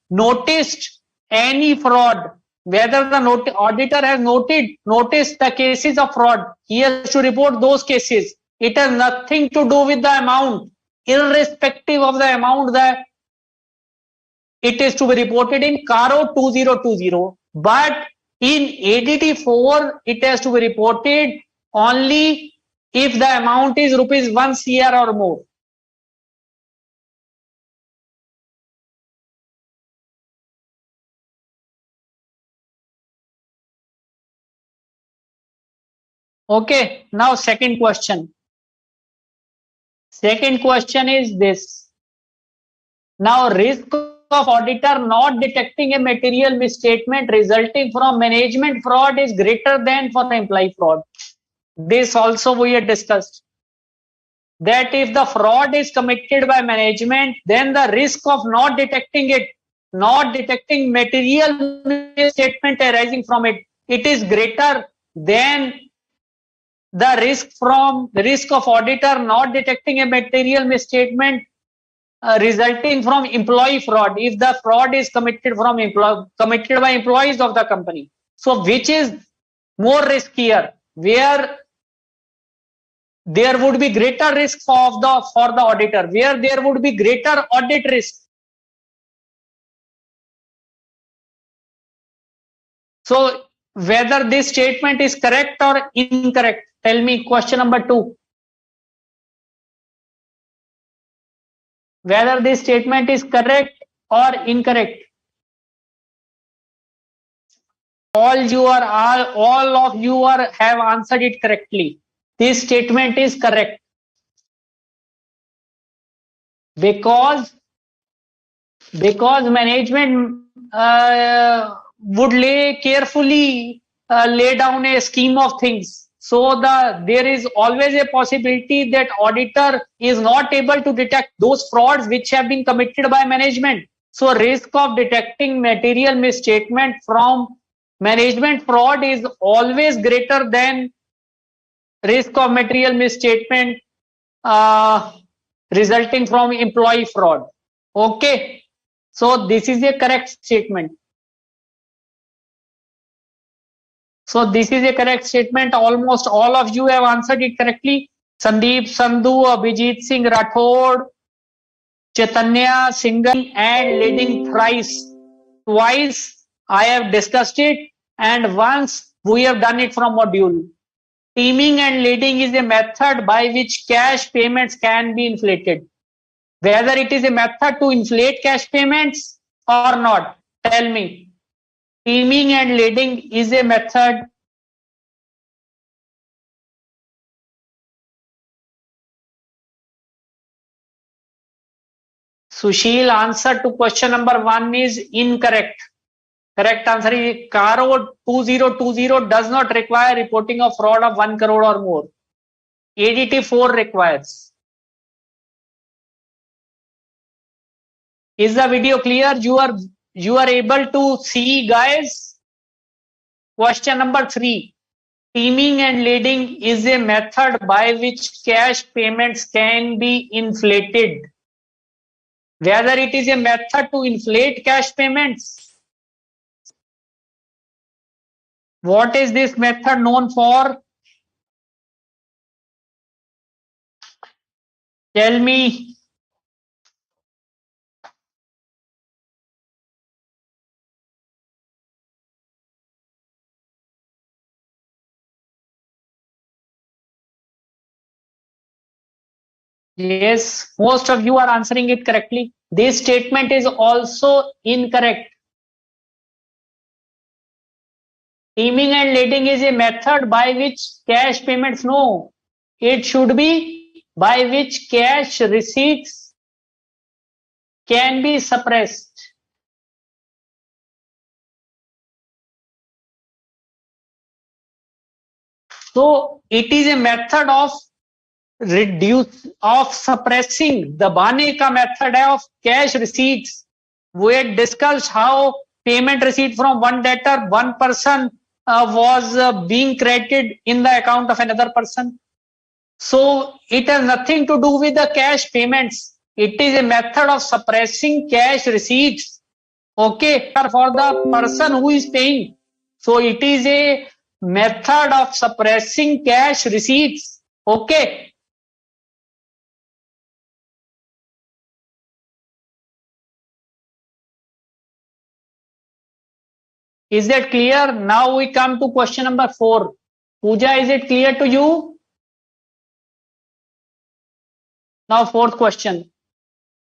Speaker 1: noticed any fraud, whether the auditor has noticed the cases of fraud. He has to report those cases. It has nothing to do with the amount. Irrespective of the amount, that it is to be reported in CARO 2020. But in ADT 4, it has to be reported only if the amount is rupees 1 CR or more. Okay, now second question. Second question is this. Now, risk of auditor not detecting a material misstatement resulting from management fraud is greater than for employee fraud. This also we had discussed. That if the fraud is committed by management, then the risk of not detecting it, not detecting material misstatement arising from it, it is greater than the risk of auditor not detecting a material misstatement resulting from employee fraud, if the fraud is committed by employees of the company. So which is more riskier, where there would be greater risk for the auditor, where there would be greater audit risk. So whether this statement is correct or incorrect, tell me. Question number 2. Whether this statement is correct or incorrect. All of you have answered it correctly. this statement is correct because management would lay down a scheme of things. So there is always a possibility that auditor is not able to detect those frauds which have been committed by management. So risk of detecting material misstatement from management fraud is always greater than risk of material misstatement uh, resulting from employee fraud. Okay. So this is a correct statement. So this is a correct statement. Almost all of you have answered it correctly. Sandeep, Sandhu, Abhijit Singh Rathod, Chaitanya, single and leading thrice. Twice I have discussed it and once we have done it from module. Teaming and leading is a method by which cash payments can be inflated. Whether it is a method to inflate cash payments or not, tell me. Teaming and leading is a method. Sushil, answer to question number 1 is incorrect. Correct answer is Caro 2020 does not require reporting of fraud of 1 crore or more. ADT 4 requires. Is the video clear? You are able to see, guys? Question number 3. Teaming and leading is a method by which cash payments can be inflated. Whether it is a method to inflate cash payments. What is this method known for? Tell me. Yes, most of you are answering it correctly. This statement is also incorrect. Teaming and leading is a method by which cash payments, no, it should be by which cash receipts can be suppressed. So it is a method of suppressing the Baneka method of cash receipts. We had discussed how payment receipt from one debtor, one person was being credited in the account of another person. So it has nothing to do with the cash payments. It is a method of suppressing cash receipts. Okay, for the person who is paying. So it is a method of suppressing cash receipts. Okay. Is that clear? Now we come to question number 4. Pooja, is it clear to you? Now fourth question.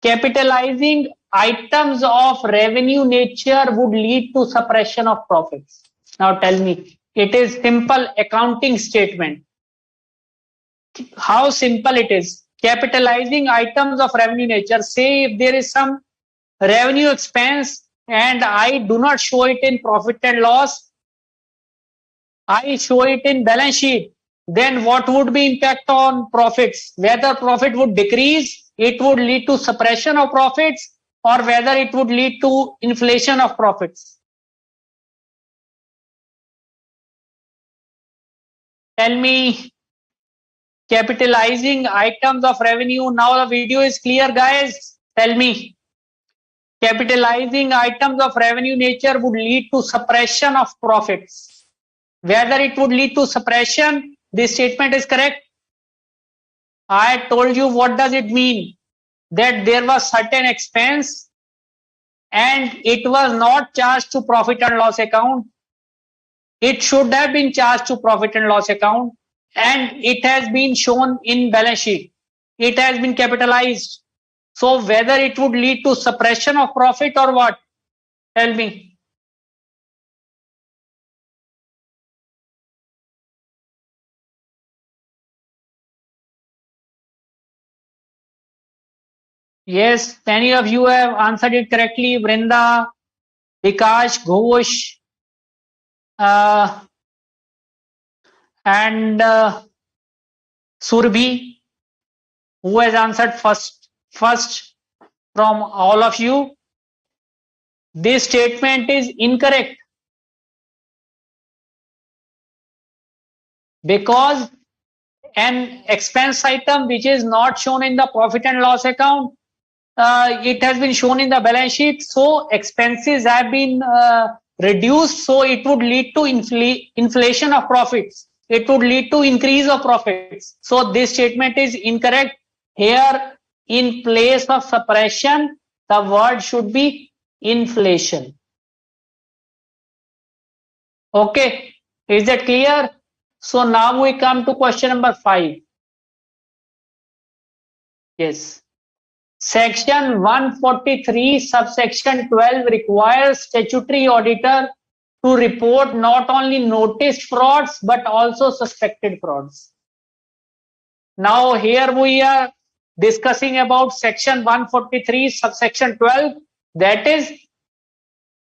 Speaker 1: Capitalizing items of revenue nature would lead to suppression of profits. Now tell me, it is simple accounting statement. How simple it is. Capitalizing items of revenue nature. Say if there is some revenue expense and I do not show it in profit and loss, I show it in balance sheet, then what would be impact on profits? Whether profit would decrease, it would lead to suppression of profits, or whether it would lead to inflation of profits. Tell me, capitalizing items of revenue. Now the video is clear, guys. Tell me, capitalizing items of revenue nature would lead to suppression of profits. Whether it would lead to suppression, this statement is correct. I told you what does it mean, that there was certain expense and it was not charged to profit and loss account. It should have been charged to profit and loss account and it has been shown in balance sheet. It has been capitalized. So whether it would lead to suppression of profit or what? Tell me. Yes, many of you have answered it correctly. Vrinda, Vikash, Ghosh, uh, and Surbhi, who has answered first from all of you. This statement is incorrect because an expense item which is not shown in the profit and loss account, it has been shown in the balance sheet, so expenses have been reduced, so it would lead to inflation of profits, it would lead to increase of profits. So this statement is incorrect. Here, in place of suppression, the word should be inflation. Okay, is that clear? So now we come to question number 5. Yes. Section 143 subsection 12 requires statutory auditor to report not only noticed frauds but also suspected frauds. Now here we are discussing about section 143 subsection 12, that is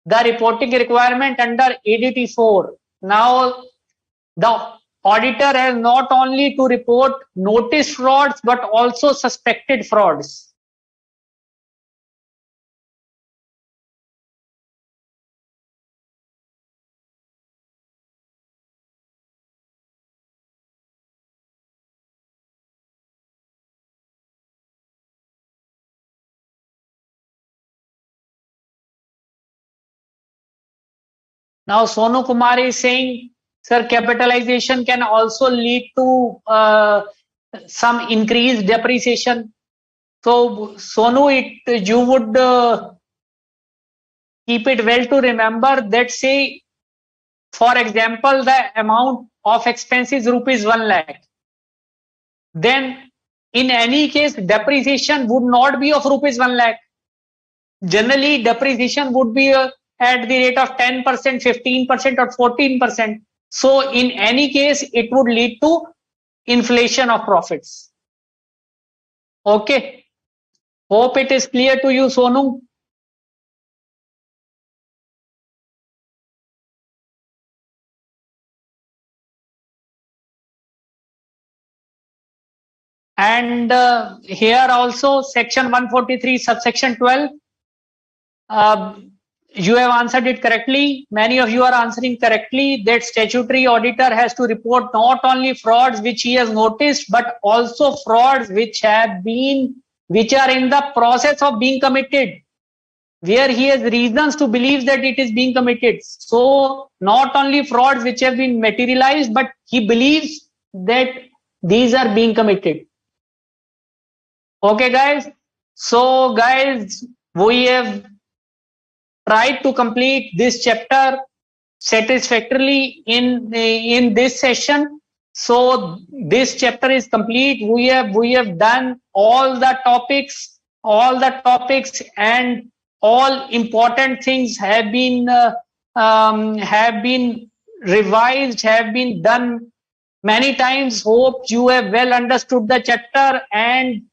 Speaker 1: the reporting requirement under ADT 4. Now the auditor has not only to report noticed frauds but also suspected frauds. Now Sonu Kumar is saying, sir, capitalization can also lead to some increased depreciation. So Sonu, you would keep it well to remember that, say, for example, the amount of expense is rupees 1 lakh. Then in any case, depreciation would not be of rupees 1 lakh. Generally, depreciation would be at the rate of 10%, 15%, or 14%. So in any case, it would lead to inflation of profits. Okay. Hope it is clear to you, Sonu. And here also, section 143, subsection 12, you have answered it correctly. Many of you are answering correctly that statutory auditor has to report not only frauds which he has noticed, but also frauds which are in the process of being committed, where he has reasons to believe that it is being committed. So not only frauds which have been materialized, but he believes that these are being committed. Okay, guys. So, guys, we have tried to complete this chapter satisfactorily in this session. So this chapter is complete. We have done all the topics, and all important things have been revised, have been done many times. Hope you have well understood the chapter, and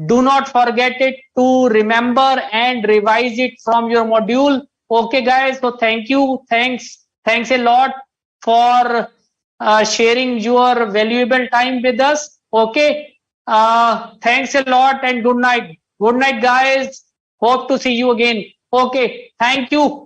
Speaker 1: do not forget it to remember and revise it from your module. Okay, guys. So thank you. Thanks a lot for sharing your valuable time with us. Okay. Thanks a lot and good night. Good night, guys. Hope to see you again. Okay. Thank you.